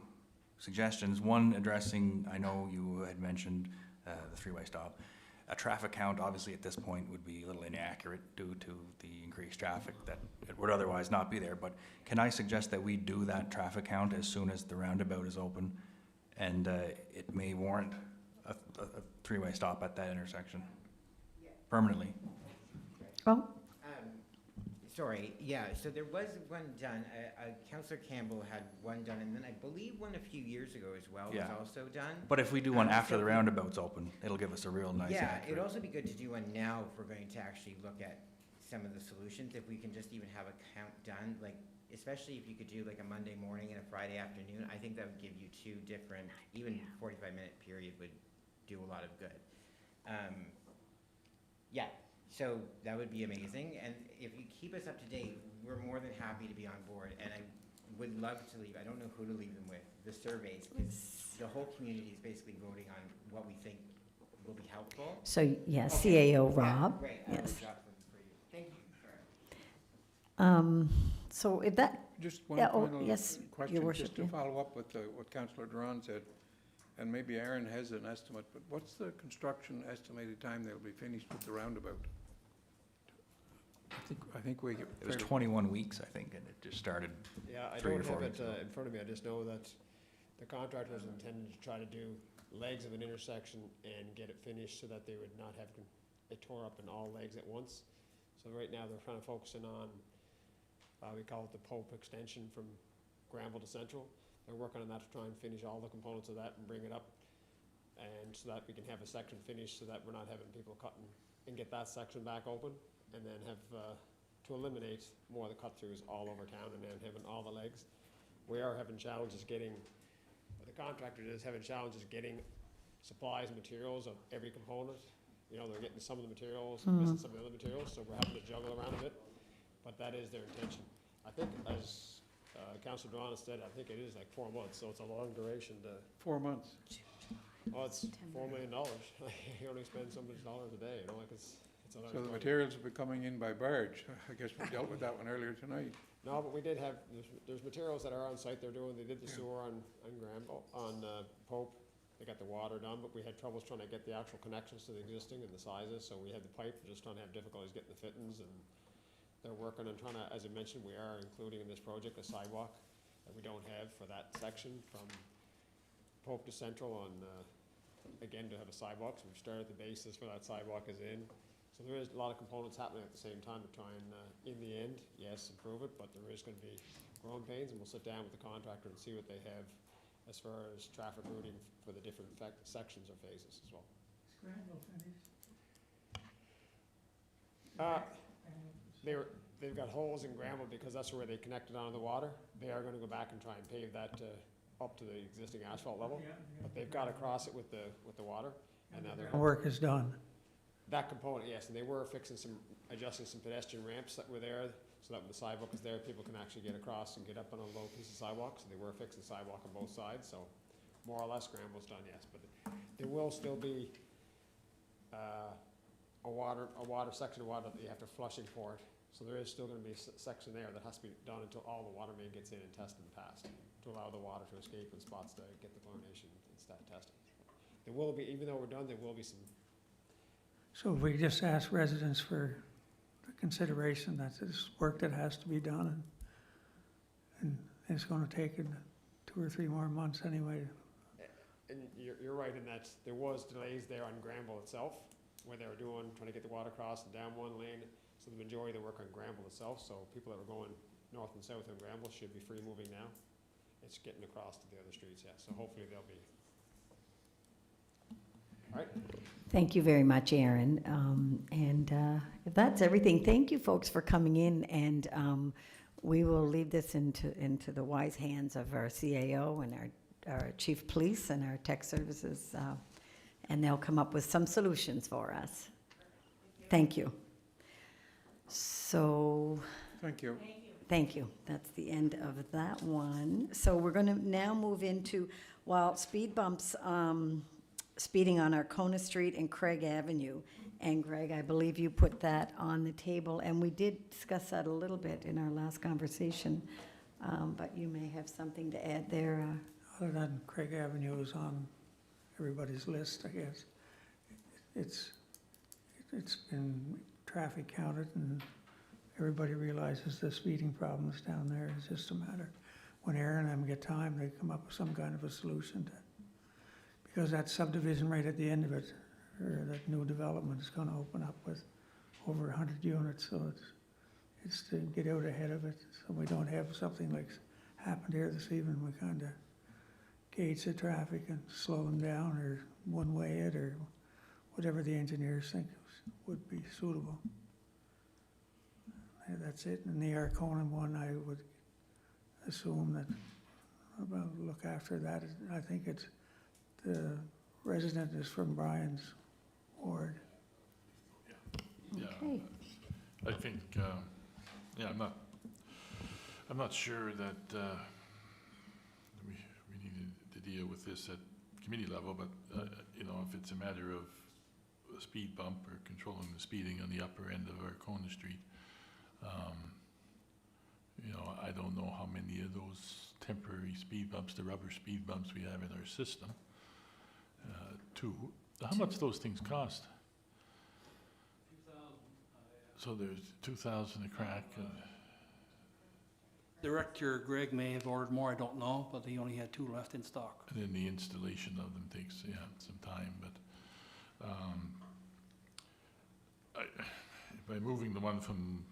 suggestions, one addressing, I know you had mentioned the three-way stop. A traffic count, obviously, at this point would be a little inaccurate due to the increased traffic that it would otherwise not be there. But can I suggest that we do that traffic count as soon as the roundabout is open? And it may warrant a three-way stop at that intersection permanently. Oh, Sorry, yeah, so there was one done, Councillor Campbell had one done, and then I believe one a few years ago as well was Yeah. also done. But if we do one after so the we- roundabout's open, it'll give us a real nice Yeah, accurate. it'd also be good to do one now if we're going to actually look at some of the solutions, if we can just even have a count done, like, especially if you could do like a Monday morning and a Friday afternoon, I think that would give you two different, even 45-minute period would do a lot of good. Yeah, so that would be amazing, and if you keep us up to date, we're more than happy to be on board, and I would love to leave, I don't know who to leave them with, the surveys, because the whole community is basically voting on what we think will be helpful. so, yeah, Okay. CAO Yeah, Rob. great, I will Yes. drop them for you. Thank you. So if that, Just one Yeah, oh, final yes, Your question, Worship, just to yeah. follow up with what Councillor Durand said, and maybe Aaron has an estimate, but what's the construction estimated time they'll be finished with the roundabout? I think we get. It was 21 weeks, I think, and it just started Yeah, I 3 or don't 4 have weeks it ago. in front of me, I just know that the contractor was intending to try to do legs of an intersection and get it finished so that they would not have it tore up in all legs at once. So right now, they're kind of focusing on, we call it the Pope extension from Granville to Central. They're working on that to try and finish all the components of that and bring it up, and so that we can have a section finished, so that we're not having people cutting, and get that section back open, and then have, to eliminate more of the cut-throughs all over town, and then having all the legs. We are having challenges getting, the contractor is having challenges getting supplies and materials of every component. You know, they're getting some of the materials, missing some of the other materials, so we're having to juggle around a bit, but that is their intention. I think, as Councilor Durand said, I think it is like 4 months, so it's a long duration to, 4 months. well, it's $4 million. You only spend so much dollars a day, you know, like it's a large So the budget. materials will be coming in by barge. I guess we dealt with that one earlier tonight. No, but we did have, there's materials that are on site they're doing, they did the sewer on Granville, on Pope. They got the water done, but we had troubles trying to get the actual connections to the existing and the sizes, so we had the pipe, we're just trying to have difficulties getting the fittings, and they're working on trying to, as I mentioned, we are including in this project a sidewalk that we don't have for that section from Pope to Central on, again, to have a sidewalk, so we've started the basis for that sidewalk is in. So there is a lot of components happening at the same time to try and, in the end, yes, improve it, but there is gonna be growing pains, and we'll sit down with the contractor and see what they have as far as traffic routing for the different sections or phases as well. They've got holes in Granville because that's where they connected onto the water. They are gonna go back and try and pave that, up to the existing asphalt level, but they've got to cross it with the water, and now they're. Work is done. That component, yes, and they were adjusting some pedestrian ramps that were there, so that when the sidewalk is there, people can actually get across and get up on a low piece of sidewalk, so they were fixing the sidewalk on both sides, so more or less Granville's done, yes, but there will still be, a water section of water that you have to flush in for it, so there is still gonna be a section there that has to be done until all the water main gets in and tested and passed, to allow the water to escape in spots to get the chlorination and start testing. There will be, even though we're done, there will be some. So if we just ask residents for the consideration that this work that has to be done, and it's gonna take 2 or 3 more months anyway. And you're right in that there was delays there on Granville itself, where they were trying to get the water across and down one lane. So the majority of the work on Granville itself, so people that were going north and south on Granville should be free moving now. It's getting across to the other streets, yeah, so hopefully they'll be. All right. Thank you very much, Aaron. If that's everything, thank you folks for coming in, and we will leave this into the wise hands of our CAO and our chief of police and our tech services, and they'll come up with some solutions for us. Thank you. So. Thank you. Thank you. That's the end of that one. So we're going to now move into, while speed bumps, speeding on Arcona Street and Craig Avenue. And Greg, I believe you put that on the table, and we did discuss that a little bit in our last conversation, but you may have something to add there. Other than Craig Avenue is on everybody's list, I guess. It's been traffic counted, and everybody realizes the speeding problems down there. It's just a matter, when Aaron and them get time, they come up with some kind of a solution to, because that subdivision right at the end of it, or that new development is gonna open up with over 100 units, so it's to get out ahead of it, so we don't have something like happened here this evening. We kinda gauge the traffic and slow them down, or one-way it, or whatever the engineers think would be suitable. That's it. And the Arcona one, I would assume that, I'll look after that. I think it's, the resident is from Brian's ward. Yeah, Okay. I think, yeah, I'm not sure that we need to deal with this at committee level, but, you know, if it's a matter of a speed bump or controlling the speeding on the upper end of Arcona Street, you know, I don't know how many of those temporary speed bumps, the rubber speed bumps we have in our system. How much those things cost? 2,000. So there's 2,000 a crack. Director Greg may have ordered more, I don't know, but he only had 2 left in stock. And then the installation of them takes, yeah, some time, but by moving the one from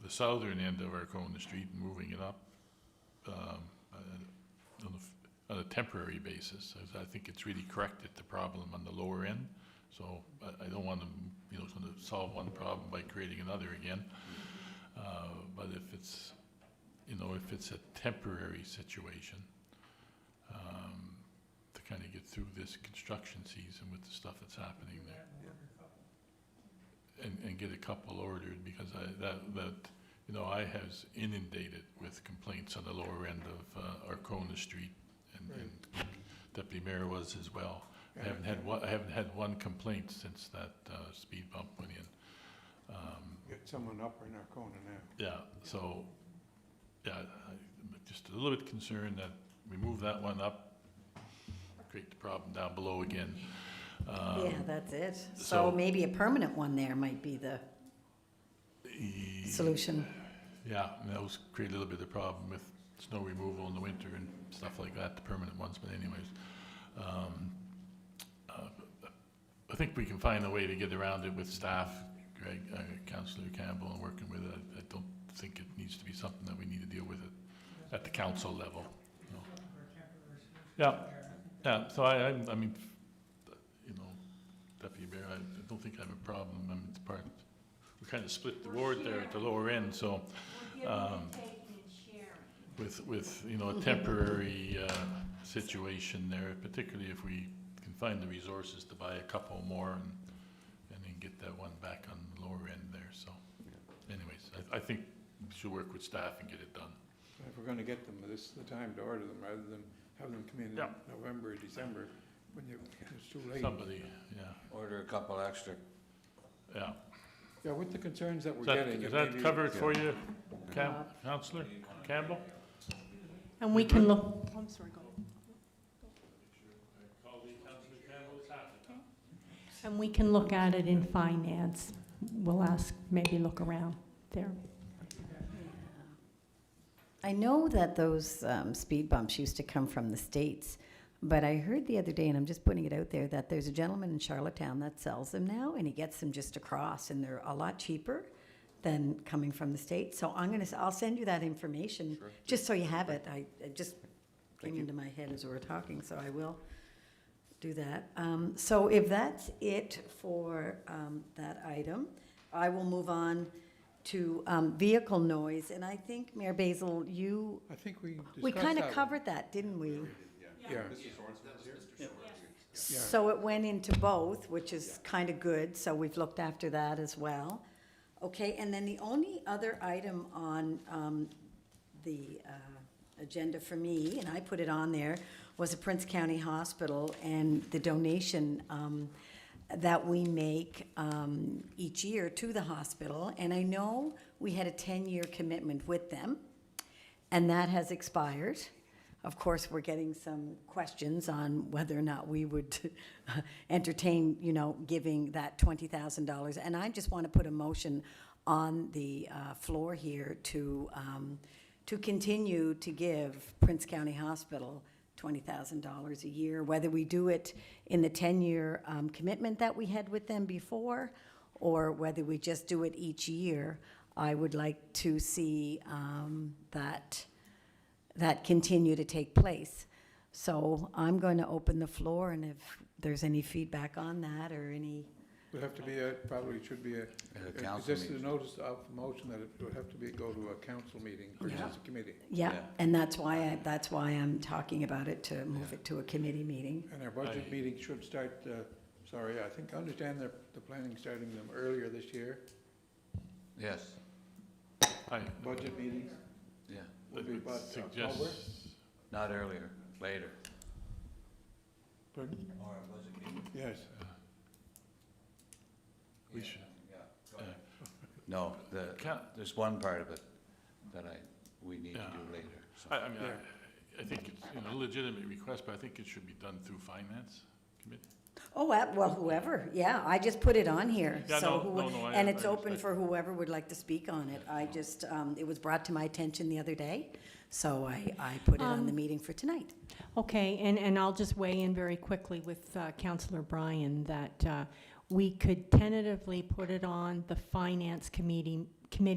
the southern end of Arcona Street and moving it up on a temporary basis, I think it's really corrected the problem on the lower end. So I don't want to, you know, sort of solve one problem by creating another again. But if it's, you know, if it's a temporary situation, to kind of get through this construction season with the stuff that's happening there. And get a couple ordered, because you know, I was inundated with complaints on the lower end of Arcona Street, and Deputy Mayor was as well. I haven't had one complaint since that speed bump went in. Get someone up in Arcona now. Yeah, so, yeah, I'm just a little bit concerned that we move that one up, create the problem down below again. Yeah, that's it. So maybe a permanent one there might be the solution. Yeah, and those create a little bit of problem with snow removal in the winter and stuff like that, the permanent ones, but anyways. I think we can find a way to get around it with staff, Greg, Councillor Campbell, and working with it. I don't think it needs to be something that we need to deal with it at the council level. No. Yeah, so I mean, you know, Deputy Mayor, I don't think I have a problem. I mean, it's part, we kind of split the ward there at the lower end, so with you know, a temporary situation there, particularly if we can find the resources to buy a couple more and then get that one back on the lower end there. So, anyways, I think we should work with staff and get it done. If we're gonna get them, this is the time to order them, rather than have them come in November, December, when it's too late. Somebody, yeah. Order a couple extra. Yeah. Yeah, with the concerns that we're getting. Is that covered for you, Councillor Campbell? And we can look, I'm sorry, go ahead. And we can look at it in finance. We'll ask, maybe look around there. I know that those speed bumps used to come from the States, but I heard the other day, and I'm just putting it out there, that there's a gentleman in Charlottetown that sells them now, and he gets them just across, and they're a lot cheaper than coming from the States. So I'll send you that information, just so you have it. It just came into my head as we were talking, so I will do that. So if that's it for that item, I will move on to vehicle noise. And I think, Mayor Basil, I think we discussed we kind that of one. covered that, didn't we? Yeah. So it went into both, which is kind of good, so we've looked after that as well. Okay, and then the only other item on the agenda for me, and I put it on there, was the Prince County Hospital and the donation that we make each year to the hospital. And I know we had a 10-year commitment with them, and that has expired. Of course, we're getting some questions on whether or not we would entertain, you know, giving that $20,000. And I just want to put a motion on the floor here to continue to give Prince County Hospital $20,000 a year, whether we do it in the 10-year commitment that we had with them before, or whether we just do it each year. I would like to see that continue to take place. So I'm going to open the floor, and if there's any feedback on that or any... Would have to be probably should be council just a meeting. notice of motion that it would have to go to a council meeting versus a committee. Yeah, Yeah. and that's why I'm talking about it, to move it to a committee meeting. And our budget meeting should start, I understand the planning starting them earlier this year, Yes, budget meetings. yeah, Would be about Suggest- October? not earlier, later. Pardon? Or a budget meeting. Yes. We should, No, Ca- there's one part of it that we need to Yeah. do later. so. I mean, I think it's, you know, a legitimate request, but I think it should be done through Finance Committee. Oh, well, whoever, yeah, I just put it on here. Yeah, So no, I- and it's I open respect for whoever would like to speak on it. I just, it was brought to my attention the other day, so I put it on the meeting for tonight. Okay, and I'll just weigh in very quickly with Councillor Bryan that we could tentatively put it on the Finance Committee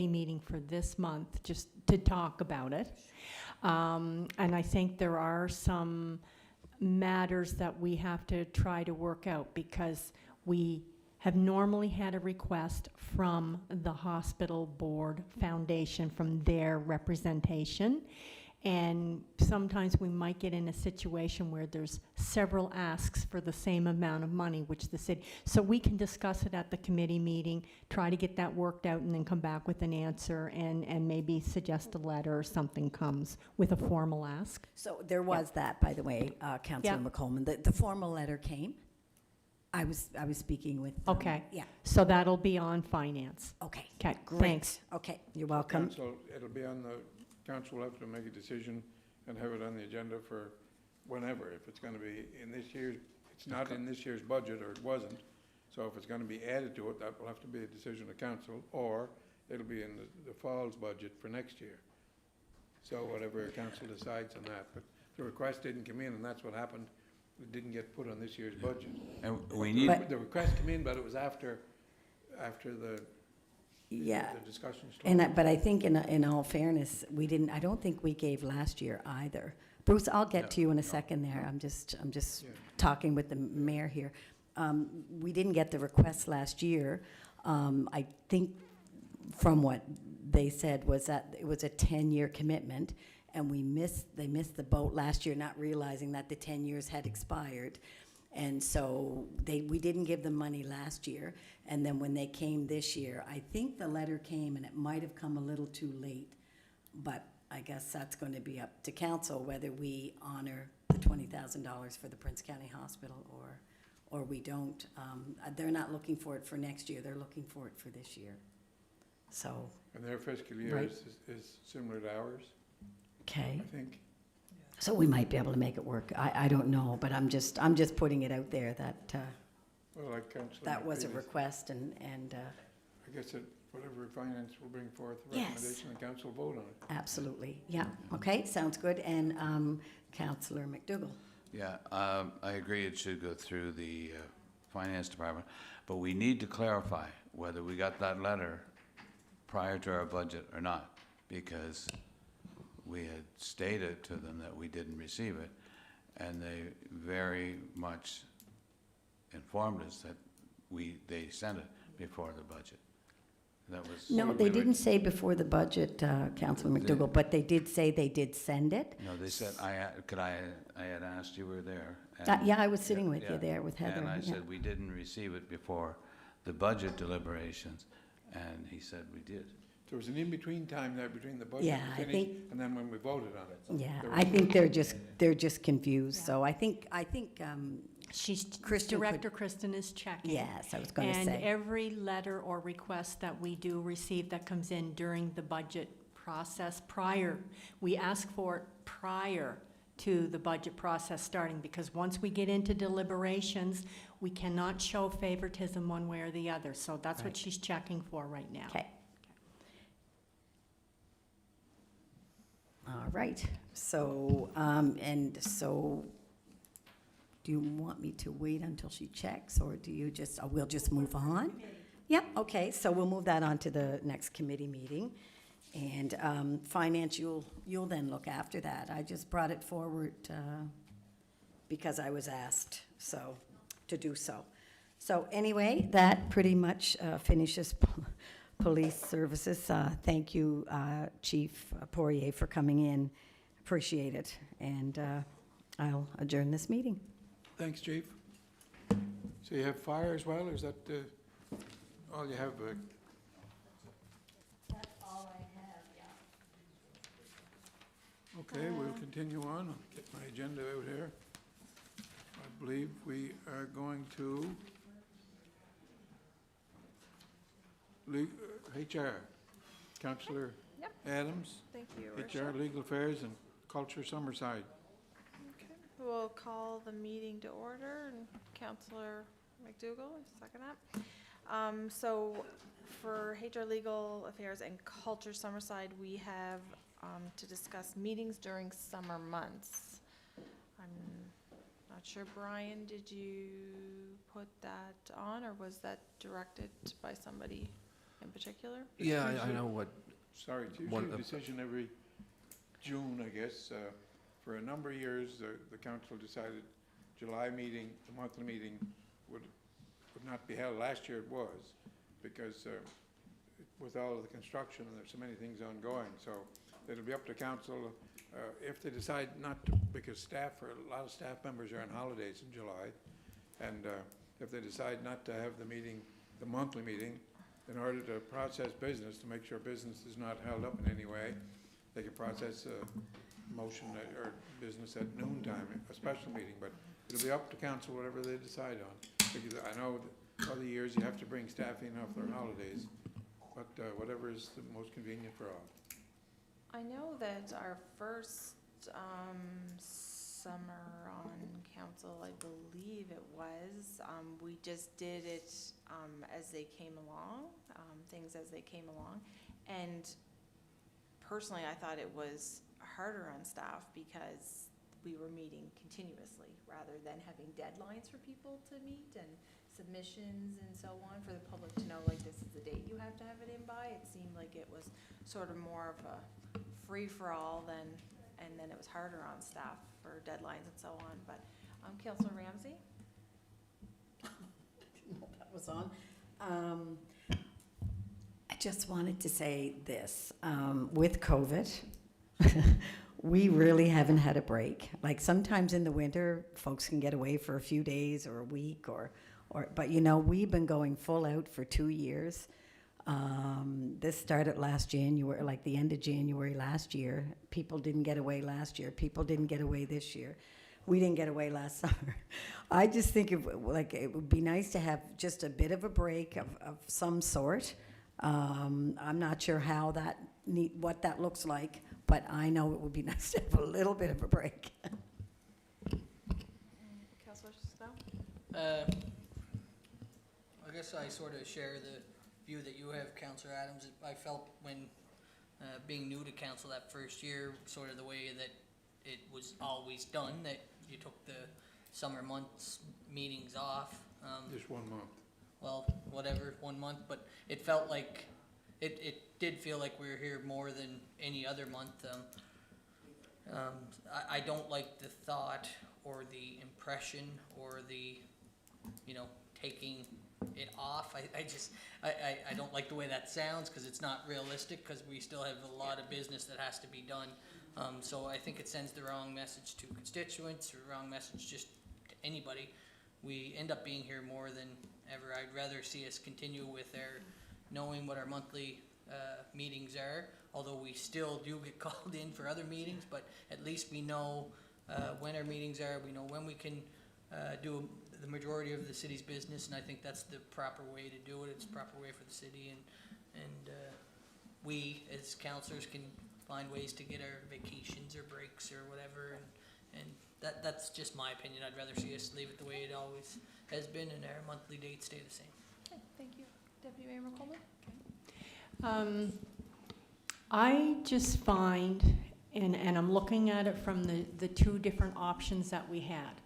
meeting for this month, just to talk about it. And I think there are some matters that we have to try to work out, because we have normally had a request from the Hospital Board Foundation, from their representation. And sometimes we might get in a situation where there's several asks for the same amount of money, which the city, so we can discuss it at the committee meeting, try to get that worked out, and then come back with an answer, and maybe suggest a letter or something comes with a formal ask. So there was that, by the way, Councillor Yeah. McColman, the formal letter came. I was speaking with. Okay. Yeah, So that'll be on finance. okay. Okay, Great. thanks. Okay, you're welcome. Council, it'll be on the, council will have to make a decision and have it on the agenda for whenever. If it's gonna be in this year's, it's not in this year's budget, or it wasn't. So if it's gonna be added to it, that will have to be a decision of council, or it'll be in the fall's budget for next year. So whatever council decides on that, but the request didn't come in, and that's what happened. It didn't get put on this year's budget. And we need, But- The request came in, but it was after the Yeah. the discussion started. And but I think in all fairness, I don't think we gave last year either. Bruce, I'll get to you in a second there. I'm just Yeah. talking with the mayor here. We didn't get the request last year. I think from what they said was that it was a 10-year commitment, and they missed the boat last year, not realizing that the 10 years had expired. And so we didn't give them money last year, and then when they came this year, I think the letter came, and it might have come a little too late, but I guess that's going to be up to council whether we honor the $20,000 for the Prince County Hospital or we don't. They're not looking for it for next year, they're looking for it for this year. So, And their fiscal year Right. is similar to ours, okay. I think. So we might be able to make it work. I don't know, but I'm just putting it out there that Well, like Councillor that was a McCready, request and I guess that whatever finance will bring forth the Yes. recommendation, the council will vote on it. absolutely, yeah. Okay, sounds good. And Councillor McDougall. yeah, I agree it should go through the Finance Department, but we need to clarify whether we got that letter prior to our budget or not, because we had stated to them that we didn't receive it, and they very much informed us that they sent it before the budget. That was. No, they didn't say before the budget, Councilor McDougall, but they did say they did send it. No, they said, I had asked, you were there. Yeah, I was sitting with Yeah, you there with Heather. And I yeah. said, we didn't receive it before the budget deliberations, and he said we did. There was an in-between time there between the budget Yeah, I finished think- and then when we voted on it. Yeah, There I was- think they're just confused, so I think, She's, Kristen could- Director Kristen is checking. yes, I was gonna And say. every letter or request that we do receive that comes in during the budget process we ask for it prior to the budget process starting, because once we get into deliberations, we cannot show favoritism one way or the other. So that's what Right. she's checking for right now. Okay. All right, so, do you want me to wait until she checks, or do you just, we'll just move on? Yep, okay, so we'll move that on to the next committee meeting. And finance, you'll then look after that. I just brought it forward because I was asked to do so. So anyway, that pretty much finishes police services. Thank you, Chief Poirier, for coming in. Appreciate it. And I'll adjourn this meeting. Thanks, Chief. So you have fire as well, or is that all you have? That's all I have, yeah. Okay, we'll continue on. I'll get my agenda out here. I believe we are going to HR. Councillor Yep. Adams, Thank you, Your HR, Worship. Legal Affairs, and Culture Summerside. Okay, we'll call the meeting to order, and Councillor McDougall, second that. So for HR, Legal Affairs, and Culture Summerside, we have to discuss meetings during summer months. I'm not sure, Brian, did you put that on, or was that directed by somebody in particular? Yeah, I know what. Sorry, it's One usually a of- decision every June, I guess. For a number of years, the council decided July meeting, the monthly meeting, would not be held. Last year it was, because with all of the construction, and there's so many things ongoing. So it'll be up to council if they decide not to, because a lot of staff members are on holidays in July. And if they decide not to have the meeting, the monthly meeting, in order to process business, to make sure business is not held up in any way, they can process a motion or business at noon time, a special meeting, but it'll be up to council whatever they decide on. Because I know that other years you have to bring staff in off their holidays, but whatever is the most convenient for all. I know that our first summer on council, I believe it was, we just did it as they came along, things as they came along. And personally, I thought it was harder on staff because we were meeting continuously rather than having deadlines for people to meet and submissions and so on for the public to know, like, this is the date you have to have it in by. It seemed like it was sort of more of a free-for-all and then it was harder on staff for deadlines and so on. But Councillor Ramsey? Didn't know that was on. I just wanted to say this, with COVID, we really haven't had a break. Like sometimes in the winter, folks can get away for a few days or a week but you know, we've been going full out for 2 years. This started last January, like the end of January last year. People didn't get away last year. People didn't get away this year. We didn't get away last summer. I just think it would be nice to have just a bit of a break of some sort. I'm not sure what that looks like, but I know it would be nice to have a little bit of a break. Councillor Snow? I guess I sort of share the view that you have, Councillor Adams. I felt when being new to council that first year, sort of the way that it was always done, that you took the summer months meetings off. Just 1 month. Well, whatever, 1 month, but it felt like, it did feel like we were here more than any other month. I don't like the thought or the impression or the you know, taking it off. I don't like the way that sounds, because it's not realistic, because we still have a lot of business that has to be done. So I think it sends the wrong message to constituents, or wrong message just to anybody. We end up being here more than ever. I'd rather see us continue with our, knowing what our monthly meetings are, although we still do get called in for other meetings, but at least we know when our meetings are, we know when we can do the majority of the city's business, and I think that's the proper way to do it. It's the proper way for the city, and we as councillors can find ways to get our vacations or breaks or whatever, and that's just my opinion. I'd rather see us leave it the way it always has been, and our monthly dates stay the same. Okay, thank you. Deputy Mayor McCollum? I just find, and I'm looking at it from the two different options that we had.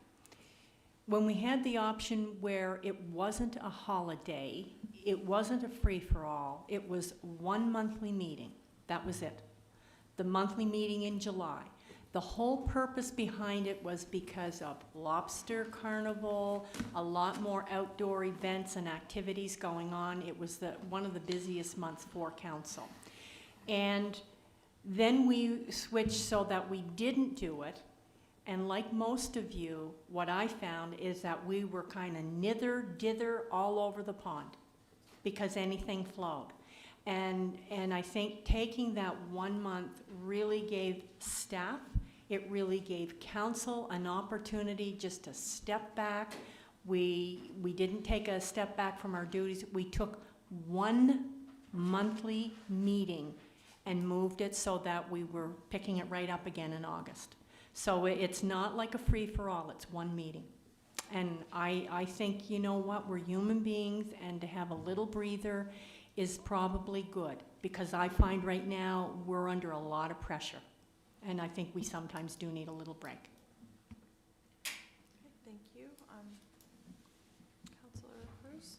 When we had the option where it wasn't a holiday, it wasn't a free-for-all, it was one monthly meeting. That was it. The monthly meeting in July. The whole purpose behind it was because of Lobster Carnival, a lot more outdoor events and activities going on. It was one of the busiest months for council. And then we switched so that we didn't do it. And like most of you, what I found is that we were kind of nither-dither all over the pond because anything flowed. And I think taking that 1 month really gave staff, it really gave council an opportunity just to step back. We didn't take a step back from our duties. We took one monthly meeting and moved it so that we were picking it right up again in August. So it's not like a free-for-all, it's one meeting. And I think, you know what, we're human beings, and to have a little breather is probably good, because I find right now we're under a lot of pressure, and I think we sometimes do need a little break. Okay, thank you. Councillor Cruz?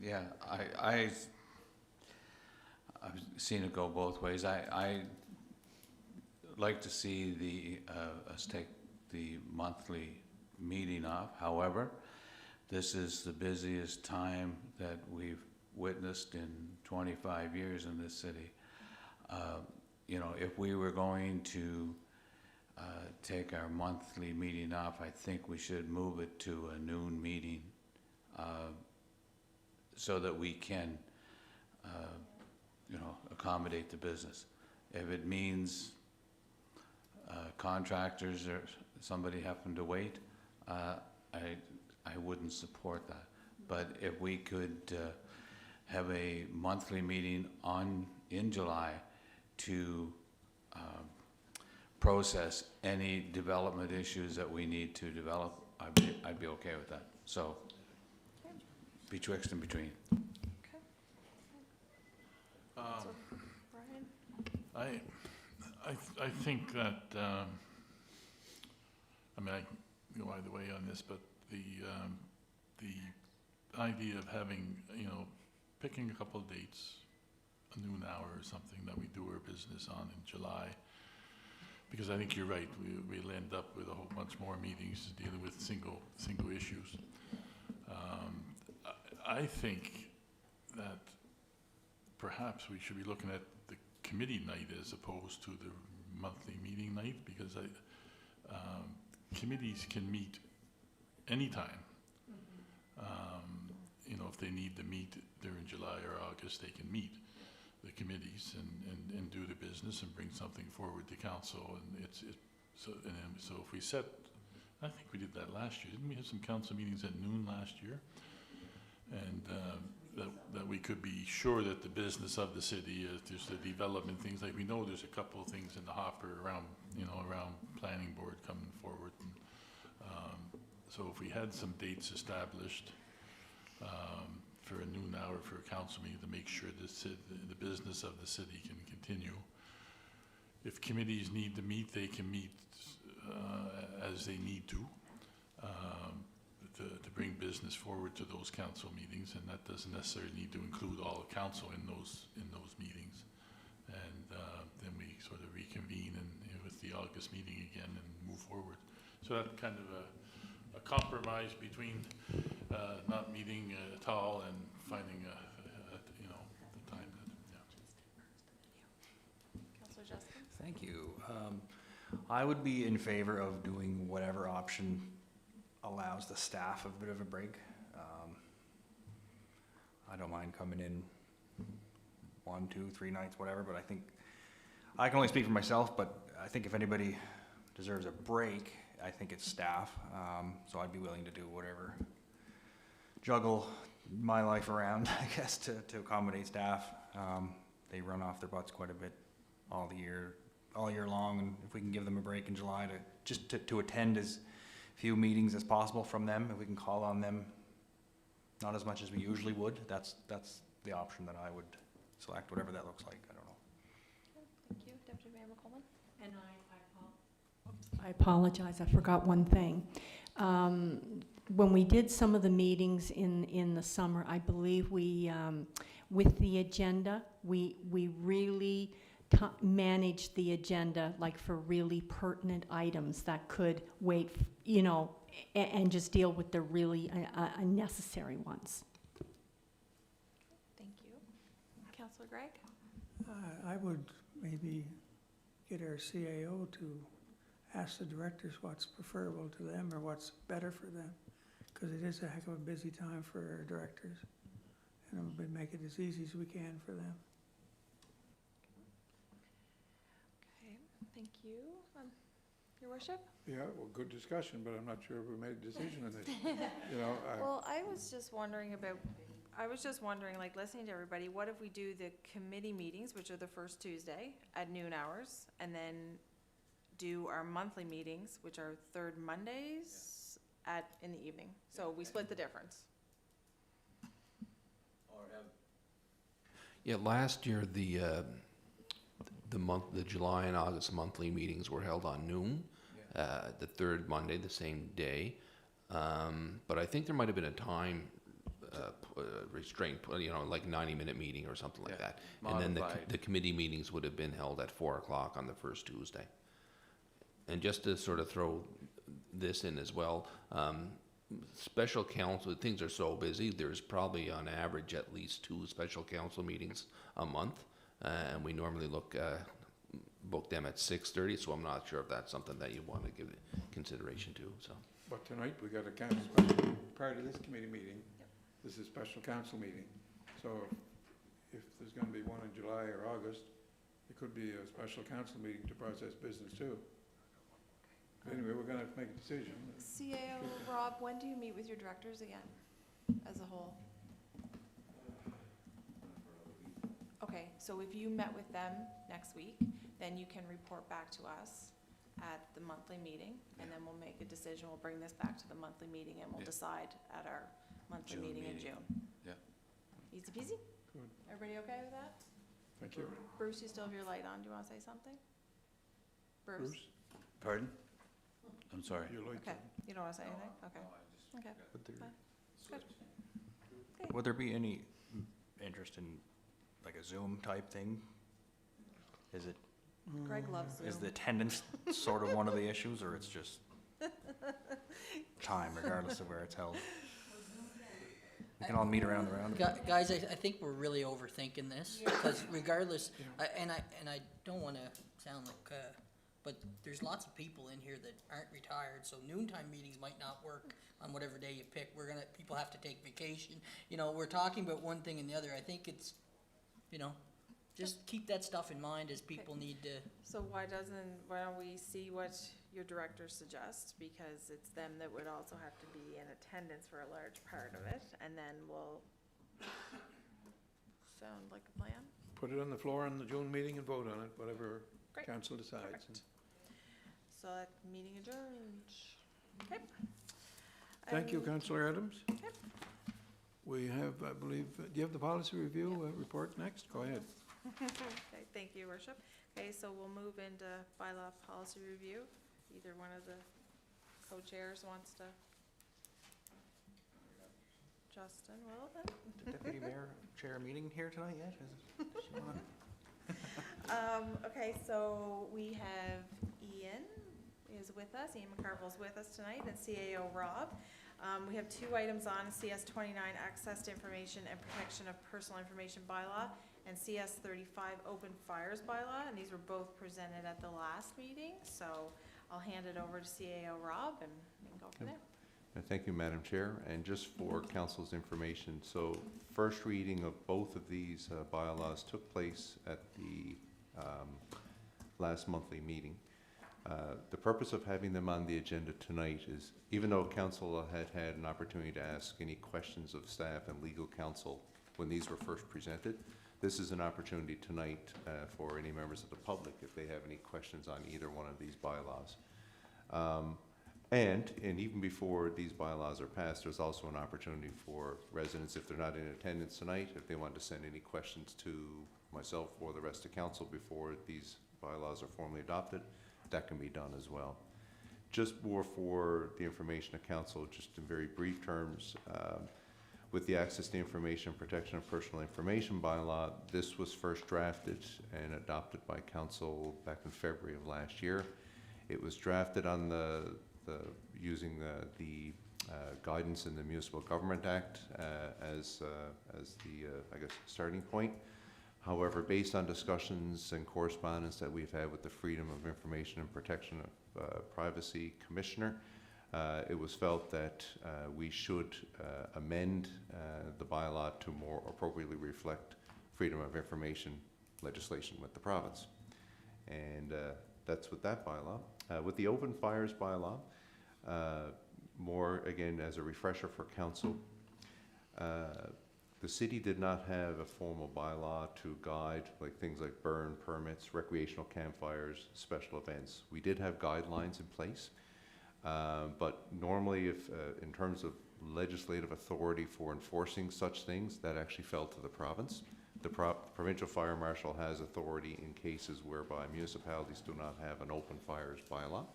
Yeah, I've seen it go both ways. I like to see us take the monthly meeting off. However, this is the busiest time that we've witnessed in 25 years in this city. You know, if we were going to take our monthly meeting off, I think we should move it to a noon meeting so that we can, you know, accommodate the business. If it means contractors or somebody having to wait, I wouldn't support that. But if we could have a monthly meeting in July to process any development issues that we need to develop, I'd be okay with that. So, betwixt and between. Okay. Brian? I think that, I mean, I can go either way on this, but the idea of having, you know, picking a couple of dates, a noon hour or something that we do our business on in July, because I think you're right, we'll end up with a whole bunch more meetings dealing with single issues. I think that perhaps we should be looking at the committee night as opposed to the monthly meeting night, because committees can meet anytime. You know, if they need to meet during July or August, they can meet the committees and do the business and bring something forward to council. And so if we set, I think we did that last year. Didn't we have some council meetings at noon last year? And that we could be sure that the business of the city is there's the development things, like we know there's a couple of things in the hopper around, you know, around planning board coming forward. And, so if we had some dates established for a noon hour for a council meeting to make sure the business of the city can continue. If committees need to meet, they can meet as they need to bring business forward to those council meetings, and that doesn't necessarily need to include all the council in those meetings. And then we sort of reconvene with the August meeting again and move forward. So that's kind of a compromise between not meeting at all and finding, you know, the time that, yeah. Councillor Justin? Thank you. I would be in favor of doing whatever option allows the staff a bit of a break. I don't mind coming in 1, 2, 3 nights, whatever, but I think, I can only speak for myself, but I think if anybody deserves a break, I think it's staff. So I'd be willing to do whatever, juggle my life around, I guess, to accommodate staff. They run off their butts quite a bit all year long, and if we can give them a break in July to attend as few meetings as possible from them, if we can call on them, not as much as we usually would, that's the option that I would select, whatever that looks like, I don't know. Thank you. Deputy Mayor McCollum? And I apologize, I forgot one thing. When we did some of the meetings in the summer, I believe we, with the agenda, we really managed the agenda like for really pertinent items that could wait, you know, and just deal with the really unnecessary ones. Thank you. Councillor Gregg? I would maybe get our CAO to ask the directors what's preferable to them or what's better for them, because it is a heck of a busy time for our directors, and we'll make it as easy as we can for them. Okay, thank you. Your worship? Yeah, well, good discussion, but I'm not sure if we made a decision on this. You know, Well, I was just wondering, like, listening to everybody, what if we do the committee meetings, which are the first Tuesday at noon hours, and then do our monthly meetings, which are third Mondays in the evening? So we split the difference. Yeah, last year, the July and August monthly meetings were held on noon, the third Monday, the same day. But I think there might have been a time restraint, you know, like 90-minute meeting or something like that. And then the committee meetings would have been held at 4 o'clock on the first Tuesday. And just to sort of throw this in as well, special council, things are so busy, there's probably on average at least 2 special council meetings a month. And we normally book them at 6:30, so I'm not sure if that's something that you want to give consideration to, so. but tonight we got a special, prior to this committee meeting, this is a special council meeting. So if there's gonna be one in July or August, it could be a special council meeting to process business too. Anyway, we're gonna have to make a decision. CAO, Rob, when do you meet with your directors again, as a whole? Okay, so if you met with them next week, then you can report back to us at the monthly meeting, and then we'll make a decision. We'll bring this back to the monthly meeting, and we'll decide at our monthly June meeting in meeting. June. Yeah. Easy peasy? Good. Everybody okay with that? Thank you. Bruce, you still have your light on. Do you want to say something? Bruce? Pardon? I'm sorry. Your lights Okay, on. you don't want to say anything? Okay. Okay. Fine. Good. Would there be any interest in like a Zoom type thing? Is it, Greg loves Zoom. is the attendance sort of one of the issues, or it's just time regardless of where it's held? We can all meet around the roundabout. Guys, I think we're really overthinking this, because regardless, and I don't wanna sound like, but there's lots of people in here that aren't retired, so noontime meetings might not work on whatever day you pick. People have to take vacation. You know, we're talking about one thing and the other. I think it's, you know, just keep that stuff in mind as people need to. So why don't we see what your directors suggest, because it's them that would also have to be in attendance for a large part of it, and then we'll sound like a plan? Put it on the floor in the June meeting and vote on it, whatever Great. council decides. Perfect. So that meeting adjourned. Okay. Thank you, Councillor Adams. Okay. We have, I believe, do you have the policy review report next? Go ahead. Okay, thank you, Worship. Okay, so we'll move into bylaw policy review. Either one of the co-chairs wants to. Justin, will then? Did Deputy Mayor chair a meeting here tonight yet? Does she wanna- Okay, so we have Ian is with us, Ian McCarville's with us tonight, and CAO Rob. We have two items on, CS 29, access to information and protection of personal information bylaw, and CS 35, open fires bylaw, and these were both presented at the last meeting, so I'll hand it over to CAO Rob, and we can go from there. Thank you, Madam Chair. And just for council's information, so first reading of both of these bylaws took place at the last monthly meeting. The purpose of having them on the agenda tonight is, even though council had an opportunity to ask any questions of staff and legal counsel when these were first presented, this is an opportunity tonight for any members of the public if they have any questions on either one of these bylaws. And even before these bylaws are passed, there's also an opportunity for residents, if they're not in attendance tonight, if they want to send any questions to myself or the rest of council before these bylaws are formally adopted, that can be done as well. Just more for the information of council, just in very brief terms, with the Access to Information and Protection of Personal Information bylaw, this was first drafted and adopted by council back in February of last year. It was drafted on using the guidance in the Municipal Government Act as the I guess starting point. However, based on discussions and correspondence that we've had with the Freedom of Information and Protection of Privacy Commissioner, it was felt that we should amend the bylaw to more appropriately reflect freedom of information legislation with the province. And that's with that bylaw. With the open fires bylaw, more again as a refresher for council, the city did not have a formal bylaw to guide things like burn permits, recreational campfires, special events. We did have guidelines in place, but normally if in terms of legislative authority for enforcing such things, that actually fell to the province. The provincial fire marshal has authority in cases whereby municipalities do not have an open fires bylaw.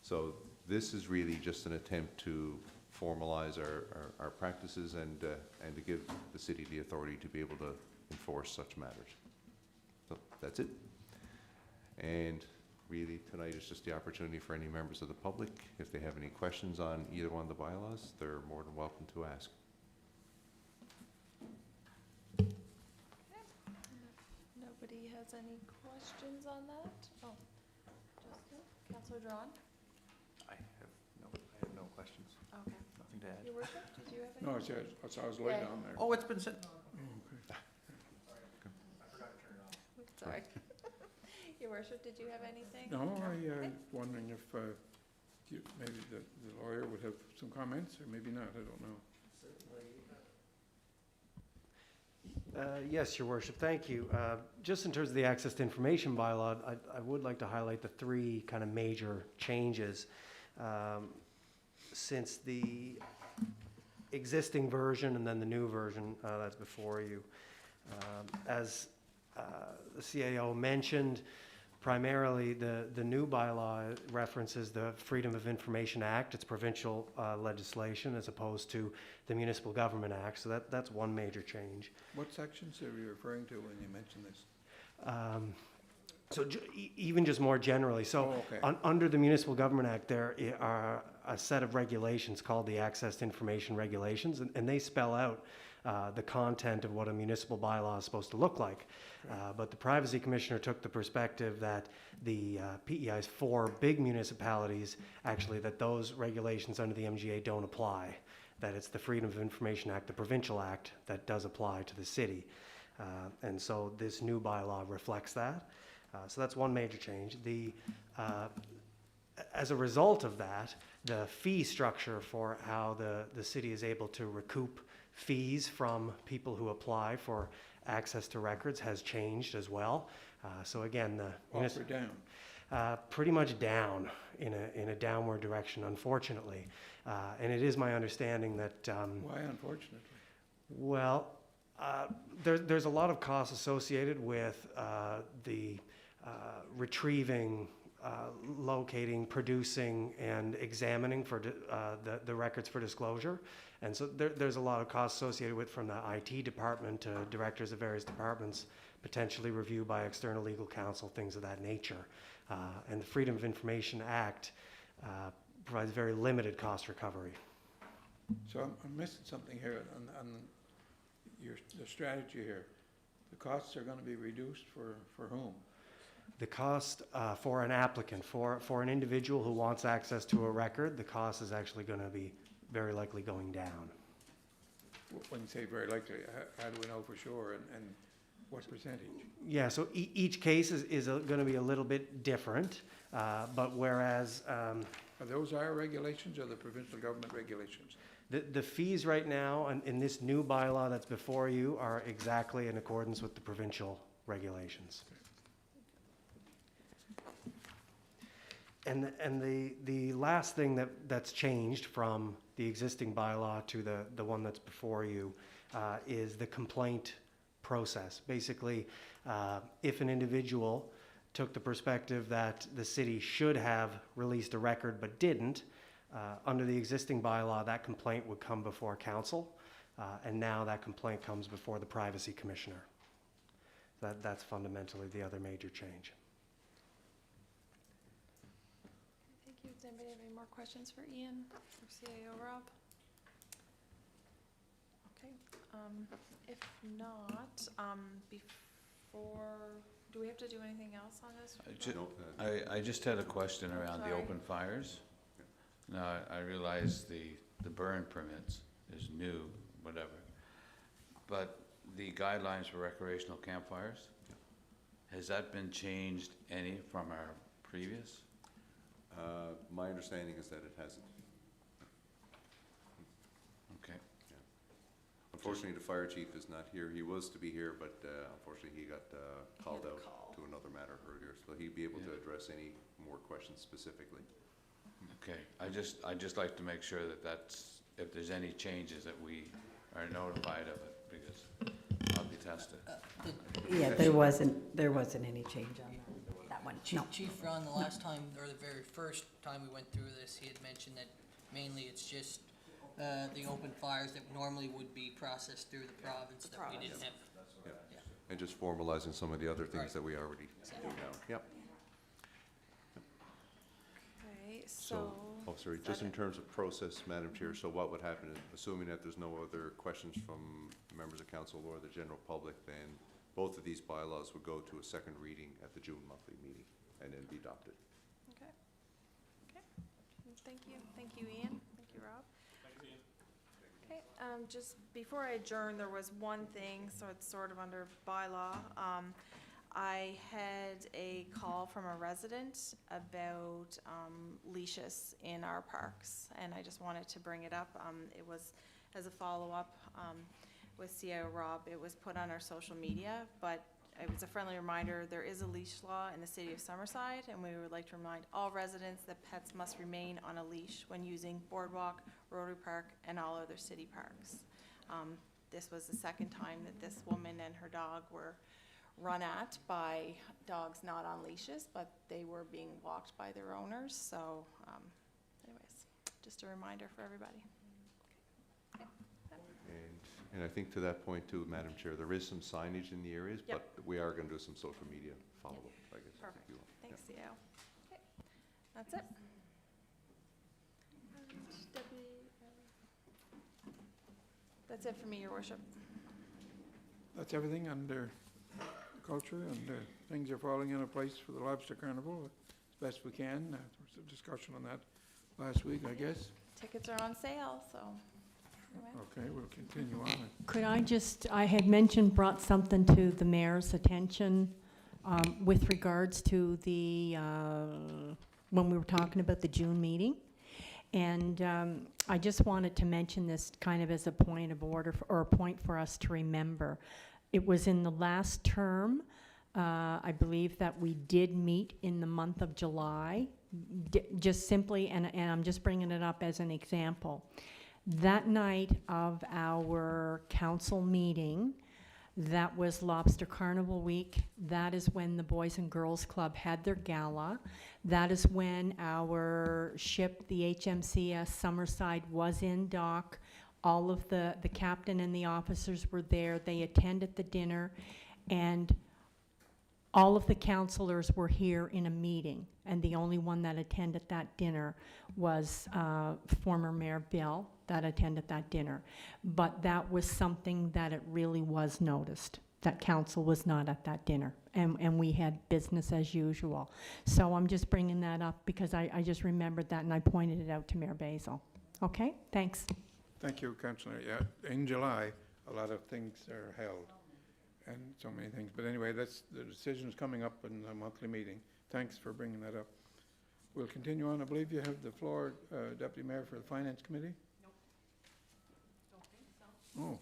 So this is really just an attempt to formalize our practices and to give the city the authority to be able to enforce such matters. So that's it. And really tonight is just the opportunity for any members of the public, if they have any questions on either one of the bylaws, they're more than welcome to ask. Nobody has any questions on that? Oh, Justin, Councillor Drawn? I have no questions. Okay. Nothing to add. Your Worship, did you have any? No, I was laid down there. Oh, it's been said. Sorry. Your Worship, did you have anything? No, I was wondering if maybe the lawyer would have some comments, or maybe not, I don't know. Yes, Your Worship, thank you. Just in terms of the access to information bylaw, I would like to highlight the three kind of major changes since the existing version and then the new version that's before you. As the CAO mentioned, primarily the new bylaw references the Freedom of Information Act. It's provincial legislation as opposed to the Municipal Government Act, so that's one major change. What sections are you referring to when you mention this? So even just more generally, so under the Municipal Government Act, there are a set of regulations called the Access to Information Regulations, and they spell out the content of what a municipal bylaw is supposed to look like. But the Privacy Commissioner took the perspective that the PEI's 4 big municipalities, actually, that those regulations under the MGA don't apply, that it's the Freedom of Information Act, the provincial act, that does apply to the city. And so this new bylaw reflects that. So that's one major change. As a result of that, the fee structure for how the city is able to recoup fees from people who apply for access to records has changed as well. So again, Up or down? pretty much down in a downward direction, unfortunately. And it is my understanding that Why unfortunately? well, there's a lot of costs associated with the retrieving, locating, producing, and examining for the records for disclosure. And so there's a lot of costs associated with, from the IT department to directors of various departments, potentially reviewed by external legal counsel, things of that nature. And the Freedom of Information Act provides very limited cost recovery. So I'm missing something here on the strategy here. The costs are gonna be reduced for whom? The cost for an applicant, for an individual who wants access to a record, the cost is actually going to be very likely going down. When you say very likely, how do we know for sure, and what percentage? Yeah, so each case is going to be a little bit different, but whereas... Are those our regulations or the provincial government regulations? The fees right now in this new bylaw that's before you are exactly in accordance with the provincial regulations. And the last thing that's changed from the existing bylaw to the one that's before you is the complaint process. Basically, if an individual took the perspective that the city should have released a record but didn't, under the existing bylaw, that complaint would come before council, and now that complaint comes before the privacy commissioner. That's fundamentally the other major change. Thank you. Does anybody have any more questions for Ian or CAO Rob? Okay. If not, do we have to do anything else on this? I just had a question around the open fires. Now, I realize the burn permits is new, whatever, but the guidelines for recreational campfires, has that been changed any from our previous? My understanding is that it hasn't. Okay. Yeah. Unfortunately, the fire chief is not here. He was to be here, but unfortunately he got called out to another matter earlier, so he'd be able to address any more questions specifically. Okay, I just like to make sure that if there's any changes that we are notified of it, because I'll be tested. Yeah, there wasn't any change on that one, no. Chief Ron, the last time, or the very first time we went through this, he had mentioned that mainly it's just the open fires that normally would be processed through the province that we didn't have. Yeah. And just formalizing some of the other things that we already do now. Yep. Okay, So, sorry, just in terms of process, Madam Chair, so what would happen, assuming that there's no other questions from members of council or the general public, then both of these bylaws would go to a second reading at the June monthly meeting and then be adopted. Okay. Okay. Thank you. Thank you, Ian. Thank you, Rob. Okay, just before I adjourn, there was one thing, so it's sort of under bylaw. I had a call from a resident about leashes in our parks, and I just wanted to bring it up. It was as a follow-up with CIO Rob. It was put on our social media, but it was a friendly reminder. There is a leash law in the city of Summerside, and we would like to remind all residents that pets must remain on a leash when using Boardwalk, Rotary Park, and all other city parks. This was the second time that this woman and her dog were run at by dogs not on leashes, but they were being walked by their owners. So anyways, just a reminder for everybody. Okay. And I think to that point too, Madam Chair, there is some signage in the areas, Yep. but we are going to do some social media follow-up, I guess. Perfect. if you will. Thanks, CEO. Okay, that's it. That's it for me, Your Worship. That's everything under culture, and things are falling into place for the Lobster Carnival as best we can. There was a discussion on that last week, I guess. Tickets are on sale, so. Okay, we'll continue on. Could I had brought something to the mayor's attention with regards to the, when we were talking about the June meeting. And I just wanted to mention this kind of as a point of order, or a point for us to remember. It was in the last term, I believe, that we did meet in the month of July, just simply, and I'm just bringing it up as an example. That night of our council meeting, that was Lobster Carnival Week. That is when the Boys and Girls Club had their gala. That is when our ship, the HMCS Summerside, was in dock. All of the captain and the officers were there. They attended the dinner, and all of the counselors were here in a meeting, and the only one that attended that dinner was former Mayor Bill that attended that dinner. But that was something that it really was noticed, that council was not at that dinner, and we had business as usual. So I'm just bringing that up because I just remembered that, and I pointed it out to Mayor Basil. Okay, thanks. Thank you, Councillor. Yeah, in July, a lot of things are held, and so many things. But anyway, that's the decision's coming up in the monthly meeting. Thanks for bringing that up. We'll continue on. I believe you have the floor, Deputy Mayor, for the Finance Committee? Nope. Don't think so. Oh.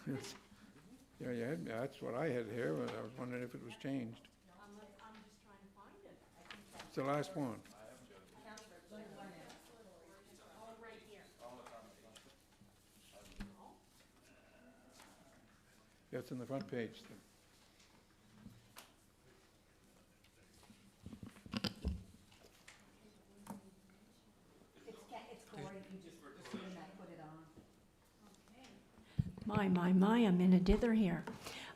Yes. Yeah, yeah, that's what I had here, but I was wondering if it was changed. I'm just trying to find it. It's the last one. Oh, right here. Yeah, it's on the front page. It's Corey, you just put it My, on. I'm in a dither here.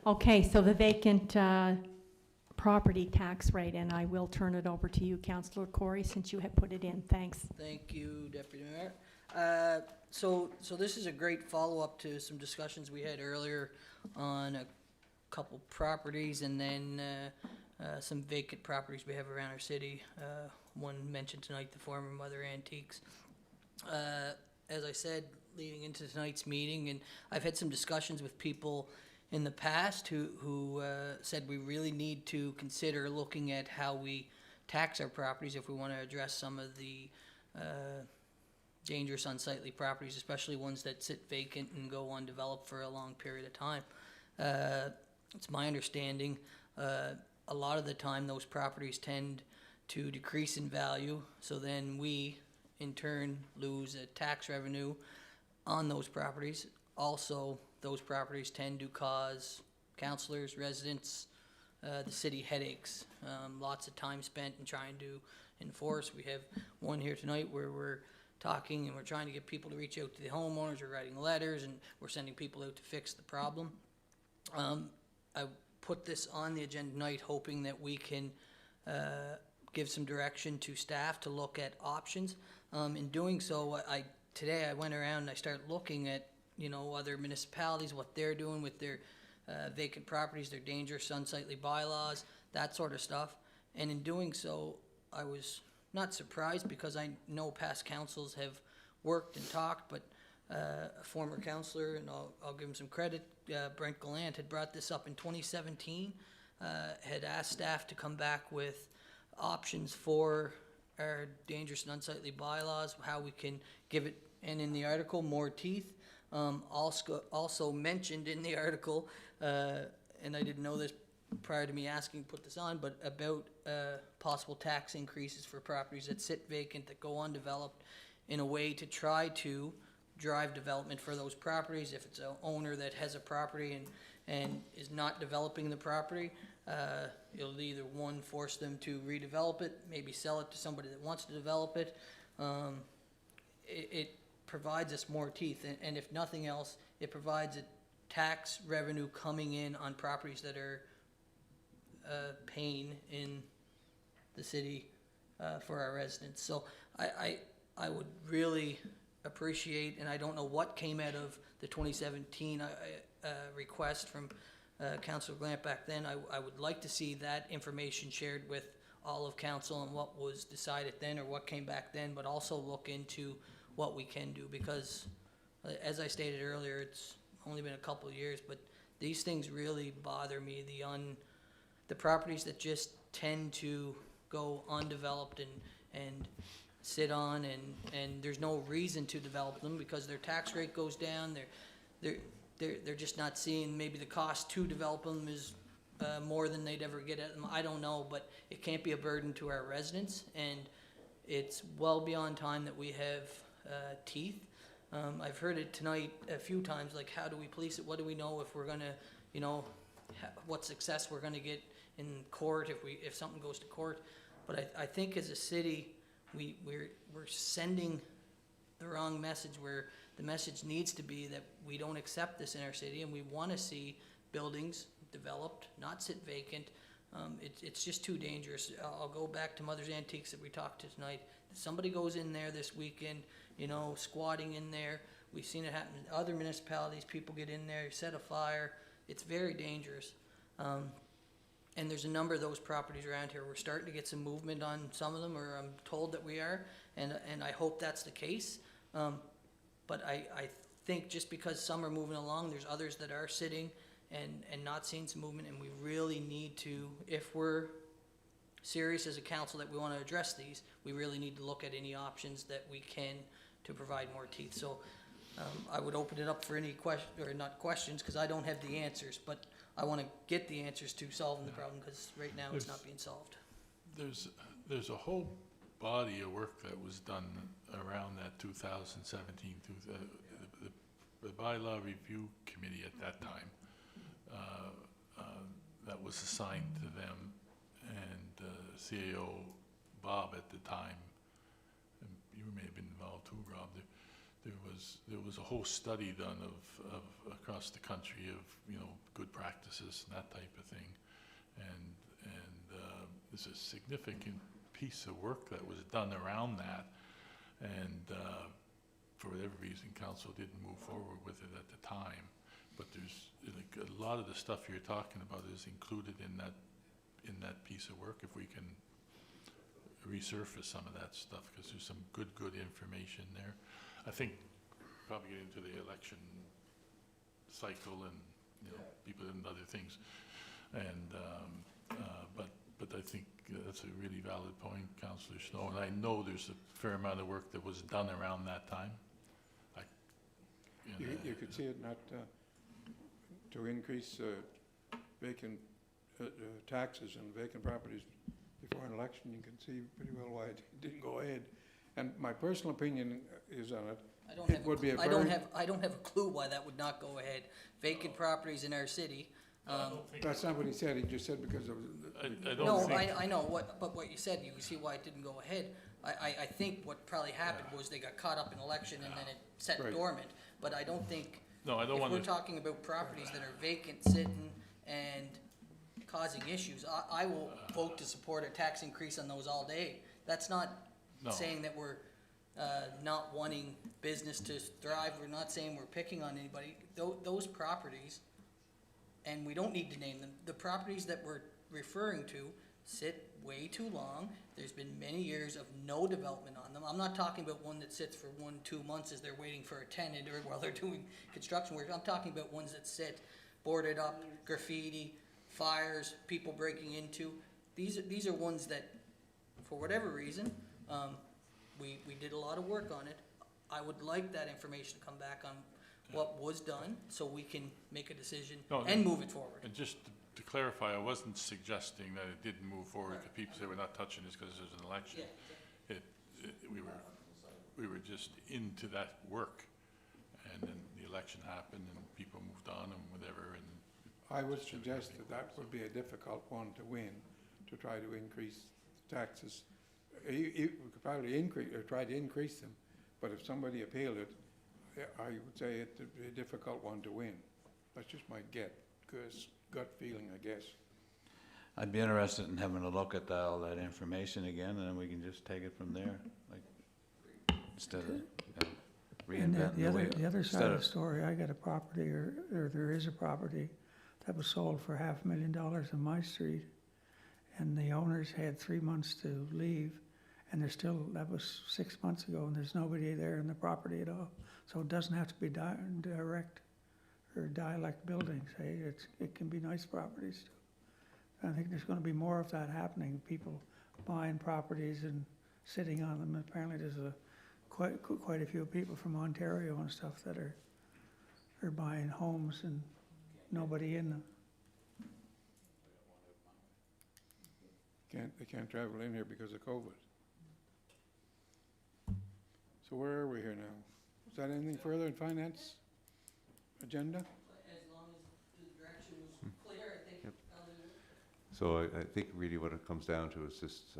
Okay, so the vacant property tax rate, and I will turn it over to you, Councillor Corey, since you have put it in. Thanks. Thank you, Deputy Mayor. So this is a great follow-up to some discussions we had earlier on a couple properties, and then some vacant properties we have around our city. One mentioned tonight, the former Mother Antiques. As I said, leading into tonight's meeting, and I've had some discussions with people in the past who said we really need to consider looking at how we tax our properties if we want to address some of the dangerous unsightly properties, especially ones that sit vacant and go undeveloped for a long period of time. It's my understanding a lot of the time those properties tend to decrease in value, so then we in turn lose a tax revenue on those properties. Also, those properties tend to cause councilors, residents, the city headaches. Lots of time spent in trying to enforce. We have one here tonight where we're talking and we're trying to get people to reach out to the homeowners. We're writing letters and we're sending people out to fix the problem. I put this on the agenda tonight hoping that we can give some direction to staff to look at options. In doing so, today I went around and I started looking at other municipalities, what they're doing with their vacant properties, their dangerous unsightly bylaws, that sort of stuff. And in doing so, I was not surprised because I know past councils have worked and talked, but a former councillor, and I'll give him some credit, Brent Gallant, had brought this up in 2017, had asked staff to come back with options for our dangerous and unsightly bylaws, how we can give it, and in the article, more teeth. Also mentioned in the article, and I didn't know this prior to me asking to put this on, but about possible tax increases for properties that sit vacant, that go undeveloped, in a way to try to drive development for those properties. If it's an owner that has a property and is not developing the property, it'll either, one, force them to redevelop it, maybe sell it to somebody that wants to develop it. It provides us more teeth, and if nothing else, it provides a tax revenue coming in on properties that are paying in the city for our residents. So I would really appreciate, and I don't know what came out of the 2017 request from Councillor Glant back then. I would like to see that information shared with all of council and what was decided then or what came back then, but also look into what we can do, because as I stated earlier, it's only been a couple of years, but these things really bother me. The properties that just tend to go undeveloped and sit on, and there's no reason to develop them because their tax rate goes down. They're just not seeing, maybe the cost to develop them is more than they'd ever get at them. I don't know, but it can't be a burden to our residents, and it's well beyond time that we have teeth. I've heard it tonight a few times, like, how do we police it? What do we know if we're gonna, what success we're gonna get in court if something goes to court? But I think as a city, we're sending the wrong message where the message needs to be that we don't accept this in our city, and we want to see buildings developed, not sit vacant. It's just too dangerous. I'll go back to Mother's Antiques that we talked to tonight. Somebody goes in there this weekend, you know, squatting in there. We've seen it happen in other municipalities. People get in there, set a fire. It's very dangerous. And there's a number of those properties around here. We're starting to get some movement on some of them, or I'm told that we are, and I hope that's the case. But I think just because some are moving along, there's others that are sitting and not seeing some movement, and we really need to, if we're serious as a council that we want to address these, we really need to look at any options that we can to provide more teeth. So I would open it up for any not questions, because I don't have the answers, but I want to get the answers to solving the problem, because right now it's not being solved. There's a whole body of work that was done around that 2017, the bylaw review committee at that time, that was assigned to them, and CAO Bob at the time, and you may have been involved too, Rob. There was a whole study done of across the country of, you know, good practices and that type of thing, and there's a significant piece of work that was done around that, and for whatever reason, council didn't move forward with it at the time. But there's like, a lot of the stuff you're talking about is included in that piece of work. If we can resurface some of that stuff, because there's some good information there. I think probably get into the election cycle and, you know, people and other things, and but I think that's a really valid point, Councillor Snow, and I know there's a fair amount of work that was done around that time. You could see it not to increase vacant taxes and vacant properties before an election. You can see pretty well why it didn't go ahead. And my personal opinion is on it. I don't have a clue why that would not go ahead. Vacant properties in our city. That's not what he said. He just said because of I know but what you said, you can see why it didn't go ahead. I think what probably happened was they got caught up in election and then it sat dormant. But I don't think, if we're talking about properties that are vacant, sitting, and causing issues, I will vote to support a tax increase on those all day. That's not saying that we're not wanting business to thrive. We're not saying we're picking on anybody. Those properties, and we don't need to name them, the properties that we're referring to sit way too long. There's been many years of no development on them. I'm not talking about one that sits for 1-2 months as they're waiting for a tenant or while they're doing construction work. I'm talking about ones that sit boarded up, graffiti, fires, people breaking into. These are ones that, for whatever reason, we did a lot of work on it. I would like that information to come back on what was done, so we can make a decision and move it forward. And just to clarify, I wasn't suggesting that it didn't move forward. Right. People say we're not touching this because there's an election. Yeah, exactly. We were just into that work, and then the election happened, and people moved on and whatever. And I would suggest that would be a difficult one to win, to try to increase taxes. We could probably try to increase them, but if somebody appealed it, I would say it would be a difficult one to win. That's just my gut feeling, I guess. I'd be interested in having a look at all that information again, and then we can just take it from there, like instead of reinventing the wheel. The other side of the story, I got a property, or there is a property that was sold for $500,000 on my street, and the owners had 3 months to leave, and that was 6 months ago, and there's nobody there in the property at all. So it doesn't have to be direct or dialect buildings. Hey, it can be nice properties too. I think there's going to be more of that happening. People buying properties and sitting on them. Apparently, there's quite a few people from Ontario and stuff that are buying homes and nobody in them. They can't travel in here because of COVID. So where are we here now? Is that anything further in finance agenda? As long as the direction was clear, I think I'll do it. So I think really what it comes down to is just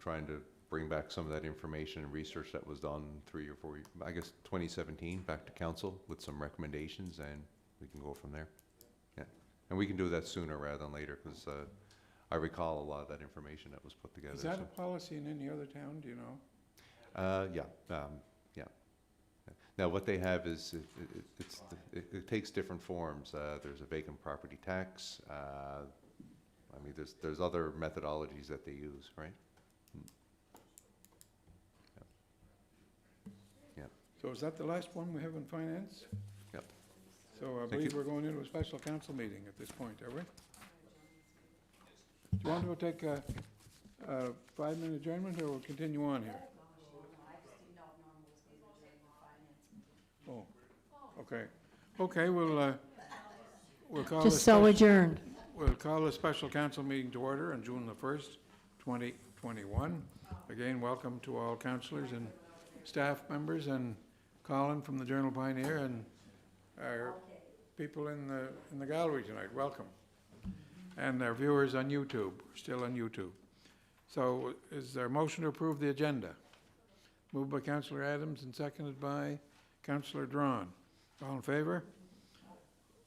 trying to bring back some of that information and research that was done 3 or 4, I guess 2017, back to council with some recommendations, and we can go from there. Yeah, and we can do that sooner rather than later, because I recall a lot of that information that was put together. Is that so. a policy in any other town, do you know? Yeah. Now, what they have is, it takes different forms. There's a vacant property tax. I mean, there's other methodologies that they use, right? Yeah. So is that the last one we have in finance? Yep. So I Thank believe you. we're going into a special council meeting at this point, are we? Do you want to take a 5-minute adjournment, or we'll continue on here? Oh, okay. Okay, we'll call Just this so special- adjourned. We'll call the special council meeting to order on June the 1st, 2021. Again, welcome to all councillors and staff members, and Colin from the Journal Pioneer, and our people in the gallery tonight. Welcome. And our viewers on YouTube. We're still on YouTube. So is there a motion to approve the agenda? Moved by Councillor Adams and seconded by Councillor Drawn. All in favor?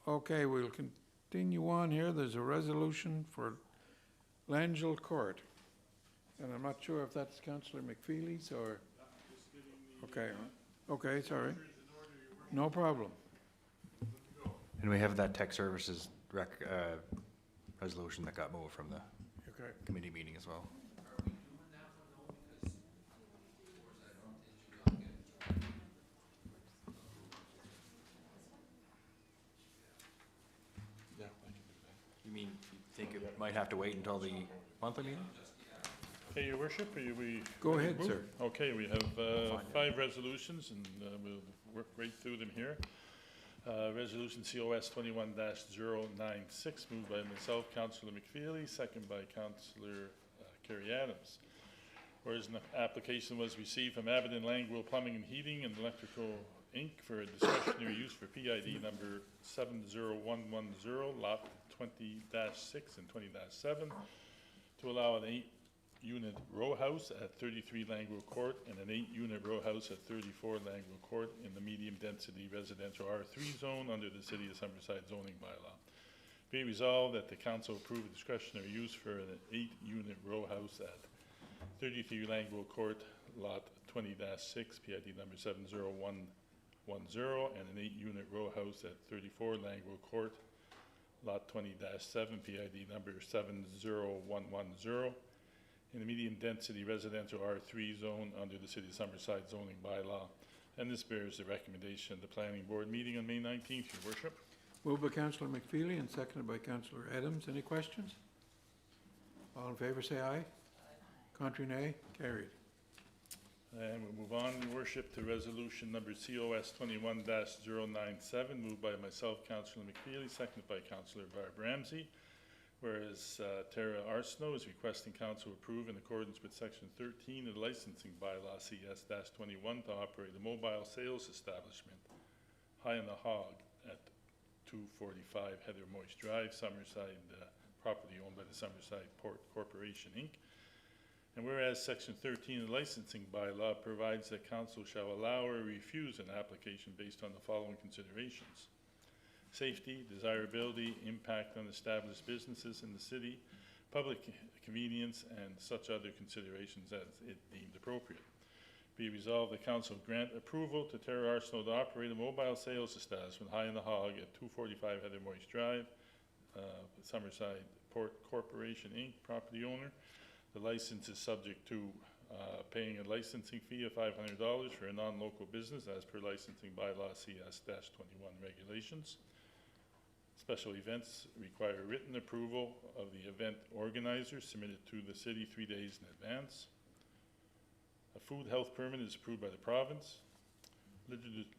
Okay, we'll continue on here. There's a resolution for Langille Court. And I'm not sure if that's Councillor McFeely's or... Okay, okay, sorry. No problem. And we have that tech services resolution that got moved from the Okay. committee meeting as well. You mean, you think it might have to wait until the monthly meeting? Okay, Your Worship, we... Go ahead, move? sir. Okay, we have 5 resolutions, and we'll work right through them here. Resolution COS 21-096, moved by myself, Councillor McFeely, second by Councillor Kerry Adams. Whereas an application was received from Avon and Langille Plumbing and Heating and Electrical Inc. for a discretionary use for PID number 70110, lot 20-6 and 20-7, to allow an 8-unit row house at 33 Langille Court and an 8-unit row house at 34 Langille Court in the medium-density residential R3 zone under the City of Summerside zoning bylaw. Be resolved that the council approve a discretionary use for an 8-unit row house at 33 Langille Court, lot 20-6, PID number 70110, and an 8-unit row house at 34 Langille Court, lot 20-7, PID number 70110, in the medium-density residential R3 zone under the City of Summerside zoning bylaw. And this bears the recommendation of the Planning Board meeting on May 19th, Your Worship. Moved by Councillor McFeely and seconded by Councillor Adams. Any questions? All in favor, say aye. Contrary, nay. Carried. And we'll move on, Your Worship, to resolution number COS 21-097, moved by myself, Councillor McFeely, seconded by Councillor Barb Ramsey. Whereas Tara Arsenault is requesting council approve in accordance with section 13 of the licensing bylaw CS-21 to operate a mobile sales establishment high on the hog at 245 Heather Moist Drive, Summerside, property owned by the Summerside Port Corporation, Inc. And whereas section 13 of the licensing bylaw provides that council shall allow or refuse an application based on the following considerations: safety, desirability, impact on established businesses in the city, public convenience, and such other considerations as it deemed appropriate. Be resolved, the council grant approval to Tara Arsenault to operate a mobile sales establishment high in the hog at 245 Heather Moist Drive, Summerside Port Corporation, Inc., property owner. The license is subject to paying a licensing fee of $500 for a non-local business as per licensing bylaw CS-21 regulations. Special events require written approval of the event organizer submitted to the city 3 days in advance. A food health permit is approved by the province.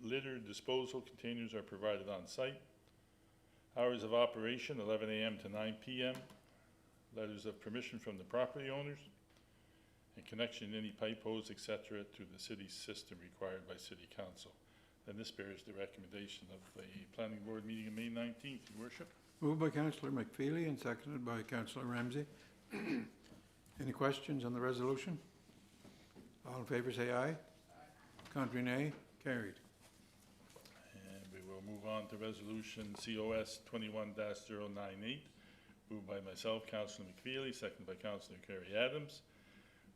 Litter disposal containers are provided on site. Hours of operation 11 a.m. to 9 p.m. Letters of permission from the property owners, and connection to any pipe hose, etc., to the city's system required by City Council. And this bears the recommendation of the Planning Board meeting on May 19th, Your Worship. Moved by Councillor McFeely and seconded by Councillor Ramsey. Any questions on the resolution? All in favor, say aye. Contrary, nay. Carried. And we will move on to resolution COS 21-098, moved by myself, Councillor McFeely, seconded by Councillor Kerry Adams.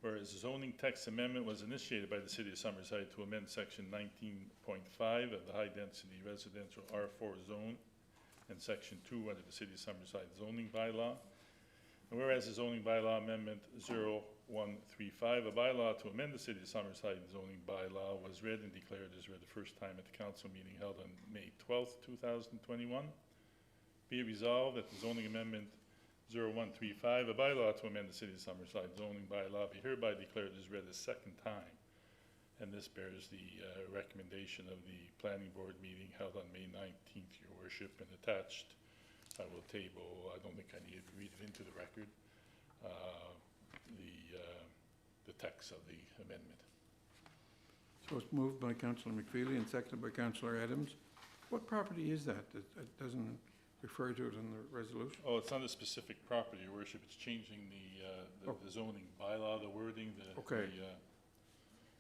Whereas the zoning text amendment was initiated by the City of Summerside to amend section 19.5 of the high-density residential R4 zone and section 2 under the City of Summerside zoning bylaw. And whereas the zoning bylaw amendment 0135, a bylaw to amend the City of Summerside zoning bylaw, was read and declared as read the first time at the council meeting held on May 12th, 2021. Be it resolved that the zoning amendment 0135, a bylaw to amend the City of Summerside zoning bylaw, be hereby declared as read a second time. And this bears the recommendation of the planning board meeting held on May 19th, Your Worship, and attached. I will table, I don't think I need to read it into the record, the text of the amendment. So it's moved by Councillor McFeely and seconded by Councillor Adams. What property is that? It doesn't refer to it in the resolution? Oh, it's not a specific property, Your Worship. It's changing the zoning bylaw, the wording,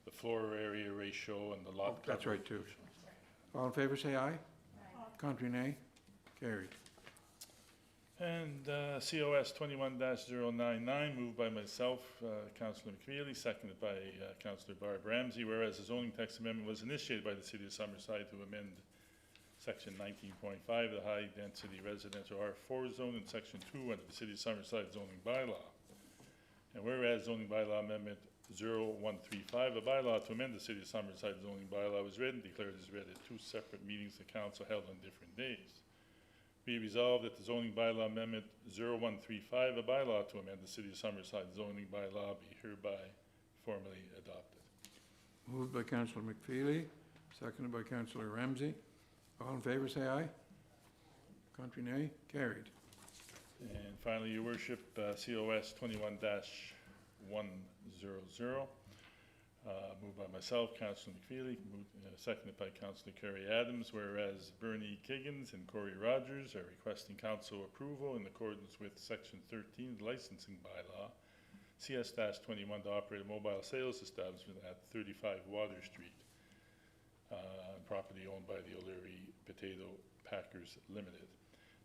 the floor area ratio and the lot. That's right, too. All in favor, say aye. Contrary, nay. Carried. And COS 21-099, moved by myself, Councillor McFeely, seconded by Councillor Barb Ramsey, whereas the zoning text amendment was initiated by the City of Summerside to amend section 19.5 of the high-density residential R4 zone and section 2 under the City of Summerside zoning bylaw. And whereas zoning bylaw amendment 0135, a bylaw to amend the City of Summerside zoning bylaw, was read and declared as read at two separate meetings the council held on different days. Be resolved that the zoning bylaw amendment 0135, a bylaw to amend the City of Summerside zoning bylaw, be hereby formally adopted. Moved by Councillor McFeely, seconded by Councillor Ramsey. All in favor, say aye. Contrary, nay. Carried. And finally, Your Worship, COS 21-100, moved by myself, Councillor McFeely, seconded by Councillor Kerry Adams, whereas Bernie Kiggins and Corey Rogers are requesting council approval in accordance with section 13 of the licensing bylaw, CS-21, to operate a mobile sales establishment at 35 Water Street, property owned by the O'Leary Potato Packers Limited.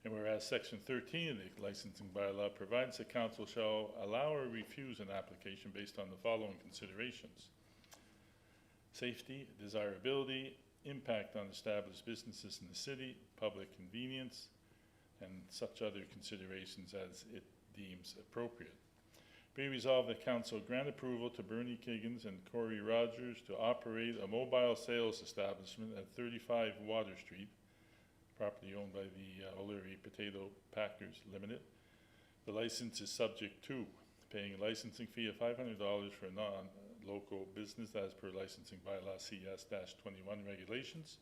And whereas section 13 of the licensing bylaw provides the council shall allow or refuse an application based on the following considerations: safety, desirability, impact on established businesses in the city, public convenience, and such other considerations as it deems appropriate. Be resolved that council grant approval to Bernie Kiggins and Corey Rogers to operate a mobile sales establishment at 35 Water Street, property owned by the O'Leary Potato Packers Limited. The license is subject to paying a licensing fee of $500 for a non-local business as per licensing bylaw CS-21 regulations.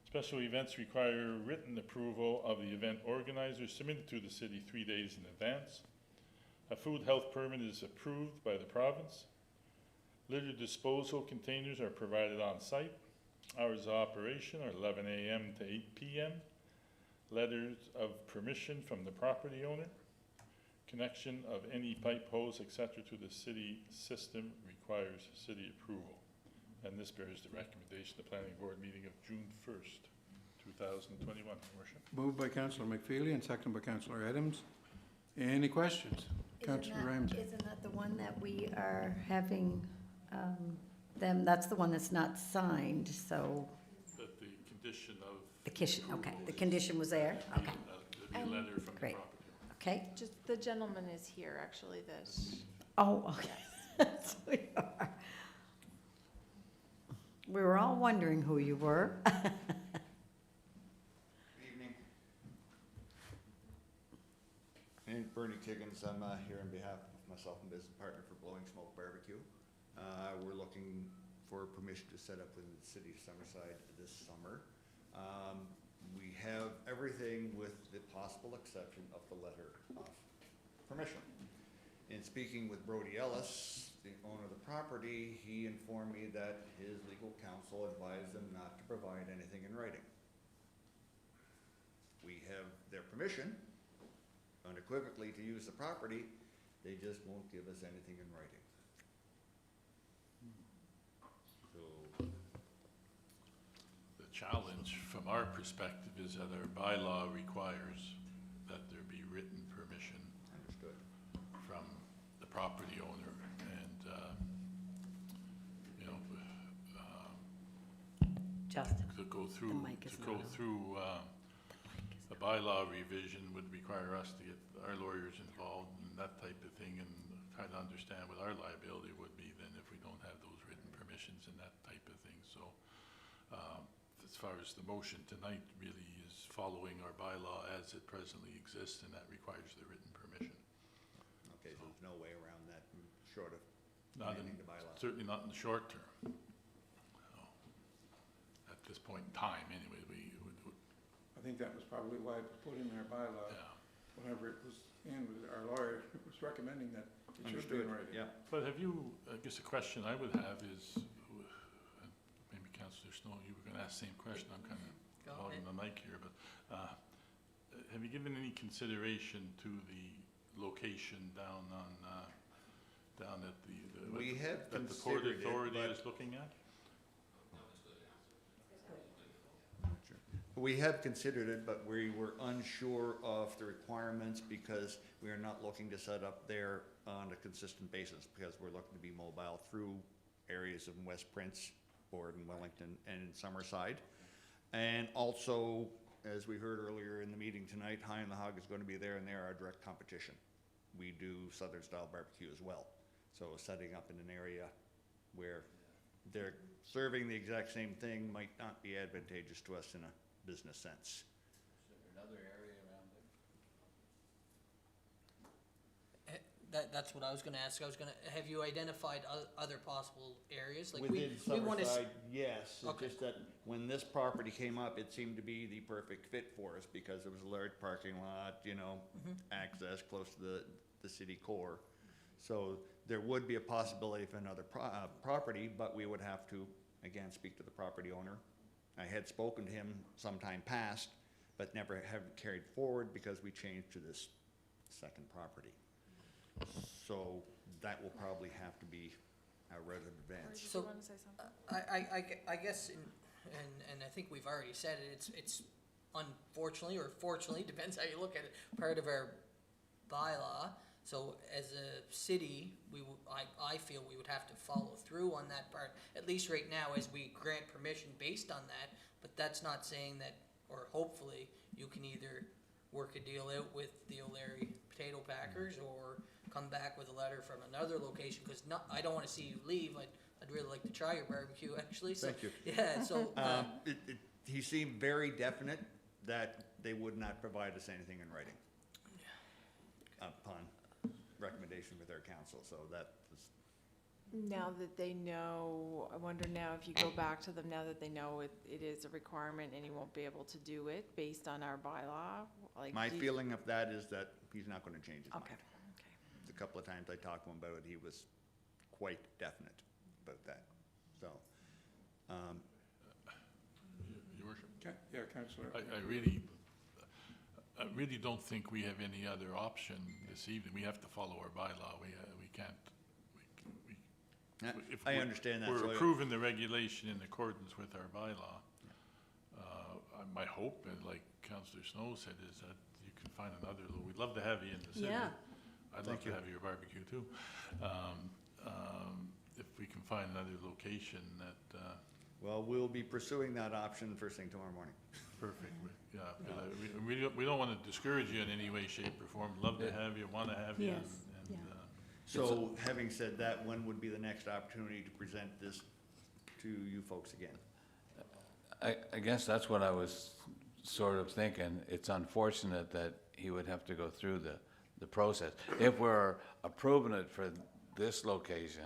Special events require written approval of the event organizer submitted to the city 3 days in advance. A food health permit is approved by the province. Litter disposal containers are provided on site. Hours of operation are 11 a.m. to 8 p.m. Letters of permission from the property owner. Connection of any pipe, hose, etc. to the city system requires city approval. And this bears the recommendation of the Planning Board meeting of June 1st, 2021, Your Worship. Moved by Councillor McFeely and seconded by Councillor Adams. Any questions? Councillor Ramsey. Isn't that the one that we are having that's the one that's not signed, so. But the condition of. Okay, the condition was there, okay. There'll be a letter from the Great. property owner. Okay. Just, the gentleman is here, actually, that. Oh, okay. So we are. We were all wondering who you were. Good evening. My name is Bernie Kiggins. I'm here on behalf of myself and business partner for Blowing Smoke Barbecue. We're looking for permission to set up in the city of Summerside this summer. We have everything with the possible exception of the letter of permission. In speaking with Brody Ellis, the owner of the property, he informed me that his legal counsel advised them not to provide anything in writing. We have their permission unequivocally to use the property, they just won't give us anything in writing. challenge from our perspective is that our bylaw requires that there be written permission Understood. from the property owner, and, you know, Justin, to go through, mic is to go not on. through, a bylaw revision would require us to get our lawyers involved and that type of thing, and try to understand what our liability would be then if we don't have those written permissions and that type of thing. So, as far as the motion tonight really is following our bylaw as it presently exists, and that requires the written permission. Okay, so there's no way around that, short of Not in, amending the bylaw. certainly not in the short term. So, at this point in time, anyway, I think that was probably why it was put in our bylaw. yeah. Whenever it was in, our lawyer was recommending that it should be in writing. Yeah. But have you, I guess the question I would have is, maybe Councillor Snow, you were gonna ask the same question, I'm kind of Go hogging ahead. the mic here, but, have you given any consideration to the location down on, down at the We have that the Port considered it, Authority but- is looking at? We have considered it, but we were unsure of the requirements because we are not looking to set up there on a consistent basis, because we're looking to be mobile through areas of West Prince, Borden, Wellington, and in Summerside. And also, as we heard earlier in the meeting tonight, High on the Hog is going to be there, and they're our direct competition. We do Southern style barbecue as well. So setting up in an area where they're serving the exact same thing might not be advantageous to us in a business sense. Another area around it? That's what I was gonna ask. Have you identified other possible areas? Like we Within want to. Summerside, yes, it's Okay. just that when this property came up, it seemed to be the perfect fit for us because it was a large parking lot, you know, access close to the city core. So there would be a possibility for another property, but we would have to, again, speak to the property owner. I had spoken to him sometime past, but never have carried forward because we changed to this second property. So that will probably have to be a road of advance. So, you want to say something? I guess, and I think we've already said it, it's unfortunately, or fortunately, depends how you look at it, part of our bylaw. So as a city, I feel we would have to follow through on that part, at least right now, as we grant permission based on that. But that's not saying that, or hopefully, you can either work a deal out with the O'Leary Potato Packers or come back with a letter from another location, because I don't want to see you leave. I'd really like to try your barbecue, actually. So, Thank you. Yeah, so. He seemed very definite that they would not provide us anything in writing upon recommendation with their council, so that was, Now that they know, I wonder now if you go back to them, now that they know it is a requirement and he won't be able to do it based on our bylaw, like. my feeling of that is that he's not gonna change his mind. Okay, The couple of times I talked to him about it, he was quite definite about that, so. Your Worship? Yeah, Councillor. I really don't think we have any other option this evening. We have to follow our bylaw. We can't, if I we're- understand that. We're so approving the regulation in accordance with our bylaw. My hope, and like Councillor Snow said, is that you can find another, we'd love to have you in the city. Yeah. I'd love to have your barbecue too. If we can find another location that, Well, we'll be pursuing that option first thing tomorrow morning. perfect, yeah. We don't want to discourage you in any way, shape, or form. Love to have you, want to have you. Yes, and, yeah. So, having said that, when would be the next opportunity to present this to you folks again? I guess that's what I was sort of thinking. It's unfortunate that he would have to go through the process. If we're approving it for this location,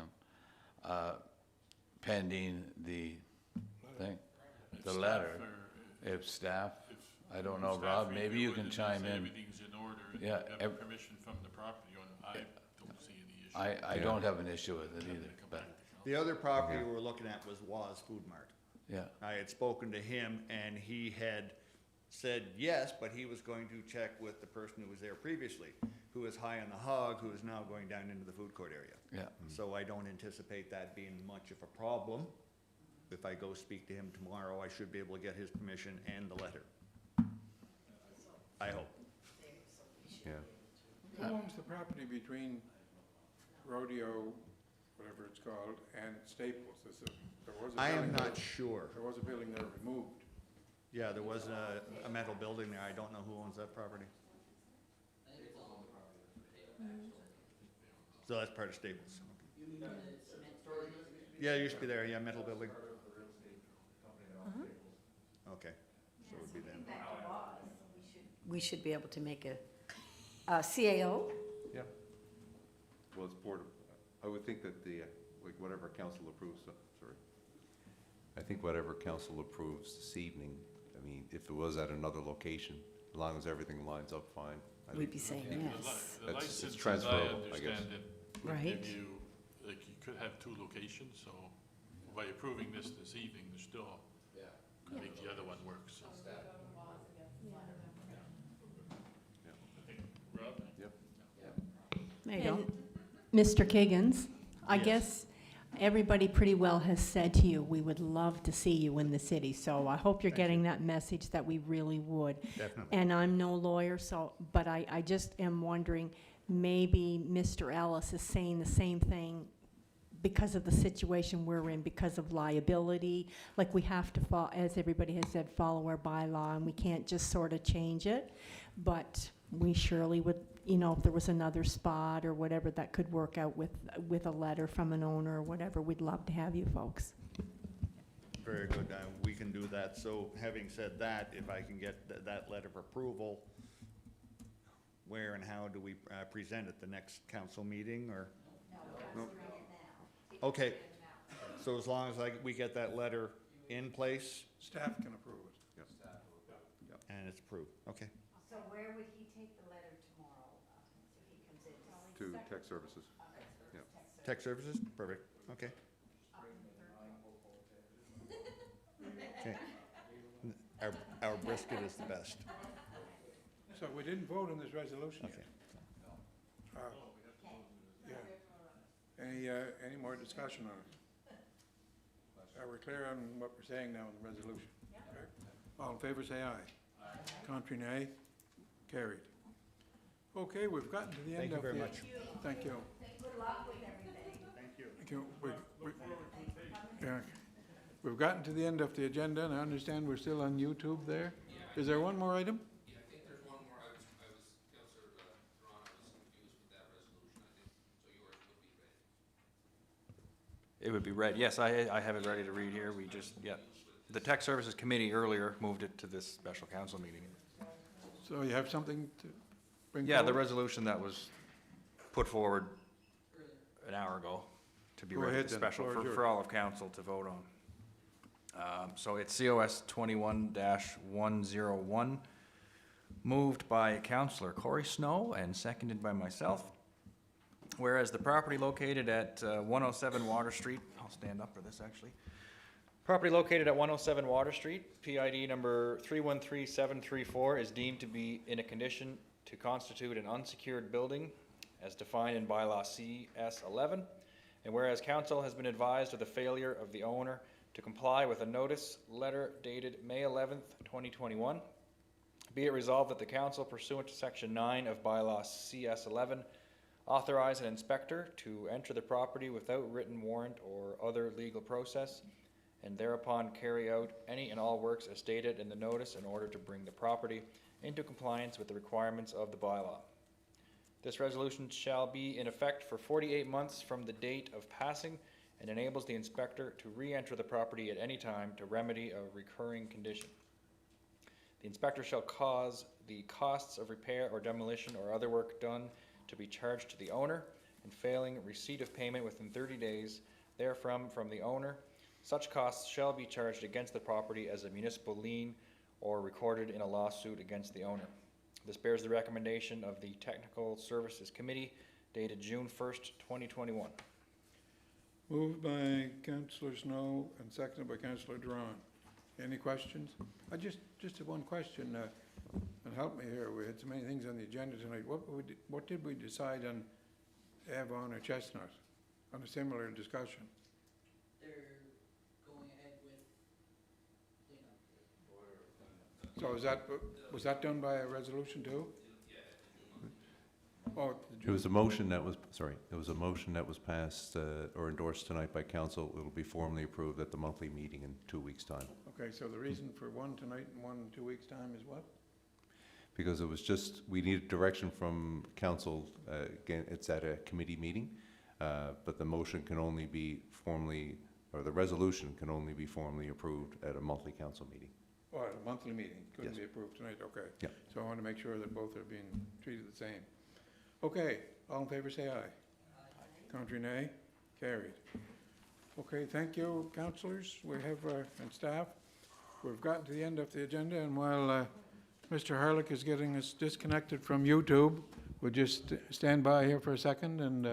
pending the thing, the letter, if staff, I don't know, Rob, maybe you can chime in. Everything's in order, and Yeah, you have permission from the property owner. I don't see any issue. I don't have an issue with it either, but, The other property we were looking at was Waz Food Mart. yeah. I had spoken to him, and he had said yes, but he was going to check with the person who was there previously, who is High on the Hog, who is now going down into the food court area. Yeah. So I don't anticipate that being much of a problem. if I go speak to him tomorrow, I should be able to get his permission and the letter. I hope. Yeah. Who owns the property between Rodeo, whatever it's called, and Staples? There was a I am building not there- sure. There was a building there removed. Yeah, there was a metal building there. I don't know who owns that property. So that's part of Staples. Yeah, it used to be there, yeah, metal building. Okay, so it would be them. We should be able to make a CAO. Yeah. Well, it's portable. I would think that the, like, whatever council approves, sorry. I think whatever council approves this evening, I mean, if it was at another location, as long as everything lines up fine. I We'd think be saying yes. The It's license, as I transferable, I guess. understand it, would Right. give you, like, you could have two locations, so by approving this evening, there's still, could make the other one work, so. I think, Rob? Yep. There you go. And Mr. Kiggins, I Yes. guess everybody pretty well has said to you, we would love to see you in the city. So I hope you're Thank getting you. that message that we really would. Definitely. And I'm no lawyer, so, but I just am wondering, maybe Mr. Ellis is saying the same thing because of the situation we're in, because of liability. Like, we have to, as everybody has said, follow our bylaw, and we can't just sort of change it. But we surely would, you know, if there was another spot or whatever that could work out with a letter from an owner or whatever, we'd love to have you folks. Very good, we can do that. So having said that, if I can get that letter of approval, where and how do we present it? The next council meeting, or? No. Okay, so as long as we get that letter in place Staff can approve it. and it's approved, okay. So where would he take the letter tomorrow if he comes in? To tech services. Yeah. Tech services, perfect, okay. Okay. Our brisket is the best. So we didn't vote on this resolution Okay. yet. Yeah. Any more discussion on it? Are we clear on what we're saying now in the resolution? Okay. All in favor, say aye. Contrary, nay. Carried. Okay, we've gotten to the end Thank you of the... very much. Thank you. Good luck with everything. Thank you. Thank you. Yeah. We've gotten to the end of the agenda, and I understand we're still on YouTube there. Is there one more item? Yeah, I think there's one more. Councillor Ron, I was confused with that resolution, I think, so yours would be ready. It would be read, yes, I have it ready to read here, we just, yeah. The Tech Services Committee earlier moved it to this special council meeting. So you have something to bring Yeah, the forward? resolution that was put forward an hour ago to be Go read ahead at the then, special, floor is yours. for all of council to vote on. So it's COS 21-101, moved by Councillor Corey Snow and seconded by myself. Whereas the property located at 107 Water Street, I'll stand up for this actually. Property located at 107 Water Street, PID number 313734, is deemed to be in a condition to constitute an unsecured building as defined in Bylaw CS 11. And whereas council has been advised of the failure of the owner to comply with a notice letter dated May 11th, 2021, be it resolved that the council pursuant to section 9 of Bylaw CS 11 authorize an inspector to enter the property without written warrant or other legal process, and thereupon carry out any and all works as stated in the notice in order to bring the property into compliance with the requirements of the bylaw. This resolution shall be in effect for 48 months from the date of passing and enables the inspector to re-enter the property at any time to remedy a recurring condition. The inspector shall cause the costs of repair or demolition or other work done to be charged to the owner, and failing receipt of payment within 30 days therefrom from the owner, such costs shall be charged against the property as a municipal lien or recorded in a lawsuit against the owner. This bears the recommendation of the Technical Services Committee dated June 1st, 2021. Moved by Councillor Snow and seconded by Councillor Duran. Any questions? I just have one question, and help me here. We had so many things on the agenda tonight. What did we decide on Avon or Chestnut on a similar discussion? They're going ahead So was that done by a resolution too? Oh, It was a motion that was, sorry, it was a motion that was passed or endorsed tonight by council. It'll be formally approved at the monthly meeting in 2 weeks' time. okay, so the reason for one tonight and one in 2 weeks' time is what? Because it was just, we needed direction from council, again, it's at a committee meeting, but the motion can only be formally, or the resolution can only be formally approved at a monthly council meeting. Oh, at a monthly meeting, couldn't Yes. be approved tonight, okay. Yeah. So I want to make sure that both are being treated the same. Okay, all in favor say aye. Contrary nay, carried. Okay, thank you, councillors, we have, and staff. We've gotten to the end of the agenda, and while Mr. Harlick is getting us disconnected from YouTube, we'll just stand by here for a second and